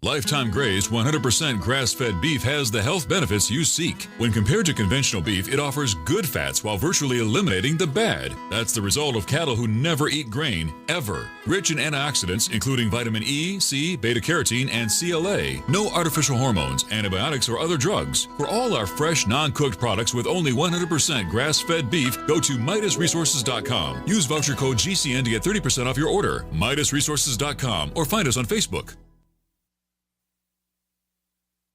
Lifetime Grazed 100% grass-fed beef has the health benefits you seek. When compared to conventional beef, it offers good fats while virtually eliminating the bad. That's the result of cattle who never eat grain, ever. Rich in antioxidants, including vitamin E, C, beta-carotene, and CLA. No artificial hormones, antibiotics, or other drugs. For all our fresh, non-cooked products with only 100% grass-fed beef, go to MidasResources.com. Use voucher code GCN to get 30% off your order. MidasResources.com, or find us on Facebook.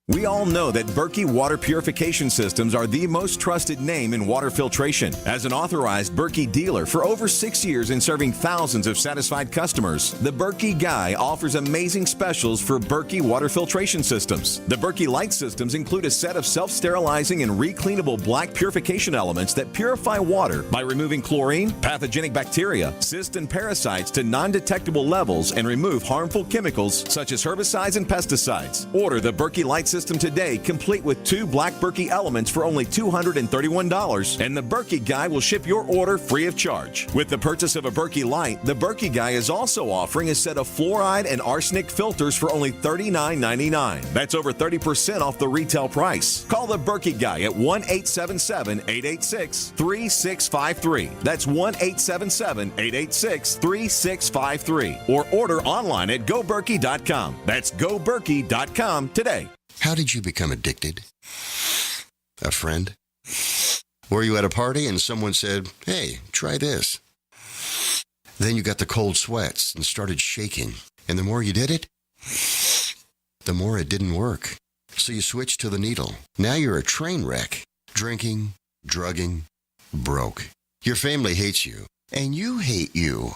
We all know that Berkey Water Purification Systems are the most trusted name in water filtration. As an authorized Berkey dealer for over 6 years and serving thousands of satisfied customers, the Berkey Guy offers amazing specials for Berkey Water Filtration Systems. The Berkey Light Systems include a set of self-sterilizing and recleanable black purification elements that purify water by removing chlorine, pathogenic bacteria, cysts, and parasites to non-detectable levels and remove harmful chemicals such as herbicides and pesticides. Order the Berkey Light System today, complete with 2 black Berkey elements for only $231, and the Berkey Guy will ship your order free of charge. With the purchase of a Berkey Light, the Berkey Guy is also offering a set of fluoride and arsenic filters for only $39.99. That's over 30% off the retail price. Call the Berkey Guy at 1-877-886-3653. That's 1-877-886-3653. Or order online at goberkey.com. That's goberkey.com today. How did you become addicted? A friend? Were you at a party and someone said, "Hey, try this"? Then you got the cold sweats and started shaking. And the more you did it, the more it didn't work. So you switched to the needle. Now you're a train wreck. Drinking, drugging, broke. Your family hates you. And you hate you.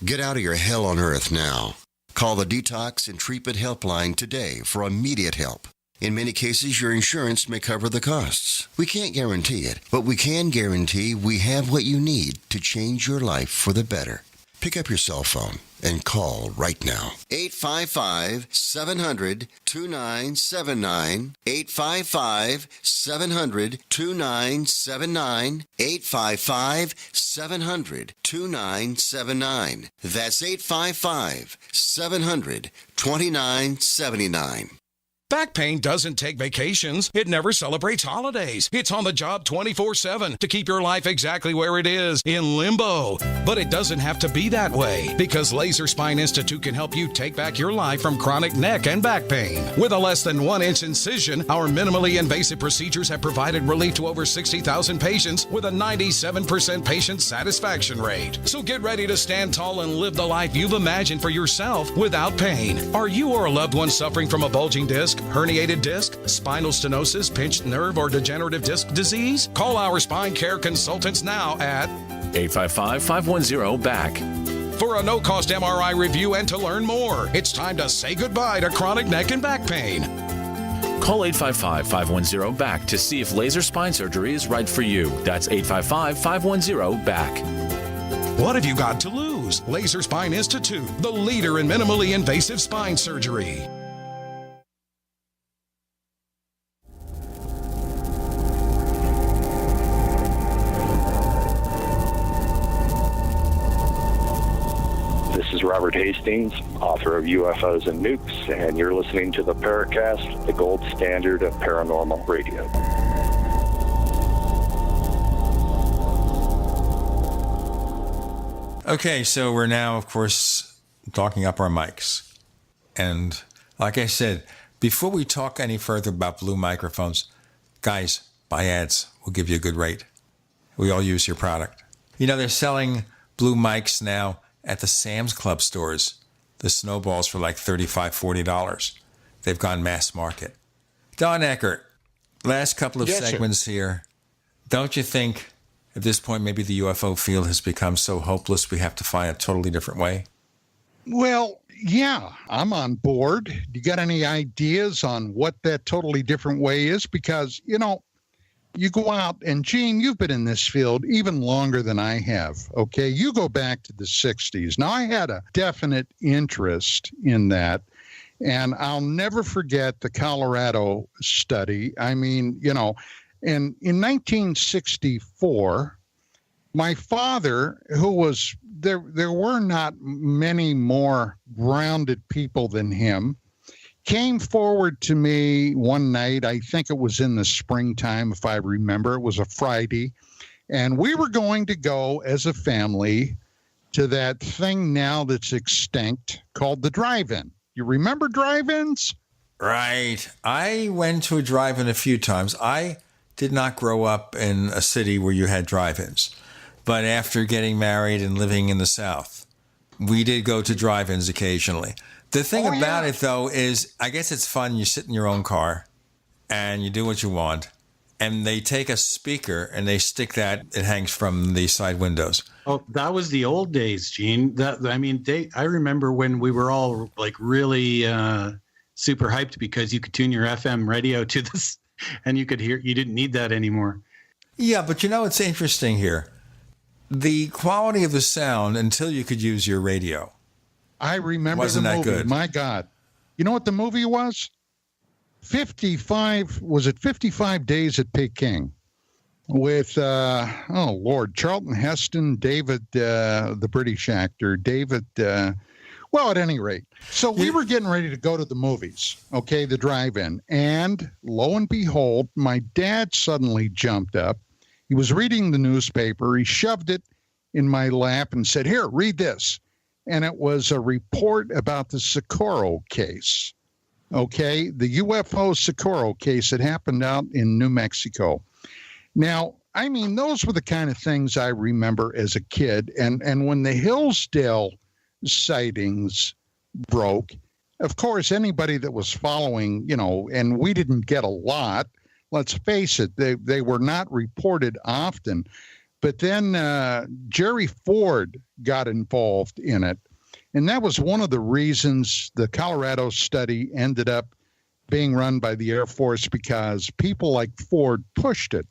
Get out of your hell on earth now. Call the Detox and Treatment Helpline today for immediate help. In many cases, your insurance may cover the costs. We can't guarantee it, but we can guarantee we have what you need to change your life for the better. Pick up your cell phone and call right now. 855-700-2979. 855-700-2979. 855-700-2979. That's 855-700-2979. Back pain doesn't take vacations. It never celebrates holidays. It's on the job 24/7 to keep your life exactly where it is, in limbo. But it doesn't have to be that way, because Laser Spine Institute can help you take back your life from chronic neck and back pain. With a less than 1-inch incision, our minimally invasive procedures have provided relief to over 60,000 patients with a 97% patient satisfaction rate. So get ready to stand tall and live the life you've imagined for yourself without pain. Are you or a loved one suffering from a bulging disc, herniated disc, spinal stenosis, pinched nerve, or degenerative disc disease? Call our spine care consultants now at 855-510-BACK. For a no-cost MRI review and to learn more. It's time to say goodbye to chronic neck and back pain. Call 855-510-BACK to see if laser spine surgery is right for you. That's 855-510-BACK. What have you got to lose? Laser Spine Institute, the leader in minimally invasive spine surgery. This is Robert Hastings, author of UFOs and Nukes, and you're listening to the Paracast, the gold standard of paranormal radio. Okay, so we're now, of course, talking up our mics. And like I said, before we talk any further about blue microphones, guys, buy ads. We'll give you a good rate. We all use your product. You know, they're selling blue mics now at the Sam's Club stores. The snowballs for like $35, $40. They've gone mass market. Don Ecker, last couple of segments here. Don't you think at this point maybe the UFO field has become so hopeless we have to find a totally different way? Well, yeah, I'm on board. Do you got any ideas on what that totally different way is? Because, you know, you go out, and Gene, you've been in this field even longer than I have, okay? You go back to the 60s. Now, I had a definite interest in that, and I'll never forget the Colorado study. I mean, you know, and in 1964, my father, who was, there were not many more grounded people than him, came forward to me one night. I think it was in the springtime, if I remember. It was a Friday. And we were going to go as a family to that thing now that's extinct called the drive-in. You remember drive-ins? Right. I went to a drive-in a few times. I did not grow up in a city where you had drive-ins. But after getting married and living in the South, we did go to drive-ins occasionally. The thing about it, though, is I guess it's fun. You sit in your own car and you do what you want. And they take a speaker and they stick that. It hangs from the side windows. Oh, that was the old days, Gene. I remember when we were all like really super hyped because you could tune your FM radio to this and you could hear. You didn't need that anymore. Yeah, but you know what's interesting here? The quality of the sound until you could use your radio. I remember Wasn't the that movie. good? My God. You know what the movie was? 55 Days at Peking with, Charlton Heston, David, the British actor, David, at any rate. So we were getting ready to go to the movies, okay, the drive-in. And lo and behold, my dad suddenly jumped up. He was reading the newspaper. He shoved it in my lap and said, "Here, read this." And it was a report about the Socorro case, okay? The UFO Socorro case that happened out in New Mexico. Now, I mean, those were the kind of things I remember as a kid. And when the Hillsdale sightings broke, of course, anybody that was following, you know, and we didn't get a lot, let's face it, they were not reported often. But then Jerry Ford got involved in it. And that was one of the reasons the Colorado study ended up being run by the Air Force, because people like Ford pushed it.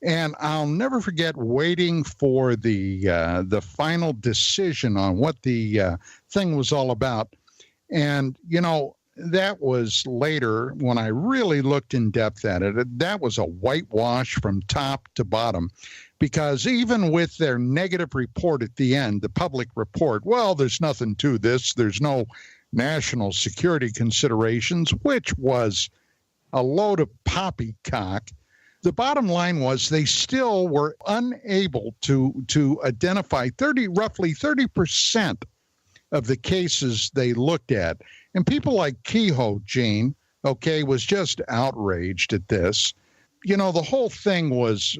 And I'll never forget waiting for the final decision on what the thing was all about. And, you know, that was later when I really looked in depth at it. That was a whitewash from top to bottom, because even with their negative report at the end, the public report, well, there's nothing to this. There's no national security considerations, which was a load of poppycock. The bottom line was they still were unable to identify roughly 30% of the cases they looked at. And people like Kehoe, Gene, okay, was just outraged at this. You know, the whole thing was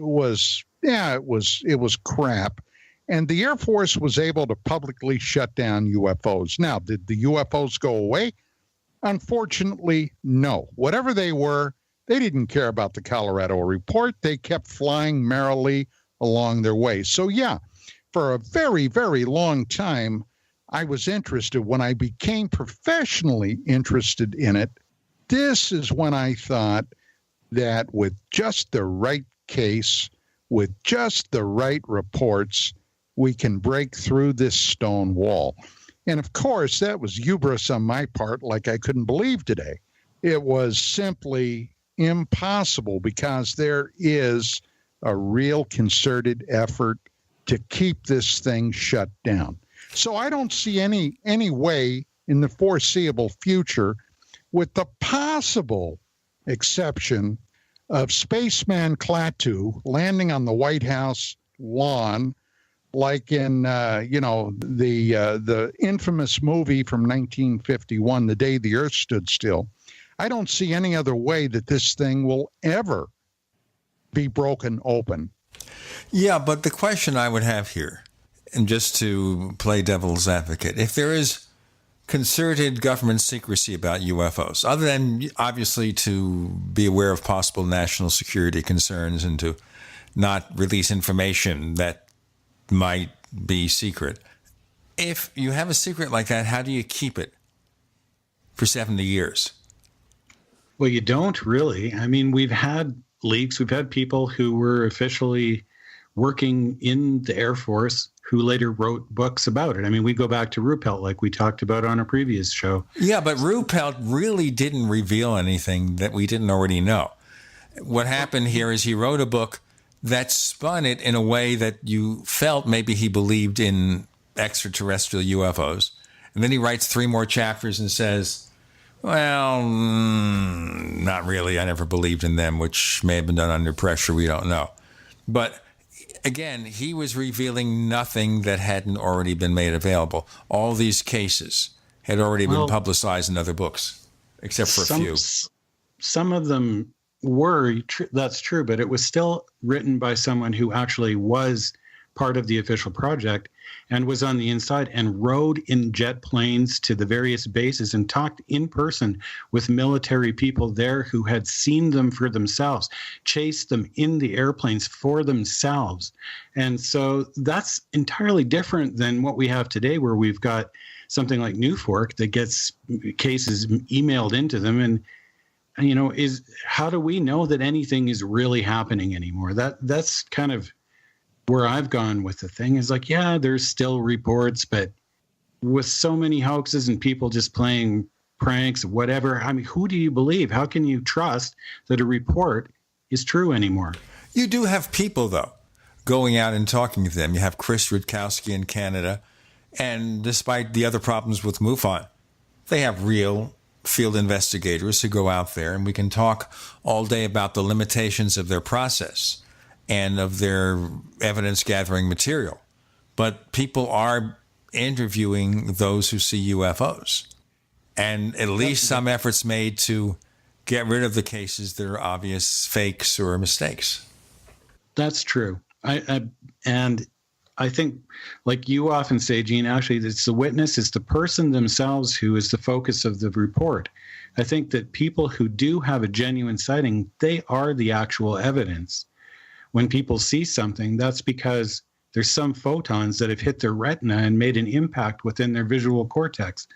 crap. And the Air Force was able to publicly shut down UFOs. Now, did the UFOs go away? Unfortunately, no. Whatever they were, they didn't care about the Colorado report. They kept flying merrily along their way. So, yeah, for a very, very long time, I was interested. When I became professionally interested in it, this is when I thought that with just the right case, with just the right reports, we can break through this stone wall. And of course, that was hubris on my part, like I couldn't believe today. It was simply impossible, because there is a real concerted effort to keep this thing shut down. So I don't see any way in the foreseeable future, with the possible exception of Spaceman Klaatu landing on the White House lawn, like in the infamous movie from 1951, The Day the Earth Stood Still. I don't see any other way that this thing will ever be broken open. Yeah, but the question I would have here, and just to play devil's advocate, if there is concerted government secrecy about UFOs, other than obviously to be aware of possible national security concerns and to not release information that might be secret, if you have a secret like that, how do you keep it for 70 years? Well, you don't really. I mean, we've had leaks. We've had people who were officially working in the Air Force who later wrote books about it. I mean, we go back to Ruppelt, like we talked about on a previous show. Yeah, but Ruppelt really didn't reveal anything that we didn't already know. What happened here is he wrote a book that spun it in a way that you felt maybe he believed in extraterrestrial UFOs. And then he writes 3 more chapters and says, well, not really. I never believed in them, which may have been done under pressure. We don't know. But again, he was revealing nothing that hadn't already been made available. All these cases had already been publicized in other books, except for a few. Some of them were, that's true, but it was still written by someone who actually was part of the official project and was on the inside and rode in jet planes to the various bases and talked in person with military people there who had seen them for themselves, chased them in the airplanes for themselves. And so that's entirely different than what we have today, where we've got something like Newfork that gets cases emailed into them. And, you know, how do we know that anything is really happening anymore? That's kind of where I've gone with the thing, is like, yeah, there's still reports, but with so many hoaxes and people just playing pranks, whatever, I mean, who do you believe? How can you trust that a report is true anymore? You do have people, though, going out and talking to them. You have Chris Rutkowski in Canada, and despite the other problems with MUFON, they have real field investigators who go out there, and we can talk all day about the limitations of their process and of their evidence-gathering material. But people are interviewing those who see UFOs. And at least some efforts made to get rid of the cases that are obvious fakes or mistakes. That's true. And I think, like you often say, Gene, actually, it's the witness, it's the person themselves who is the focus of the report. I think that people who do have a genuine sighting, they are the actual evidence. When people see something, that's because there's some photons that have hit their retina and made an impact within their visual cortex.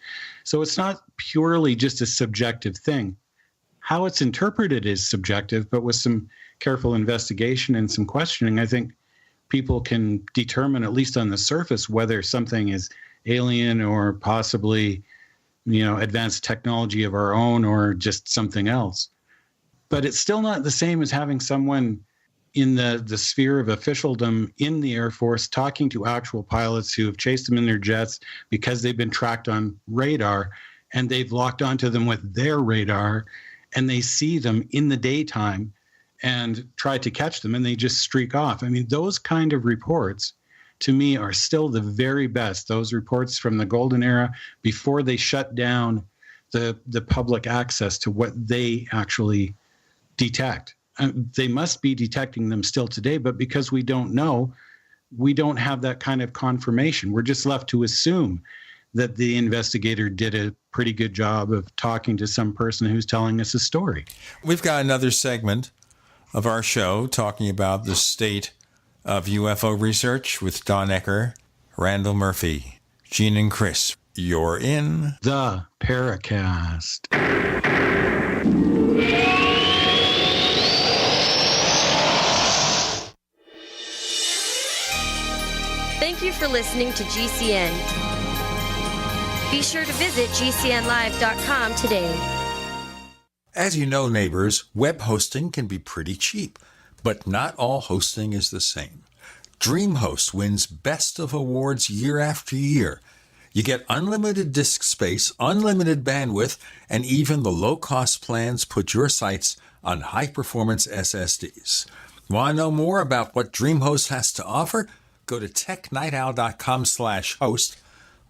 So it's not purely just a subjective thing. How it's interpreted is subjective, but with some careful investigation and some questioning, I think people can determine, at least on the surface, whether something is alien or possibly, advanced technology of our own or just something else. But it's still not the same as having someone in the sphere of officialdom in the Air Force talking to actual pilots who have chased them in their jets because they've been tracked on radar and they've locked onto them with their radar and they see them in the daytime and try to catch them and they just streak off. I mean, those kind of reports to me are still the very best. Those reports from the golden era before they shut down the public access to what they actually detect. They must be detecting them still today, but because we don't know, we don't have that kind of confirmation. We're just left to assume that the investigator did a pretty good job of talking to some person who's telling us a story. We've got another segment of our show talking about the state of UFO research with Don Ecker, Randall Murphy, Gene and Chris. You're in the Paracast. Thank you for listening to GCN. Be sure to visit GCNlive.com today. As you know, neighbors, web hosting can be pretty cheap, but not all hosting is the same. DreamHost wins Best of Awards year after year. You get unlimited disk space, unlimited bandwidth, and even the low-cost plans put your sites on high-performance SSDs. Want to know more about what DreamHost has to offer? Go to technightowl.com/host.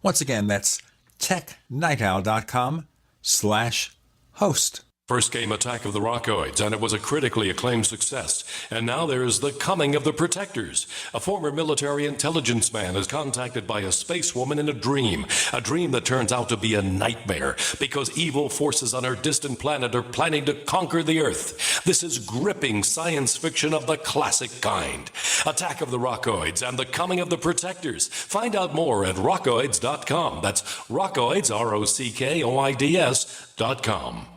Once again, that's technightowl.com/host. First came Attack of the Rockoids, and it was a critically acclaimed success. And now there is The Coming of the Protectors. A former military intelligence man is contacted by a space woman in a dream that turns out to be a nightmare because evil forces on her distant planet are planning to conquer the Earth. This is gripping science fiction of the classic kind. Attack of the Rockoids and The Coming of the Protectors. Find out more at rockoids.com. That's Rockoids, ROCKOIDS.com.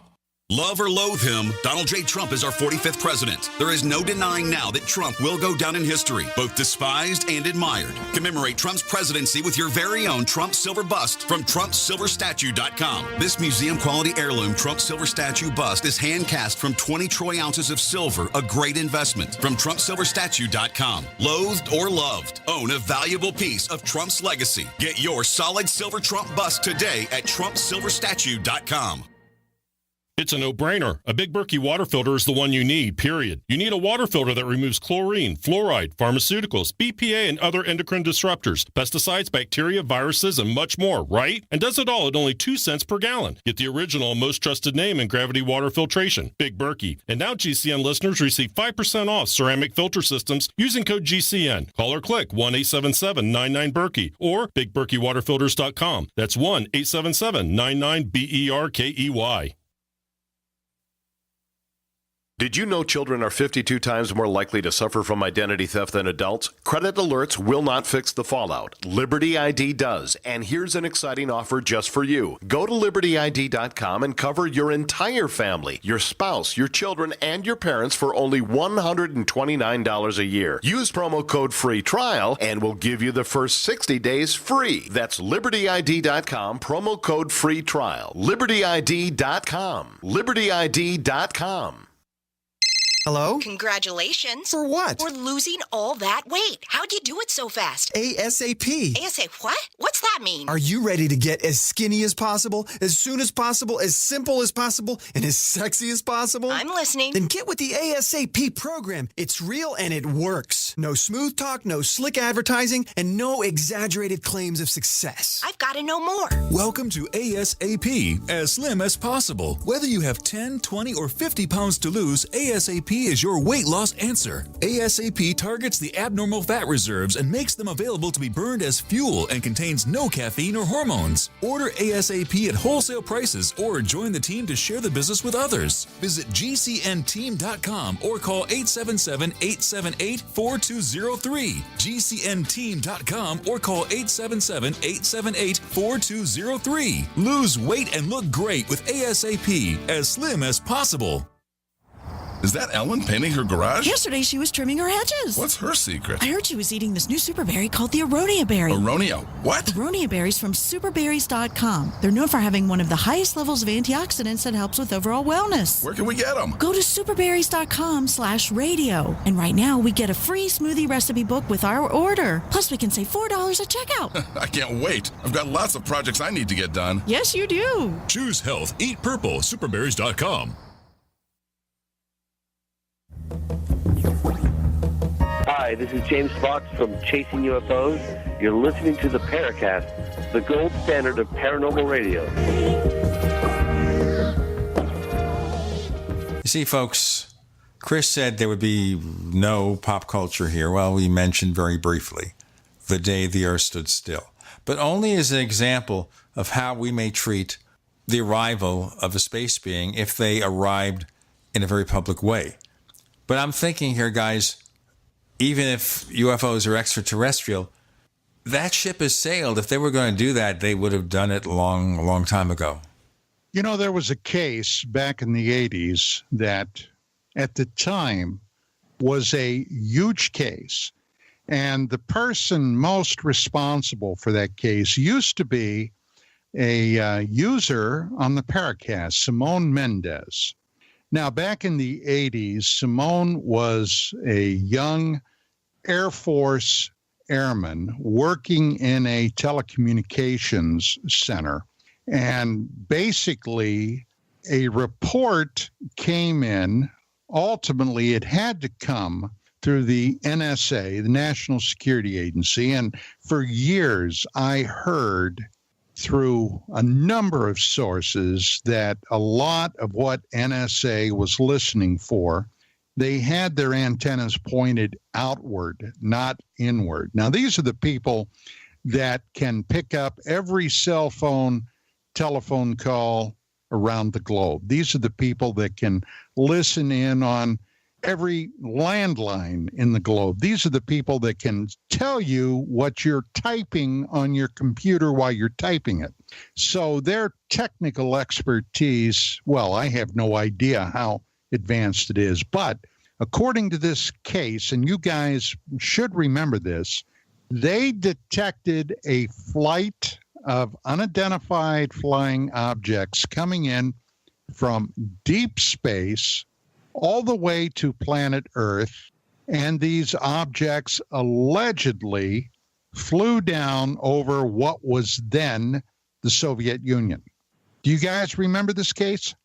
Love or loathe him, Donald J. Trump is our 45th president. There is no denying now that Trump will go down in history, both despised and admired. Commemorate Trump's presidency with your very own Trump silver bust from TrumpSilverStatue.com. This museum-quality heirloom Trump silver statue bust is hand-cast from 20 troy ounces of silver, a great investment. From TrumpSilverStatue.com. Loathed or loved, own a valuable piece of Trump's legacy. Get your solid silver Trump bust today at TrumpSilverStatue.com. It's a no-brainer. A Big Berkey water filter is the one you need, period. You need a water filter that removes chlorine, fluoride, pharmaceuticals, BPA, and other endocrine disruptors, pesticides, bacteria, viruses, and much more, right? And does it all at only 2 cents per gallon. Get the original and most trusted name in gravity water filtration, Big Berkey. And now GCN listeners receive 5% off ceramic filter systems using code GCN. Call or click 1-877-99-BERKEY or BigBerkeyWaterFilters.com. That's 1-877-99-BERKEY. Did you know children are 52 times more likely to suffer from identity theft than adults? Credit alerts will not fix the fallout. Liberty ID does, and here's an exciting offer just for you. Go to LibertyID.com and cover your entire family, your spouse, your children, and your parents for only $129 a year. Use promo code FREE TRIAL and we'll give you the first 60 days free. That's LibertyID.com, promo code FREE TRIAL. LibertyID.com. LibertyID.com. Hello? Congratulations. For what? For losing all that weight. How'd you do it so fast? ASAP. What? What's that mean? Are you ready to get as skinny as possible, as soon as possible, as simple as possible, and as sexy as possible? I'm listening. Then get with the ASAP program. It's real and it works. No smooth talk, no slick advertising, and no exaggerated claims of success. I've got to know more. Welcome to ASAP, as slim as possible. Whether you have 10, 20, or 50 pounds to lose, ASAP is your weight loss answer. ASAP targets the abnormal fat reserves and makes them available to be burned as fuel and contains no caffeine or hormones. Order ASAP at wholesale prices or join the team to share the business with others. Visit GCNteam.com or call 877-878-4203. GCNteam.com or call 877-878-4203. Lose weight and look great with ASAP, as slim as possible. Is that Ellen painting her garage? Yesterday she was trimming her hedges. What's her secret? I heard she was eating this new super berry called the aronia berry. Aronia what? Aronia berries from superberries.com. They're known for having one of the highest levels of antioxidants that helps with overall wellness. Where can we get them? Go to superberries.com/radio. And right now we get a free smoothie recipe book with our order. Plus we can save $4 at checkout. I can't wait. I've got lots of projects I need to get done. Yes, you do. Choose health. Eat purple. Superberries.com. Hi, this is James Fox from Chasing UFOs. You're listening to the Paracast, the gold standard of paranormal radio. You see, folks, Chris said there would be no pop culture here. Well, we mentioned very briefly the day the Earth stood still, but only as an example of how we may treat the arrival of a space being if they arrived in a very public way. But I'm thinking here, guys, even if UFOs are extraterrestrial, that ship has sailed. If they were going to do that, they would have done it a long time ago. You know, there was a case back in the 80s that at the time was a huge case. And the person most responsible for that case used to be a user on the Paracast, Simone Mendez. Now, back in the 80s, Simone was a young Air Force airman working in a telecommunications center. And basically, a report came in. Ultimately, it had to come through the NSA, the National Security Agency. And for years, I heard through a number of sources that a lot of what NSA was listening for, they had their antennas pointed outward, not inward. Now, these are the people that can pick up every cell phone, telephone call around the globe. These are the people that can listen in on every landline in the globe. These are the people that can tell you what you're typing on your computer while you're typing it. So their technical expertise, well, I have no idea how advanced it is, but according to this case, and you guys should remember this, they detected a flight of unidentified flying objects coming in from deep space all the way to planet Earth, and these objects allegedly flew down over what was then the Soviet Union. Do you guys remember this case?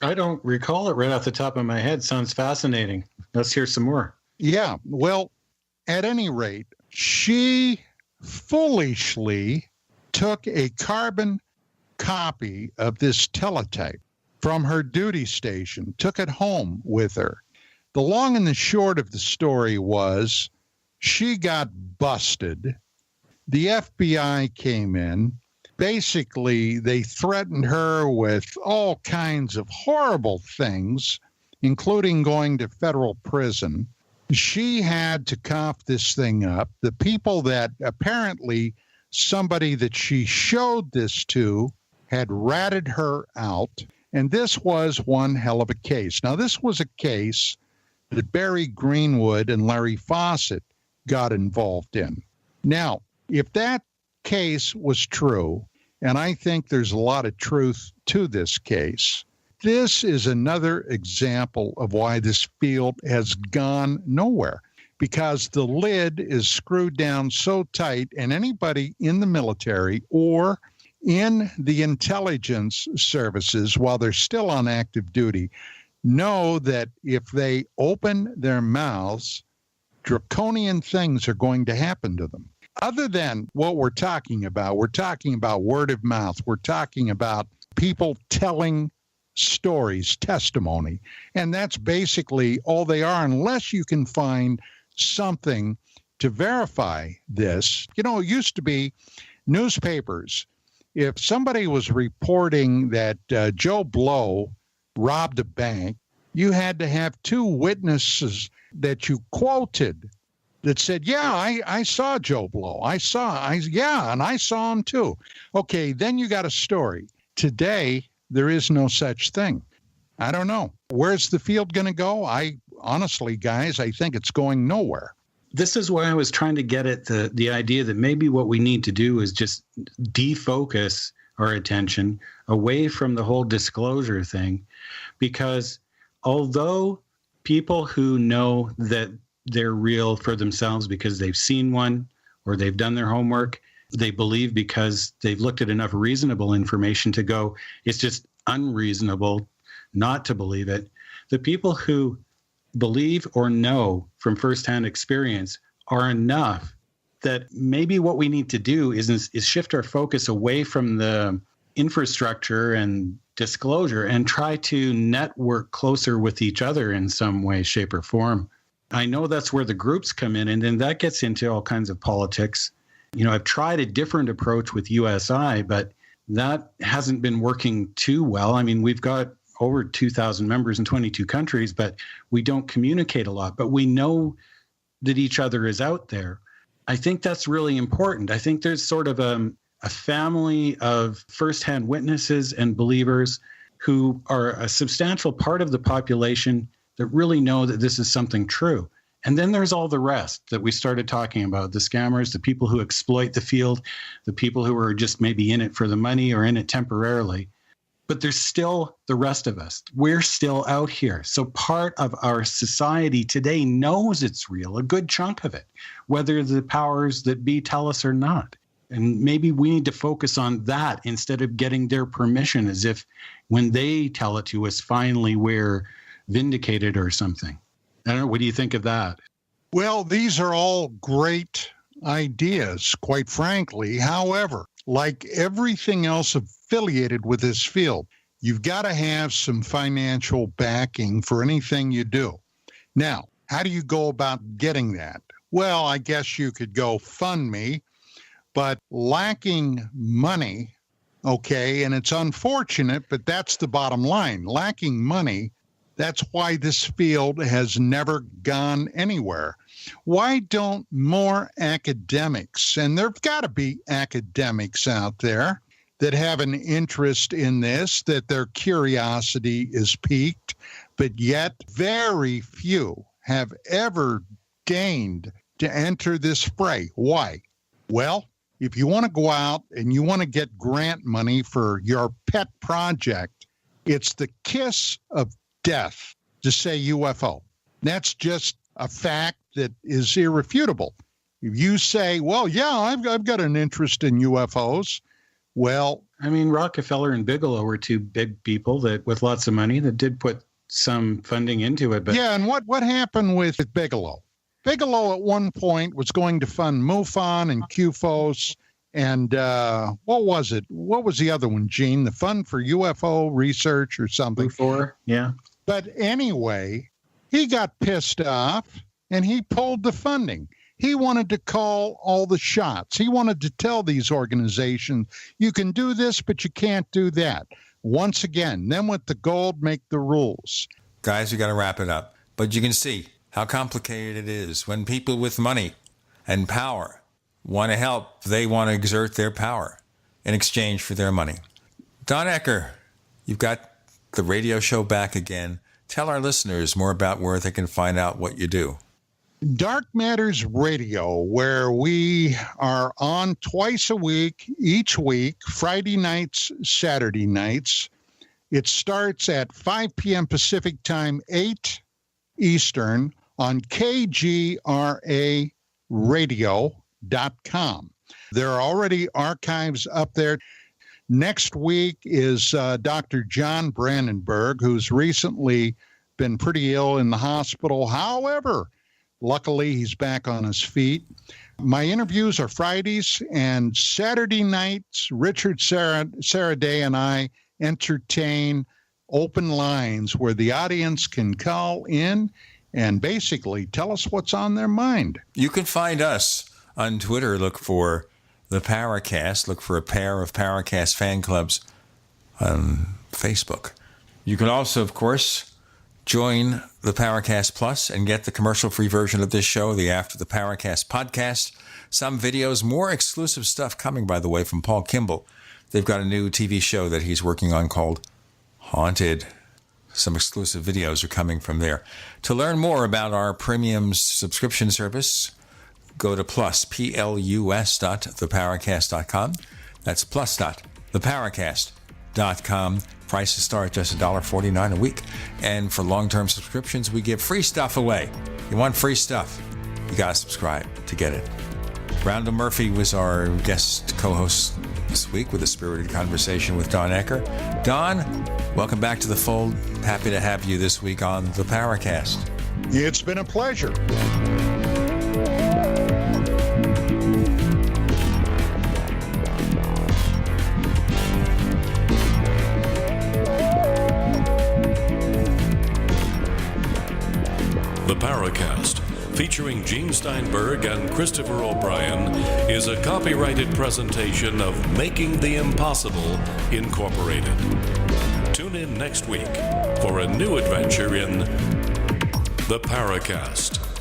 I don't recall it right off the top of my head. Sounds fascinating. Let's hear some more. Yeah, well, at any rate, she foolishly took a carbon copy of this teletype from her duty station, took it home with her. The long and the short of the story was she got busted. The FBI came in. Basically, they threatened her with all kinds of horrible things, including going to federal prison. She had to cough this thing up. The people that apparently somebody that she showed this to had ratted her out. And this was one hell of a case. Now, this was a case that Barry Greenwood and Larry Fawcett got involved in. Now, if that case was true, and I think there's a lot of truth to this case, this is another example of why this field has gone nowhere, because the lid is screwed down so tight, and anybody in the military or in the intelligence services, while they're still on active duty, know that if they open their mouths, draconian things are going to happen to them. Other than what we're talking about word of mouth. We're talking about people telling stories, testimony. And that's basically all they are, unless you can find something to verify this. You know, it used to be newspapers. If somebody was reporting that Joe Blow robbed a bank, you had to have two witnesses that you quoted that said, yeah, I saw Joe Blow. And I saw him too. Okay, then you got a story. Today, there is no such thing. I don't know. Where's the field going to go? Honestly, guys, I think it's going nowhere. This is why I was trying to get at the idea that maybe what we need to do is just defocus our attention away from the whole disclosure thing, because although people who know that they're real for themselves because they've seen one or they've done their homework, they believe because they've looked at enough reasonable information to go, it's just unreasonable not to believe it. The people who believe or know from firsthand experience are enough that maybe what we need to do is shift our focus away from the infrastructure and disclosure and try to network closer with each other in some way, shape, or form. I know that's where the groups come in, and then that gets into all kinds of politics. You know, I've tried a different approach with USI, but that hasn't been working too well. I mean, we've got over 2,000 members in 22 countries, but we don't communicate a lot. But we know that each other is out there. I think that's really important. I think there's sort of a family of firsthand witnesses and believers who are a substantial part of the population that really know that this is something true. And then there's all the rest that we started talking about, the scammers, the people who exploit the field, the people who are just maybe in it for the money or in it temporarily. But there's still the rest of us. We're still out here. So part of our society today knows it's real, a good chunk of it, whether the powers that be tell us or not. And maybe we need to focus on that instead of getting their permission, as if when they tell it to us, finally we're vindicated or something. I don't know. What do you think of that? Well, these are all great ideas, quite frankly. However, like everything else affiliated with this field, you've got to have some financial backing for anything you do. Now, how do you go about getting that? Well, I guess you could go fund me, but lacking money, okay, and it's unfortunate, but that's the bottom line. Lacking money, that's why this field has never gone anywhere. Why don't more academics, and there've got to be academics out there that have an interest in this, that their curiosity is piqued, but yet very few have ever deigned to enter this fray. Why? Well, if you want to go out and you want to get grant money for your pet project, it's the kiss of death to say UFO. That's just a fact that is irrefutable. If you say, well, yeah, I've got an interest in UFOs, well, I mean, Rockefeller and Bigelow were two big people that with lots of money that did put some funding into it. But yeah, and what happened with Bigelow? Bigelow at one point was going to fund MUFON and QFOS and what was it? What was the other one, Gene? The Fund for UFO Research or something? Yeah. But anyway, he got pissed off and he pulled the funding. He wanted to call all the shots. He wanted to tell these organizations, you can do this, but you can't do that. Once again, them with the gold make the rules. Guys, we got to wrap it up. But you can see how complicated it is when people with money and power want to help. They want to exert their power in exchange for their money. Don Ecker, you've got the radio show back again. Tell our listeners more about where they can find out what you do. Dark Matters Radio, where we are on twice a week, each week, Friday nights, Saturday nights. It starts at 5 p.m. Pacific time, 8 Eastern on KGRAradio.com. There are already archives up there. Next week is Dr. John Brandenburg, who's recently been pretty ill in the hospital. However, luckily, he's back on his feet. My interviews are Fridays and Saturday nights. Richard Saraday and I entertain open lines where the audience can call in and basically tell us what's on their mind. You can find us on Twitter. Look for the Paracast. Look for a pair of Paracast fan clubs on Facebook. You can also, of course, join the Paracast Plus and get the commercial-free version of this show, the After the Paracast podcast. Some videos, more exclusive stuff coming, by the way, from Paul Kimball. They've got a new TV show that he's working on called Haunted. Some exclusive videos are coming from there. To learn more about our premium subscription service, go to plus.theparacast.com. That's plus.theparacast.com. Prices start just $1.49 a week. And for long-term subscriptions, we give free stuff away. You want free stuff? You got to subscribe to get it. Randall Murphy was our guest co-host this week with a spirited conversation with Don Ecker. Don, welcome back to the fold. Happy to have you this week on the Paracast. It's been a pleasure. The Paracast, featuring Gene Steinberg and Christopher O'Brien, is a copyrighted presentation of Making the Impossible Incorporated. Tune in next week for a new adventure in The Paracast.